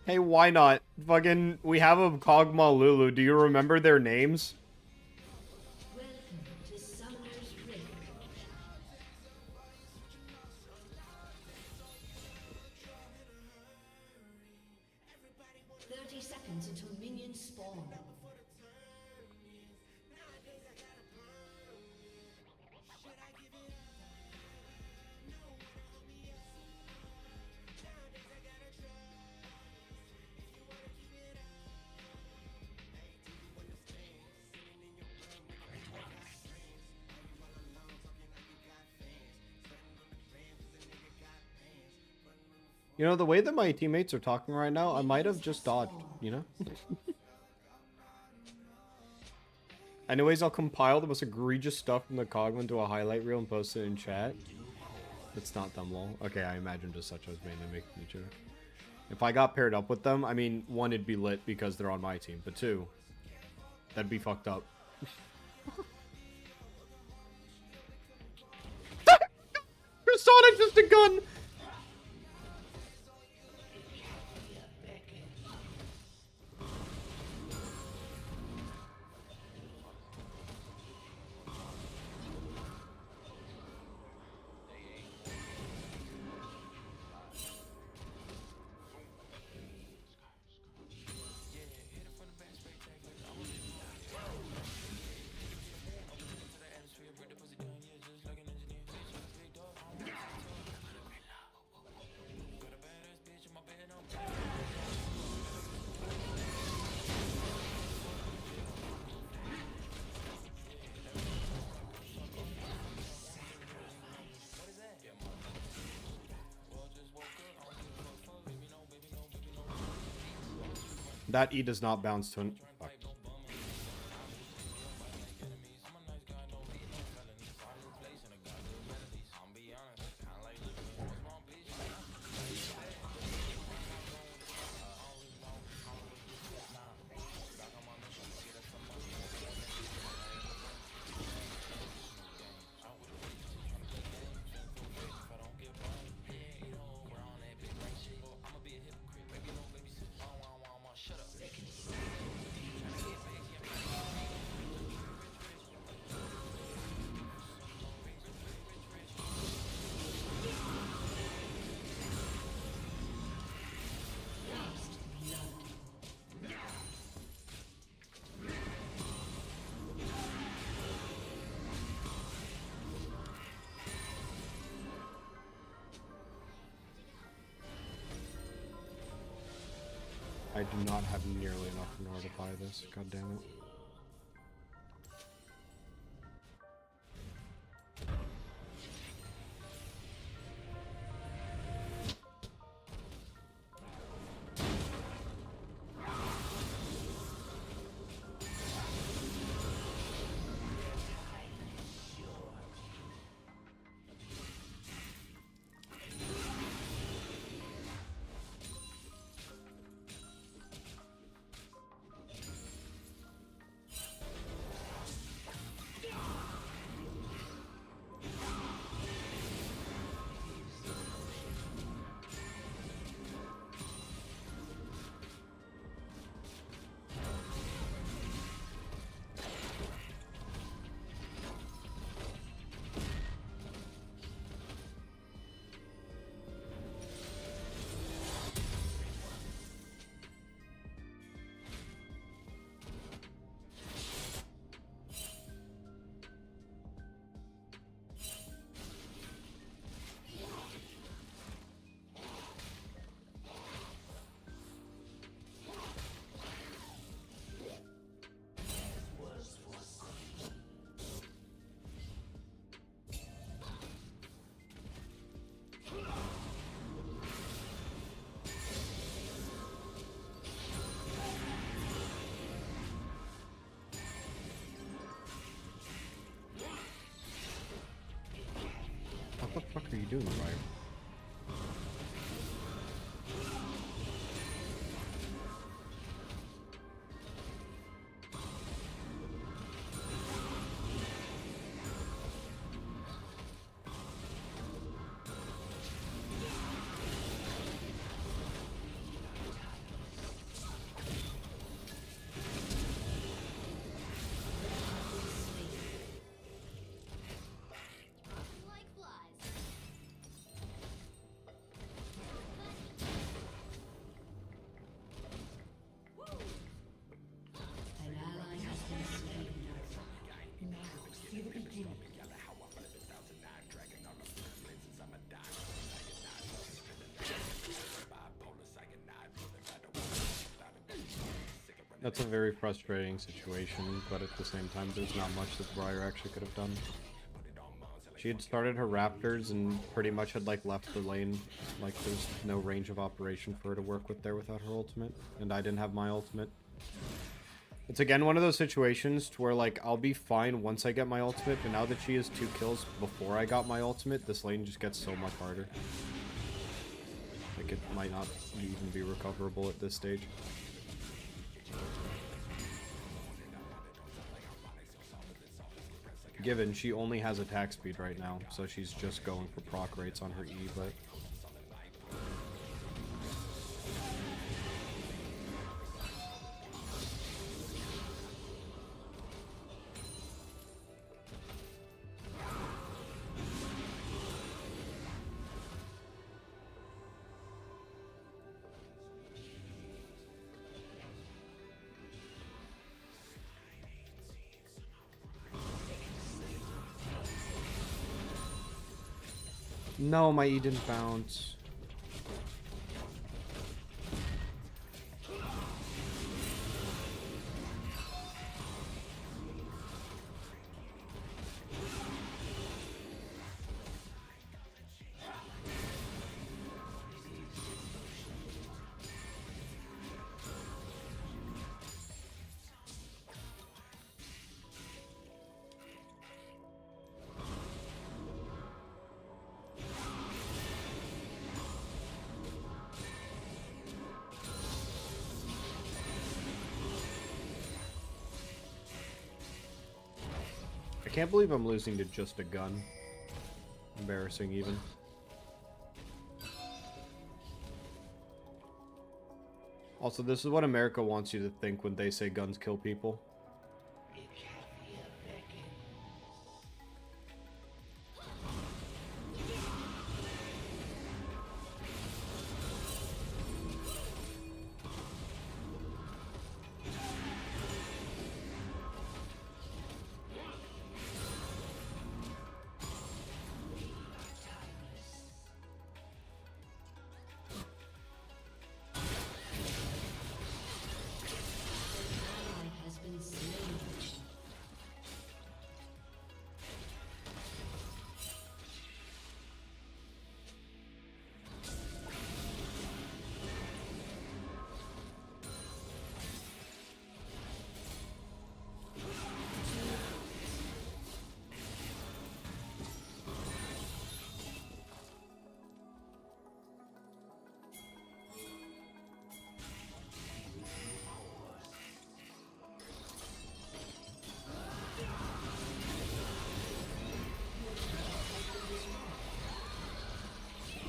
Hey, why not? Fucking, we have a Kog'Maw Lulu. Do you remember their names? Welcome to Summoner's Rift. 30 seconds until minions spawn. You know, the way that my teammates are talking right now, I might have just dodged, you know? Anyways, I'll compile the most egregious stuff from the Cogman into a highlight reel and post it in chat. It's not them, lol. Okay, I imagined as such I was mainly making a joke. If I got paired up with them, I mean, one, it'd be lit because they're on my team, but two, that'd be fucked up. Persona just a gun! That E does not bounce to an... Fuck. I do not have nearly enough in order to buy this. God damn it. What the fuck are you doing, Ryan? Like flies. An ally has been slain. That's a very frustrating situation, but at the same time, there's not much that Briar actually could have done. She had started her Raptors and pretty much had like left the lane. Like there's no range of operation for her to work with there without her ultimate, and I didn't have my ultimate. It's again one of those situations to where like I'll be fine once I get my ultimate, but now that she has 2 kills before I got my ultimate, this lane just gets so much harder. Like it might not even be recoverable at this stage. Given she only has attack speed right now, so she's just going for proc rates on her E, but... No, my E didn't bounce. I can't believe I'm losing to just a gun. Embarrassing, even. Also, this is what America wants you to think when they say guns kill people.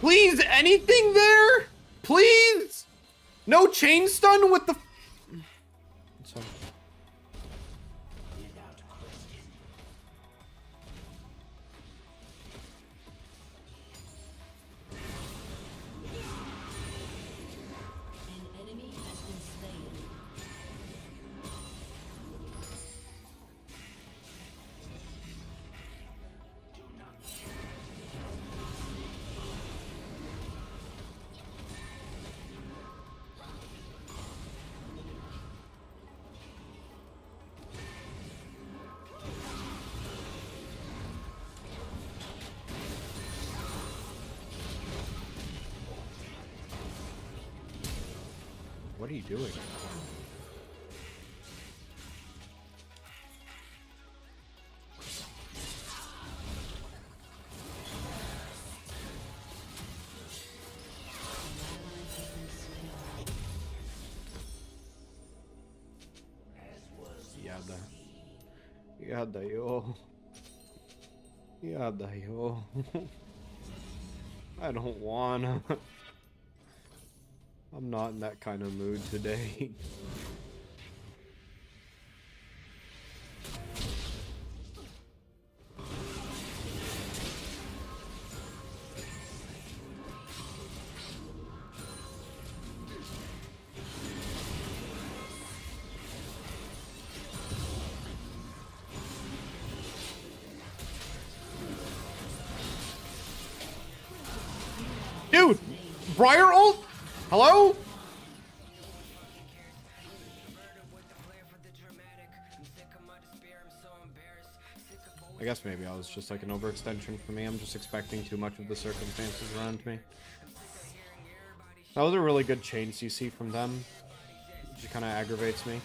Please, anything there? Please? No chain stun with the... It's fine. An enemy has been slain. What are you doing? Yada. Yada yo. Yada yo. I don't wanna. I'm not in that kind of mood today. Dude! Briar ult? Hello? I guess maybe I was just like an overextension for me. I'm just expecting too much of the circumstances around me. That was a really good chain CC from them. It just kind of aggravates me.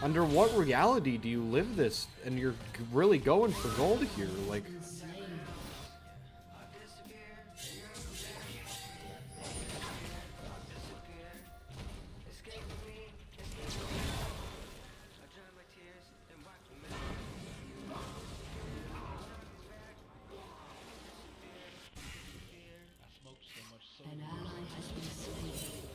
Under what reality do you live this and you're really going for gold here? Like, An ally has been slain.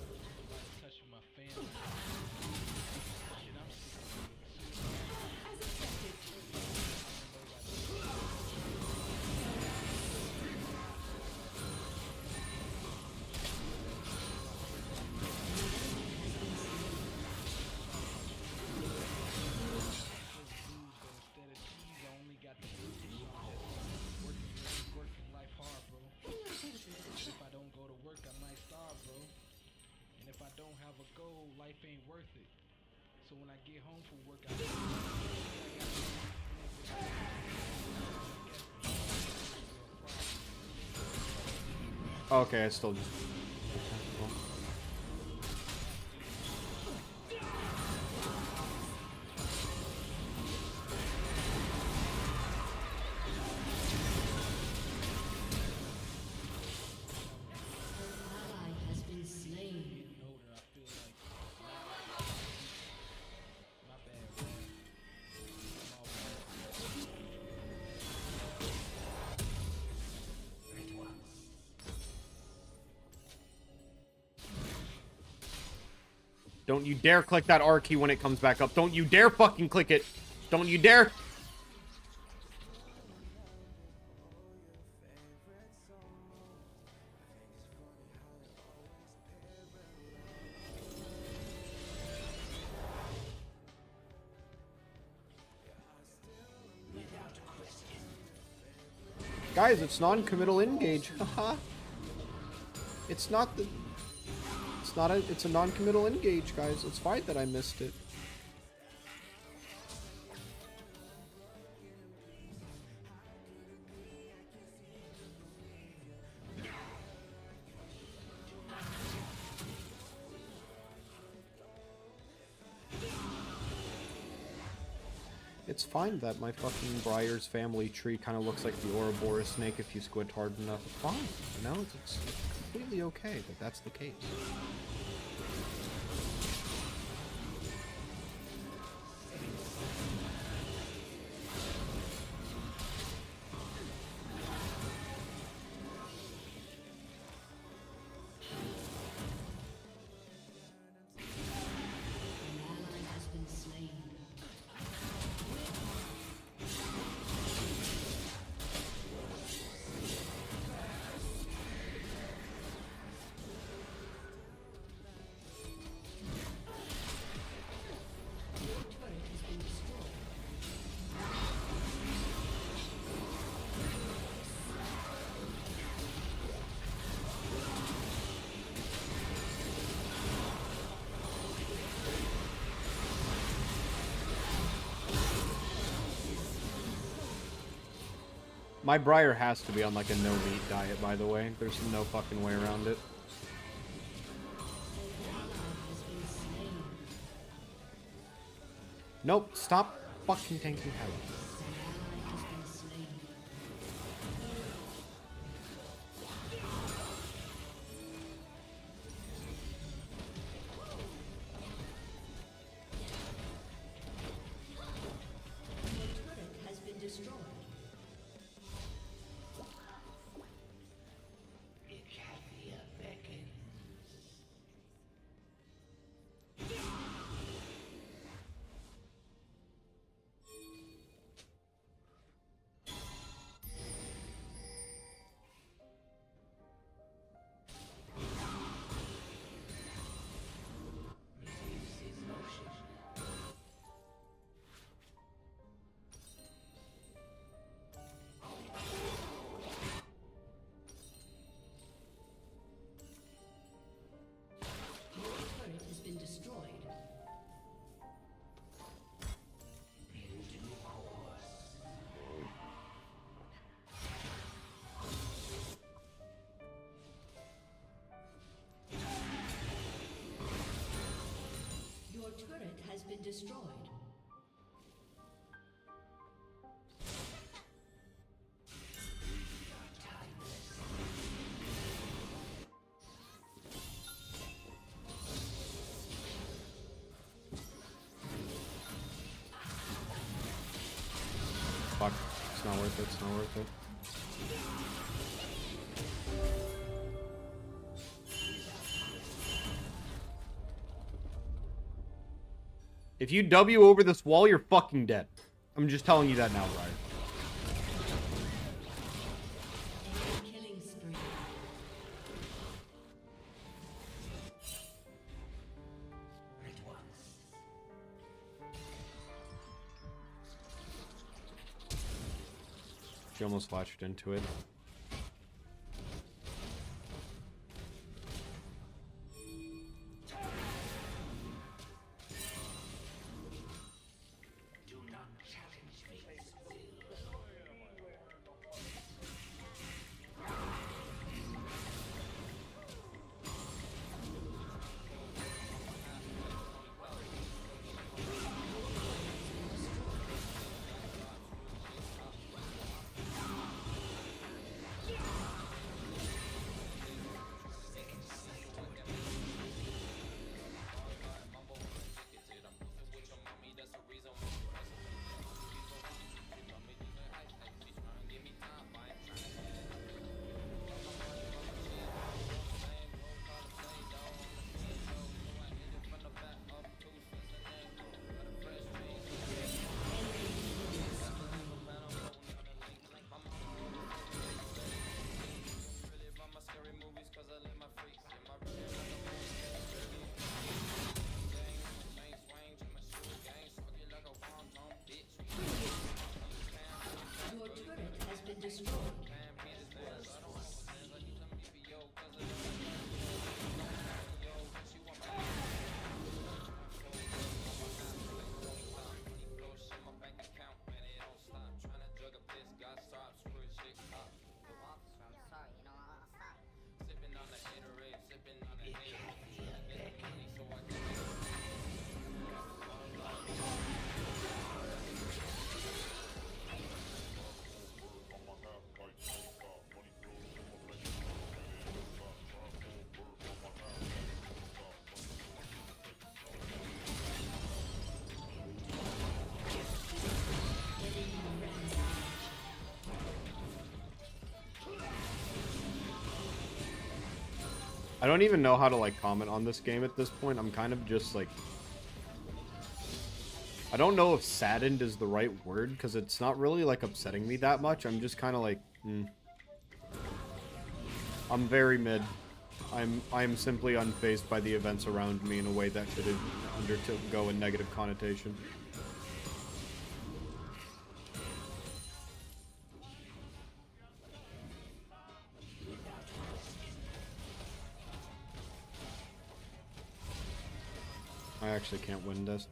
okay, I still just... Ally has been slain. Don't you dare click that R key when it comes back up. Don't you dare fucking click it. Don't you dare. Guys, it's non-committal engage. Haha. It's not the... It's a non-committal engage, guys. It's fine that I missed it. It's fine that my fucking Briar's family tree kind of looks like the Ouroboros snake if you squint hard enough. It's fine, you know? It's completely okay that that's the case. An ally has been slain. Your turret has been destroyed. My Briar has to be on like a no meat diet, by the way. There's no fucking way around it. Nope, stop fucking tanking hell. Your turret has been destroyed. Your turret has been destroyed. Your turret has been destroyed. Fuck. It's not worth it. It's not worth it. If you W over this wall, you're fucking dead. I'm just telling you that now, Briar. Killing spree. She almost flashed into it. I don't even know how to like comment on this game at this point. I'm kind of just like, I don't know if saddened is the right word because it's not really like upsetting me that much. I'm just kind of like, I'm very mid. I'm simply unfazed by the events around me in a way that could undergo a negative connotation. I actually can't win this.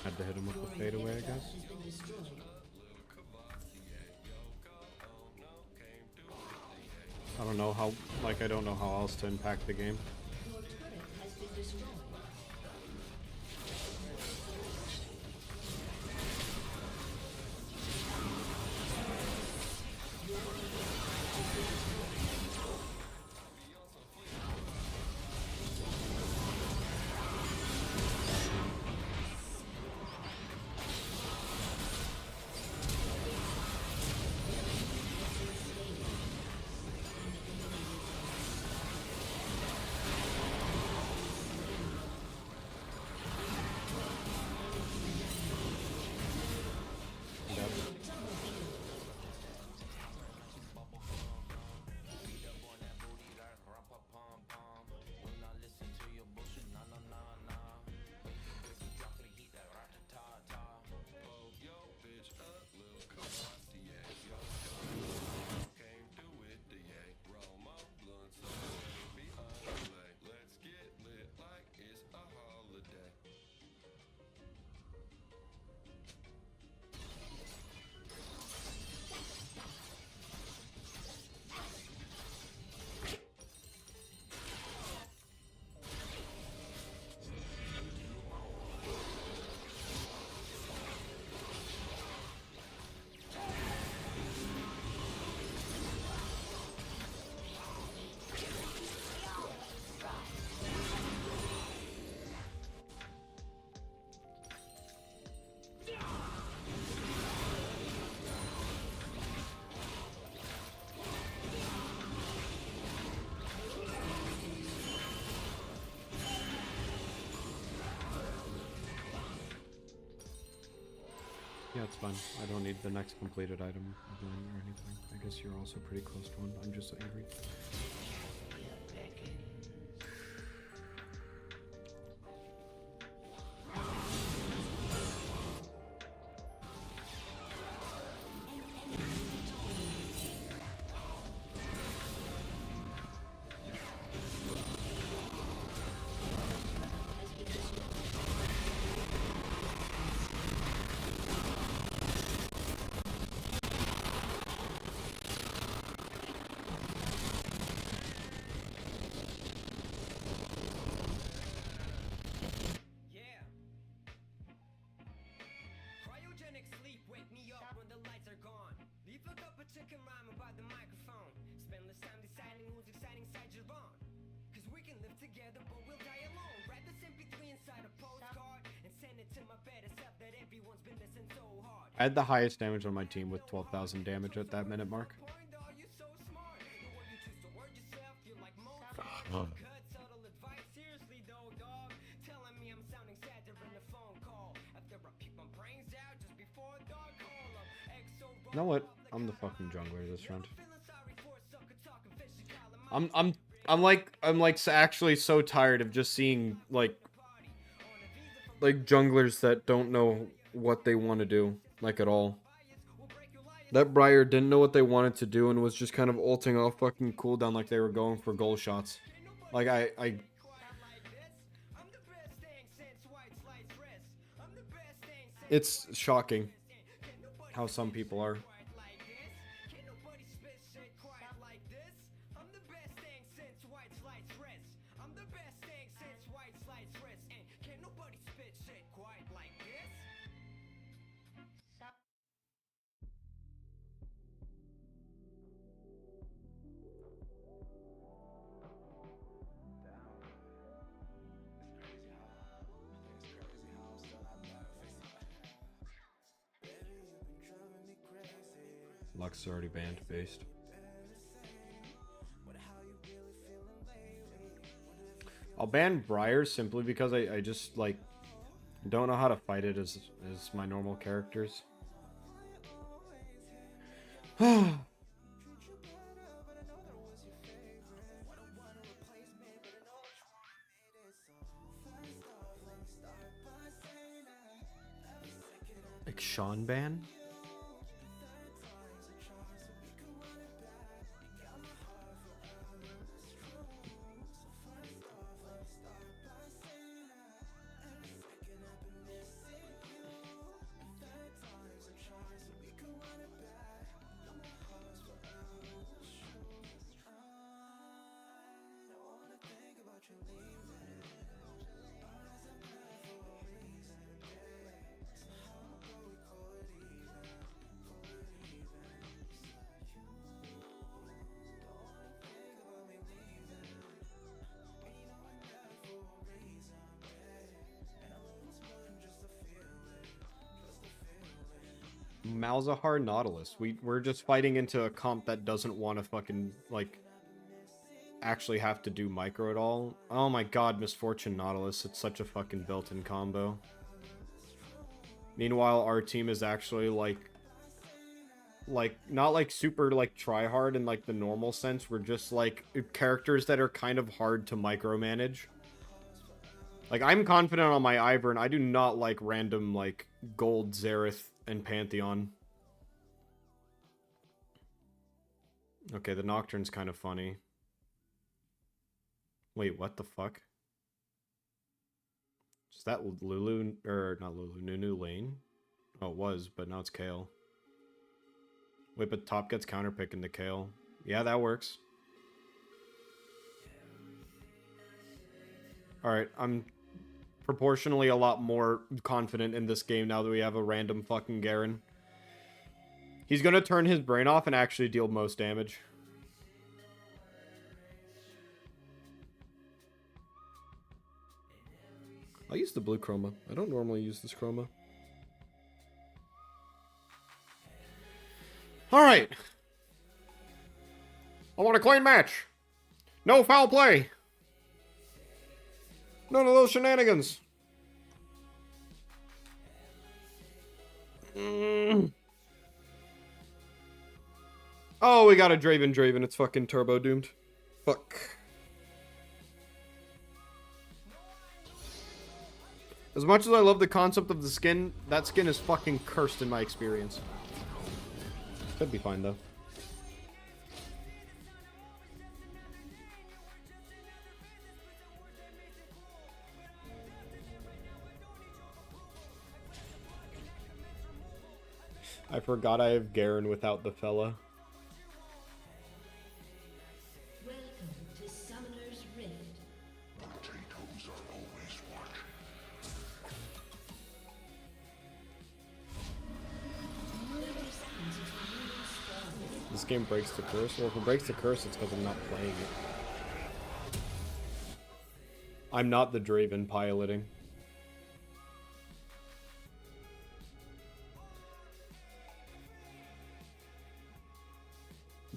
Had to hit him with the fadeaway, I guess. I don't know how, like, I don't know how else to impact the game. Your turret has been destroyed. Yeah, it's fine. I don't need the next completed item again or anything. I guess you're also pretty close to one. I'm just angry. Yeah. Cryogenic sleep, wake me up when the lights are gone. Leave a cup of chicken ramen by the microphone. Spend less time deciding whose exciting side you're on. Cause we can live together, but we'll die alone. Write this MP3 inside a postcard and send it to my better self that everyone's been listening so hard. I had the highest damage on my team with 12,000 damage at that minute mark. Point, are you so smart? The way you choose to word yourself, you're like Mozart. Cut subtle advice, seriously though, dog. Telling me I'm sounding sad during the phone call. After I peek my brains out just before a dog call up. Exo You know what? I'm the fucking jungler this round. I'm I'm actually so tired of just seeing like junglers that don't know what they want to do, like at all. That Briar didn't know what they wanted to do and was just kind of ulting off fucking cooldown like they were going for goal shots. Like I it's shocking how some people are. Lux is already banned, based. I'll ban Briar simply because I just, like, don't know how to fight it as my normal characters. Like Sean ban? Malzahar Nautilus. We're just fighting into a comp that doesn't want to fucking, like, actually have to do micro at all. Oh my god, Misfortune Nautilus. It's such a fucking built-in combo. Meanwhile, our team is actually, like, not, like, super, like, try-hard in, like, the normal sense. We're just, like, characters that are kind of hard to micromanage. Like, I'm confident on my Ivern, and I do not like random, like, gold Xerath and Pantheon. Okay, the Nocturne's kind of funny. Wait, what the fuck? Is that Lulu, or not Lulu, Nunu lane? Oh, it was, but now it's Kale. Wait, but top gets counterpick into Kale. Yeah, that works. Alright, I'm proportionally a lot more confident in this game now that we have a random fucking Garen. He's gonna turn his brain off and actually deal most damage. I'll use the blue chroma. I don't normally use this chroma. Alright. I want a clean match. No foul play. None of those shenanigans. Oh, we got a Draven. It's fucking turbo doomed. Fuck. As much as I love the concept of the skin, that skin is fucking cursed in my experience. Could be fine, though. I forgot I have Garen without the fella. Welcome to Summoner's Rift. Potatoes are always watching. This game breaks the curse. Well, if it breaks the curse, it's because I'm not playing it. I'm not the Draven piloting.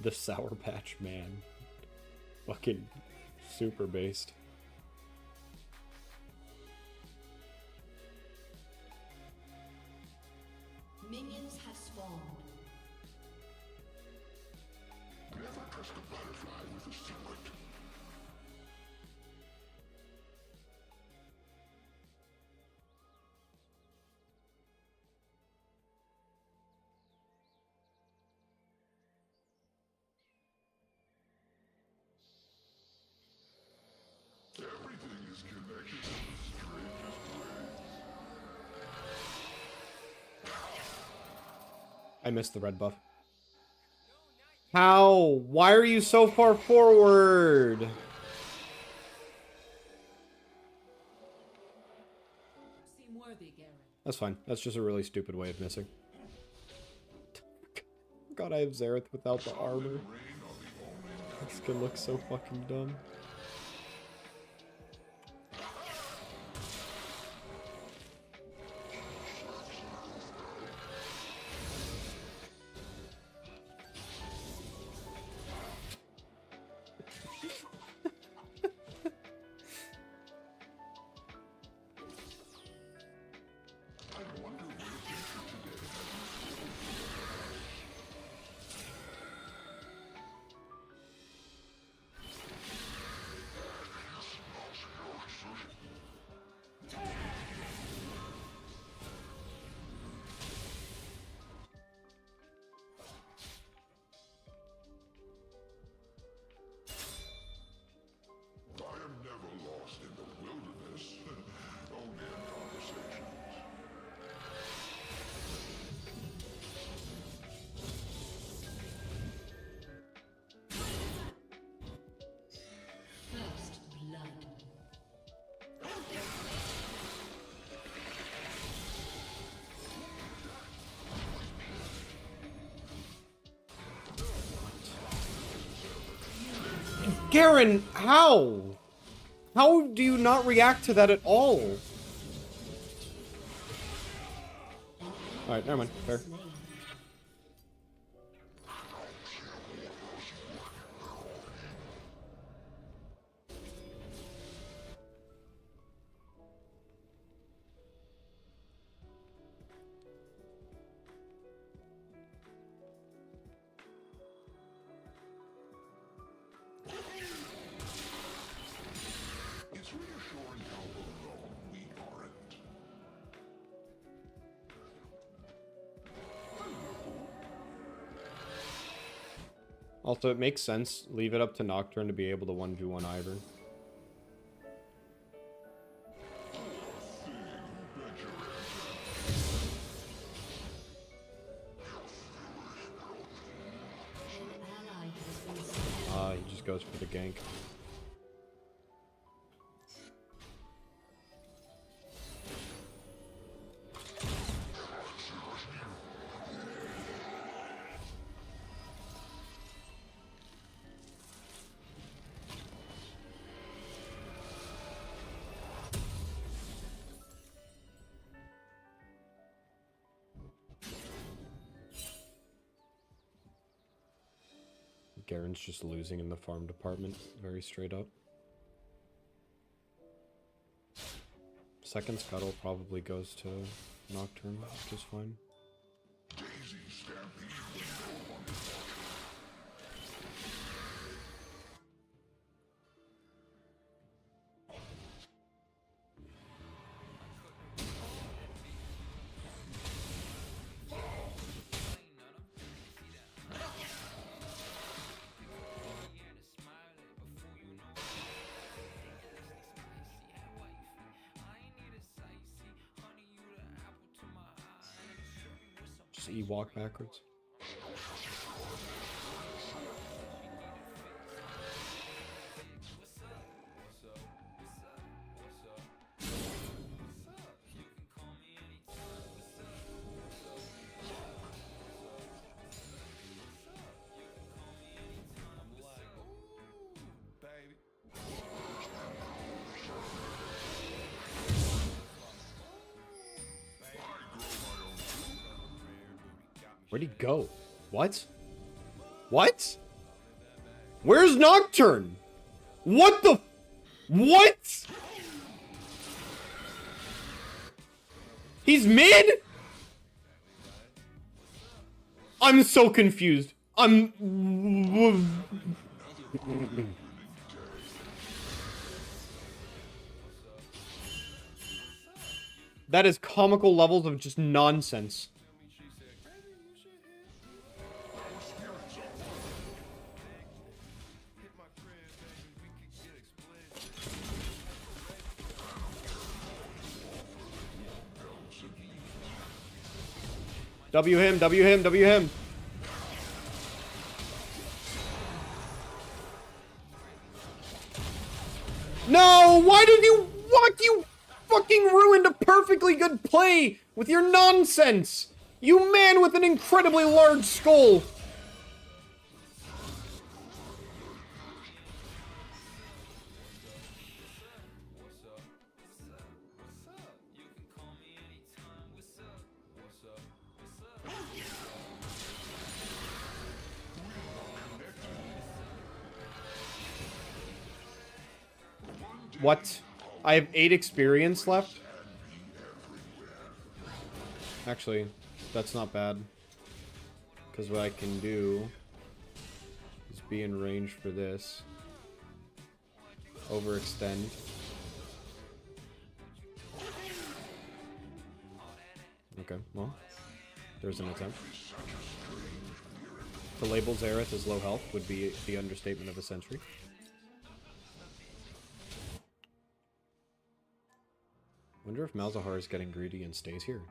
The Sour Patch Man. Fucking super based. Minions have spawned. Never trust a butterfly with a secret. I missed the red buff. How? Why are you so far forward? Seem worthy, Garen. That's fine. That's just a really stupid way of missing. God, I have Xerath without the armor. This skin looks so fucking dumb. First blood. Garen, how? How do you not react to that at all? Alright, never mind. Fair. It's reassuring how alone we aren't. Also, it makes sense. Leave it up to Nocturne to be able to 1v1 Ivern. He just goes for the gank. Garen's just losing in the farm department, very straight up. Second scuttle probably goes to Nocturne, which is fine. Just E-walk backwards. Where'd he go? What? What? Where's Nocturne? What the? What? He's mid? I'm so confused. That is comical levels of just nonsense. W him, W him, W him. No! Why did you... What? You fucking ruined a perfectly good play with your nonsense! You man with an incredibly large skull! What? I have 8 experience left? Actually, that's not bad. Because what I can do is be in range for this. Overextend. Okay, well, there's an attempt. To label Xerath as low health would be the understatement of a century. Wonder if Malzahar is getting greedy and stays here.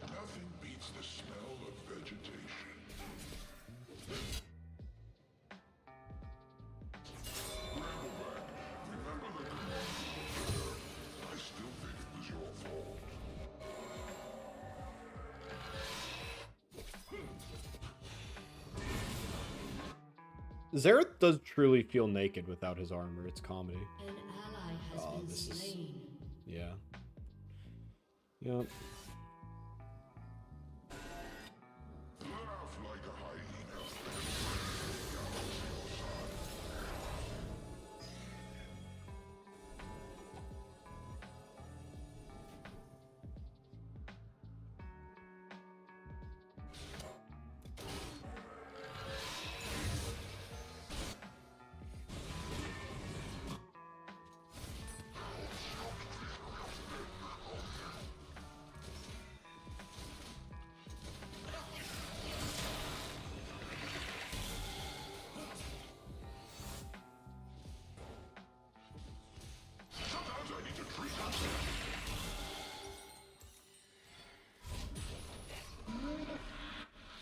Nothing beats the smell of vegetation. Brambleback, remember the command? I still think it was your fault. Xerath does truly feel naked without his armor. It's comedy. An ally has Oh, been this is- slain. Yeah. Yep. Laugh like a hyena. Sometimes I need to treat myself.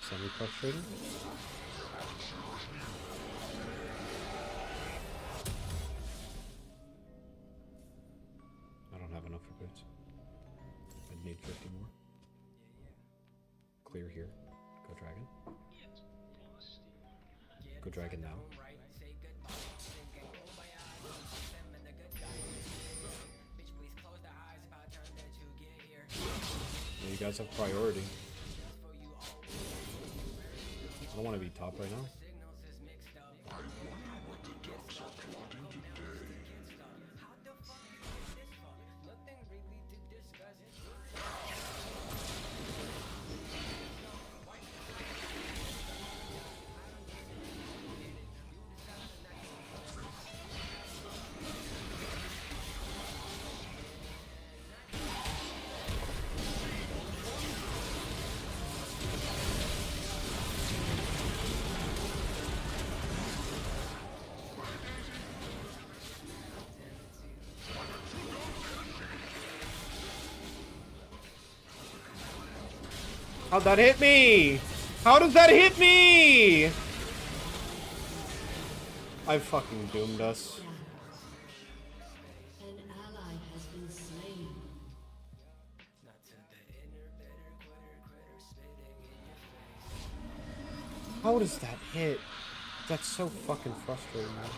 Semi-frustrating. I don't have enough for boots. I'd need 50 more. Clear here. Go dragon. Go dragon now. Yeah, you guys have priority. I don't want to be top right now. I wonder what the ducks are plotting today. How'd that hit me? How does that hit me? I fucking doomed us. An ally has been slain. How does that hit? That's so fucking frustrating, man.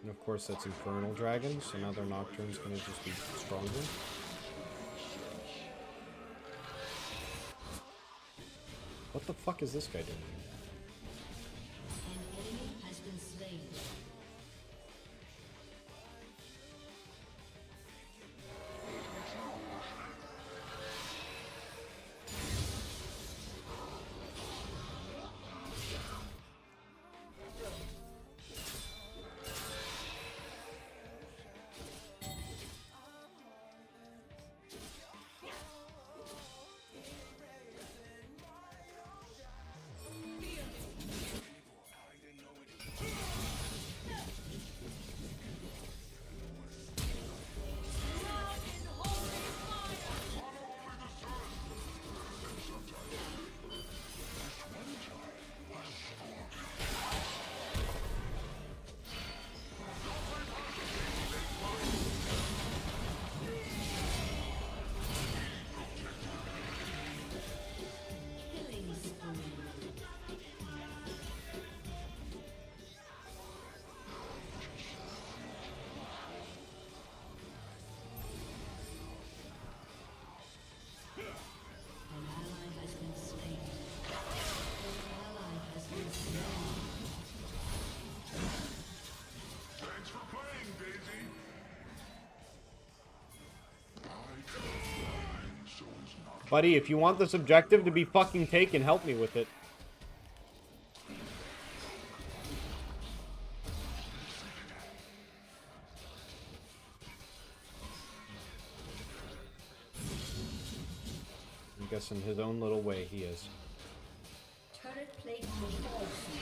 And of course that's Infernal Dragon, so now their Nocturne's gonna just be stronger. What the fuck is this guy doing? An enemy has been slain. Killing spree. An ally has been slain. An ally has been slain. Thanks for playing, Daisy. I can fly, so is not. Buddy, if you want this objective to be fucking taken, help me with it. I guess in his own little way he is. Turret plate will fall soon.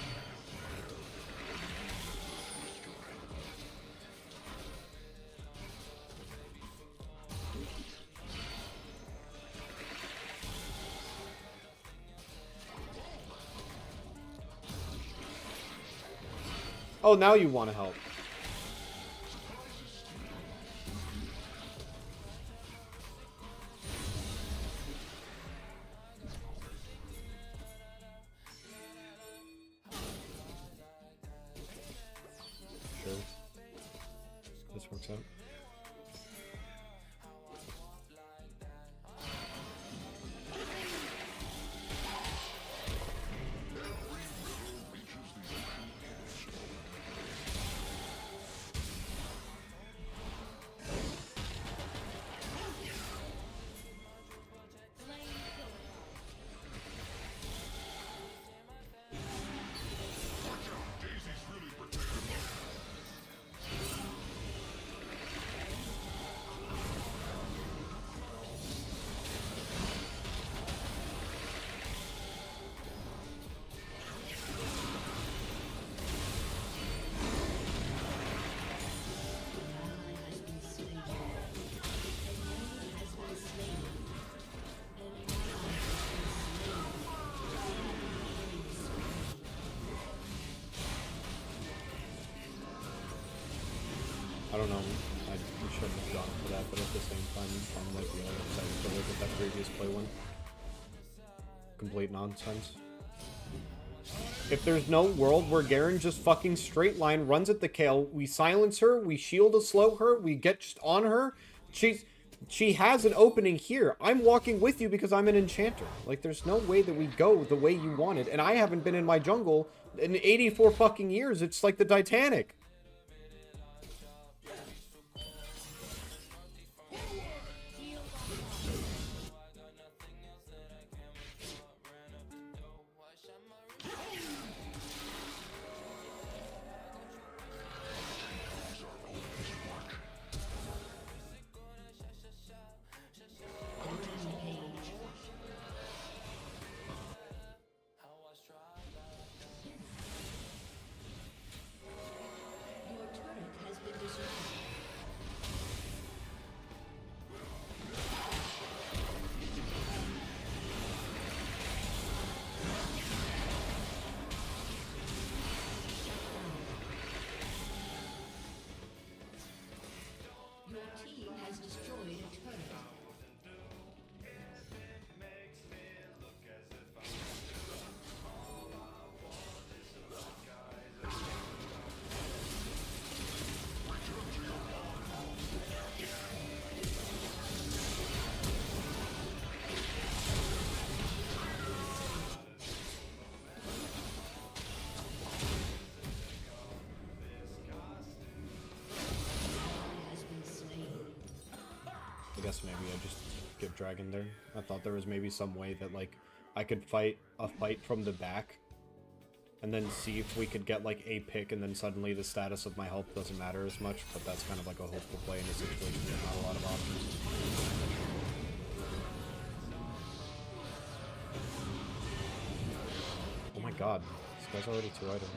Oh, now you want to help. Sure. This works out. I don't know. We shouldn't have gone for that, but at the same time, I might be a little excited to look at that previous play one. Complete nonsense. If there's no world where Garen just fucking straight line runs at the Kale, we silence her, we shield to slow her, we get just on her. She has an opening here. I'm walking with you because I'm an enchanter. Like, there's no way that we go the way you wanted. And I haven't been in my jungle in 84 fucking years. It's like the Titanic. Your turret has been destroyed. Your team has destroyed a turret. guess maybe I just give Dragon there. I thought there was maybe some way that, like, I could fight a fight from the back and then see if we could get, like, a pick, and then suddenly the status of my health doesn't matter as much, but that's kind of like a hopeful play in a situation with not a lot of options. Oh my god, this guy's already 2 items.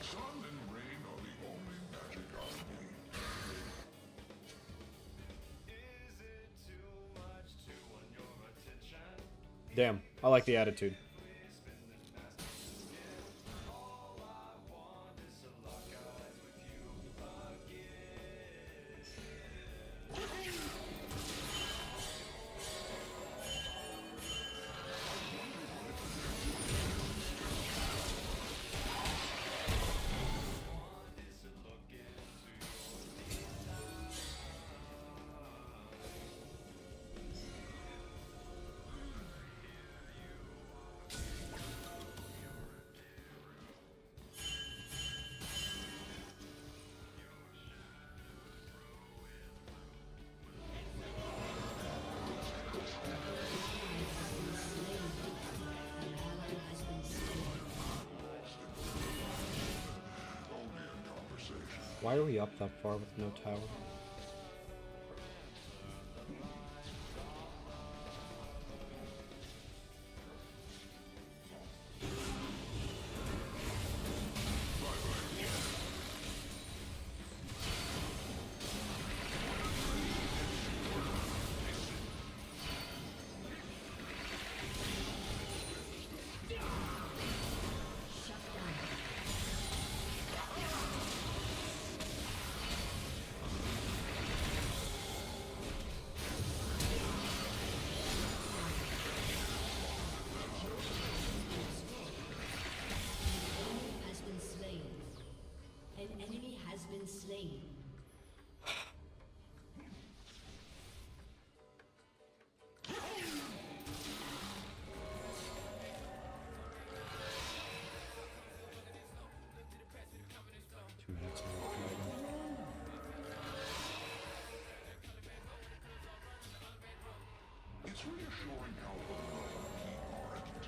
Sun and rain are the only magic I need. Damn, I like the attitude. Why are we up that far with no tower? Has been slain. An enemy has been slain. It's reassuring how vulnerable we aren't.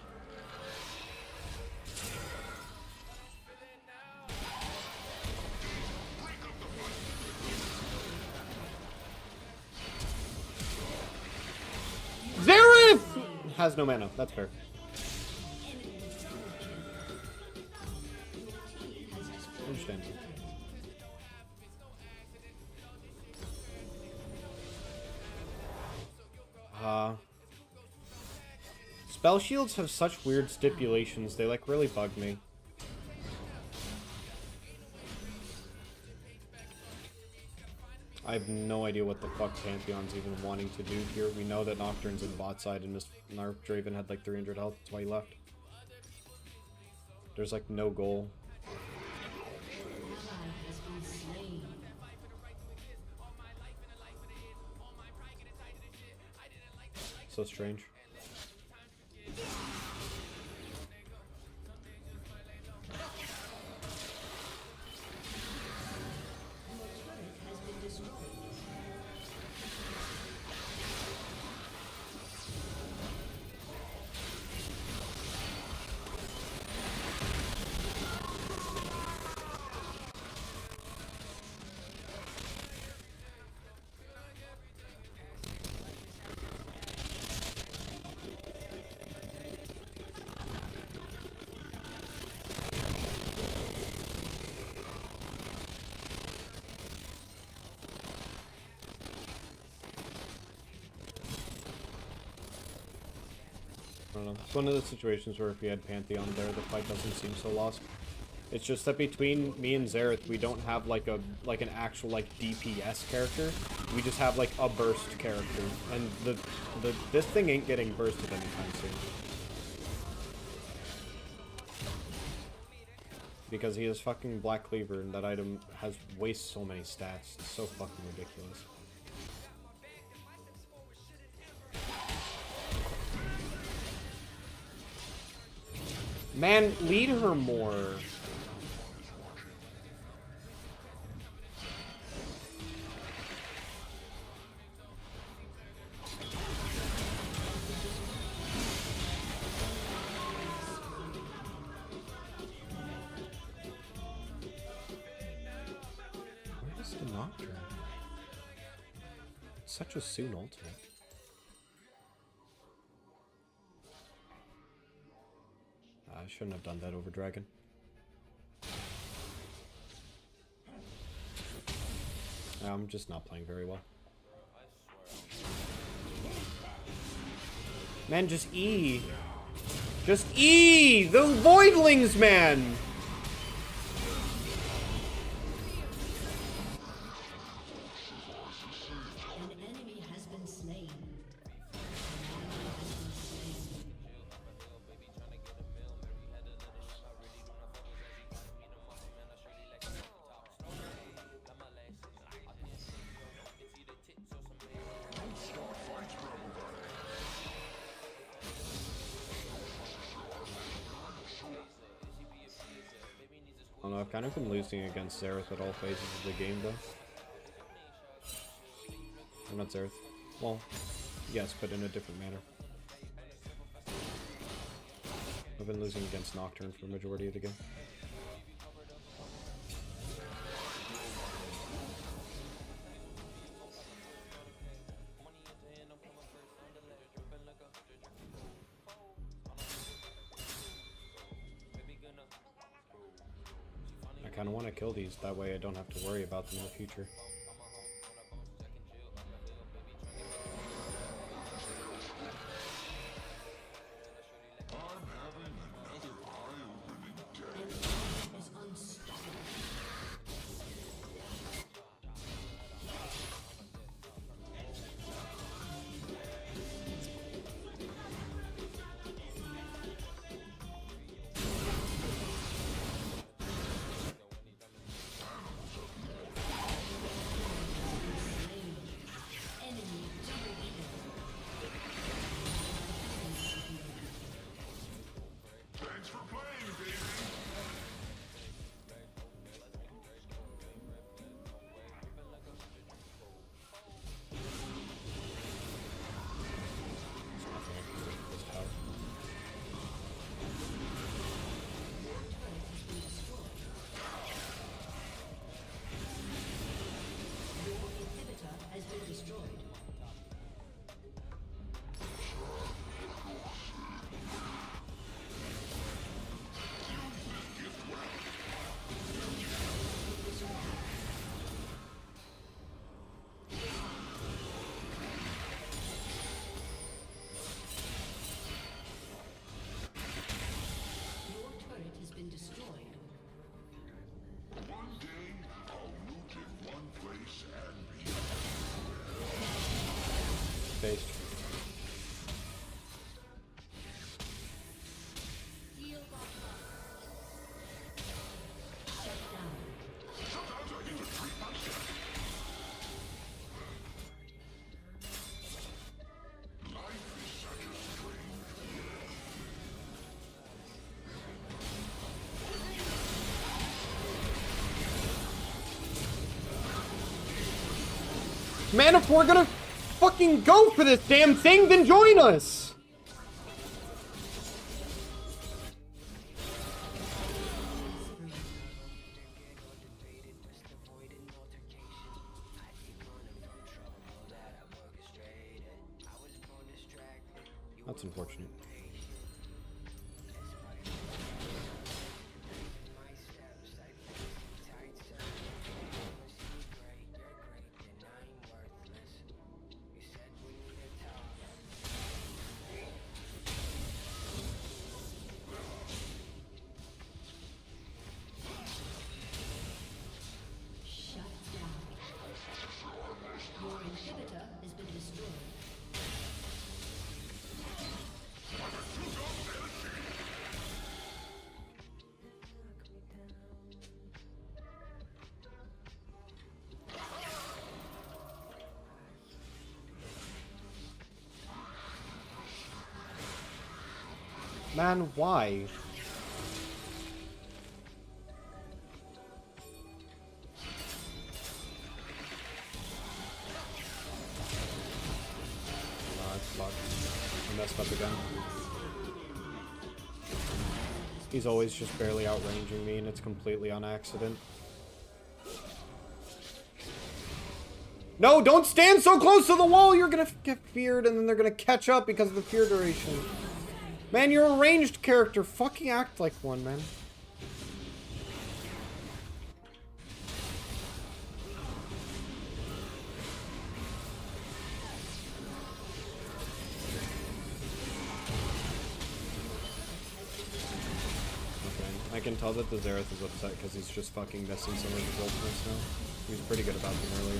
Zareth has no mana. That's fair. Understand. Spell shields have such weird stipulations. They like really bug me. I have no idea what the fuck Pantheon's even wanting to do here. We know that Nocturne's in bot side and our Draven had like 300 health. That's why he left. There's like no goal. Has been slain. So strange. Has been destroyed. I don't know. It's one of those situations where if we had Pantheon there, the fight doesn't seem so lost. It's just that between me and Zareth, we don't have like an actual like DPS character. We just have like a burst character, and this thing ain't getting bursted anytime soon. Because he has fucking Black Cleaver and that item has wastes so many stats. It's so fucking ridiculous. Man, lead her more. Where's the Nocturne? Such a soon ultimate. I shouldn't have done that over Dragon. I'm just not playing very well. Man, just E! Just E! Those voidlings, man! An enemy has been slain. I don't know, I've kind of been losing against Xerath at all phases of the game, though. Or not Xerath. Well, yes, but in a different manner. I've been losing against Nocturne for the majority of the game. I kind of want to kill these, that way I don't have to worry about them in the future. I'm having another eye-opening day. Is unstoppable. Enemy double kill. Thanks for playing, baby. Inhibitor has been destroyed. Your turret has been destroyed. One day, I'll root in one place and be Based. Shut down. Sometimes I get to treat myself. Life is such a strange Man, if we're gonna fucking go for this damn thing, then join us! That's unfortunate. Shut down. Your inhibitor has been destroyed. Man, why? Oh, that's fucked. I messed up again. He's always just barely outranging me, and it's completely on accident. No, don't stand so close to the wall! You're gonna get feared, and then they're gonna catch up because of the fear duration. Man, you're a ranged character. Fucking act like one, man. I can tell that the Xerath is upset because he's just fucking missing some of his ultimates now. He was pretty good about them earlier.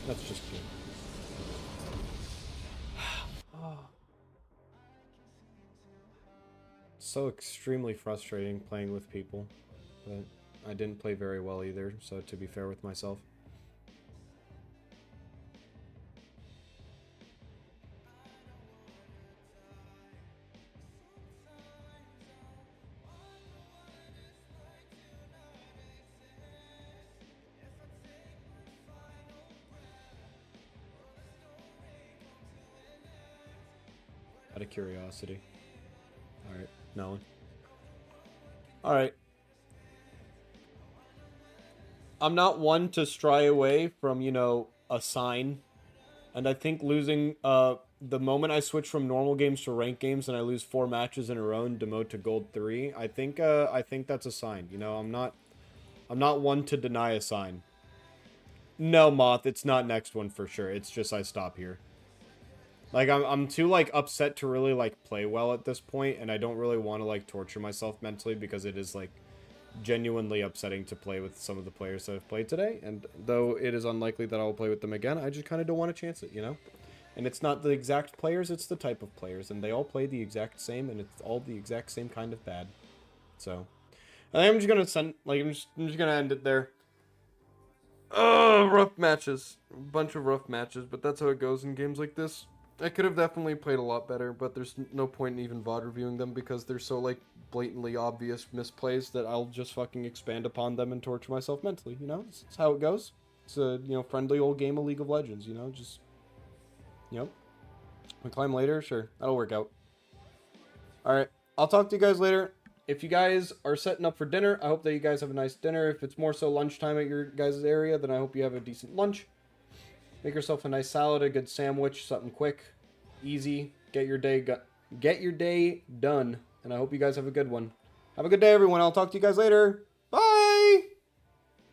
That's just cute. So extremely frustrating playing with people, but I didn't play very well either, so to be fair with myself. Out of curiosity. Alright, no one. Alright. I'm not one to stray away from, you know, a sign. And I think losing, the moment I switch from normal games to ranked games and I lose 4 matches in a row and demote to gold 3, I think that's a sign. You know, I'm not one to deny a sign. No, Moth, it's not next one for sure. It's just I stop here. Like, I'm too, like, upset to really, like, play well at this point, and I don't really want to, like, torture myself mentally because it is, like, genuinely upsetting to play with some of the players that I've played today, and though it is unlikely that I'll play with them again, I just kind of don't want to chance it, you know? And it's not the exact players, it's the type of players, and they all play the exact same, and it's all the exact same kind of bad. So, I'm just gonna I'm just gonna end it there. Rough matches. A bunch of rough matches, but that's how it goes in games like this. I could have definitely played a lot better, but there's no point in even VOD reviewing them because they're so, like, blatantly obvious misplays that I'll just fucking expand upon them and torture myself mentally, you know? It's how it goes. It's a, you know, friendly old game of League of Legends, you know? Just, you know? We climb later? Sure. That'll work out. Alright. I'll talk to you guys later. If you guys are setting up for dinner, I hope that you guys have a nice dinner. If it's more so lunchtime at your guys' area, then I hope you have a decent lunch. Make yourself a nice salad, a good sandwich, something quick, easy. Get your day done, and I hope you guys have a good one. Have a good day, everyone. I'll talk to you guys later.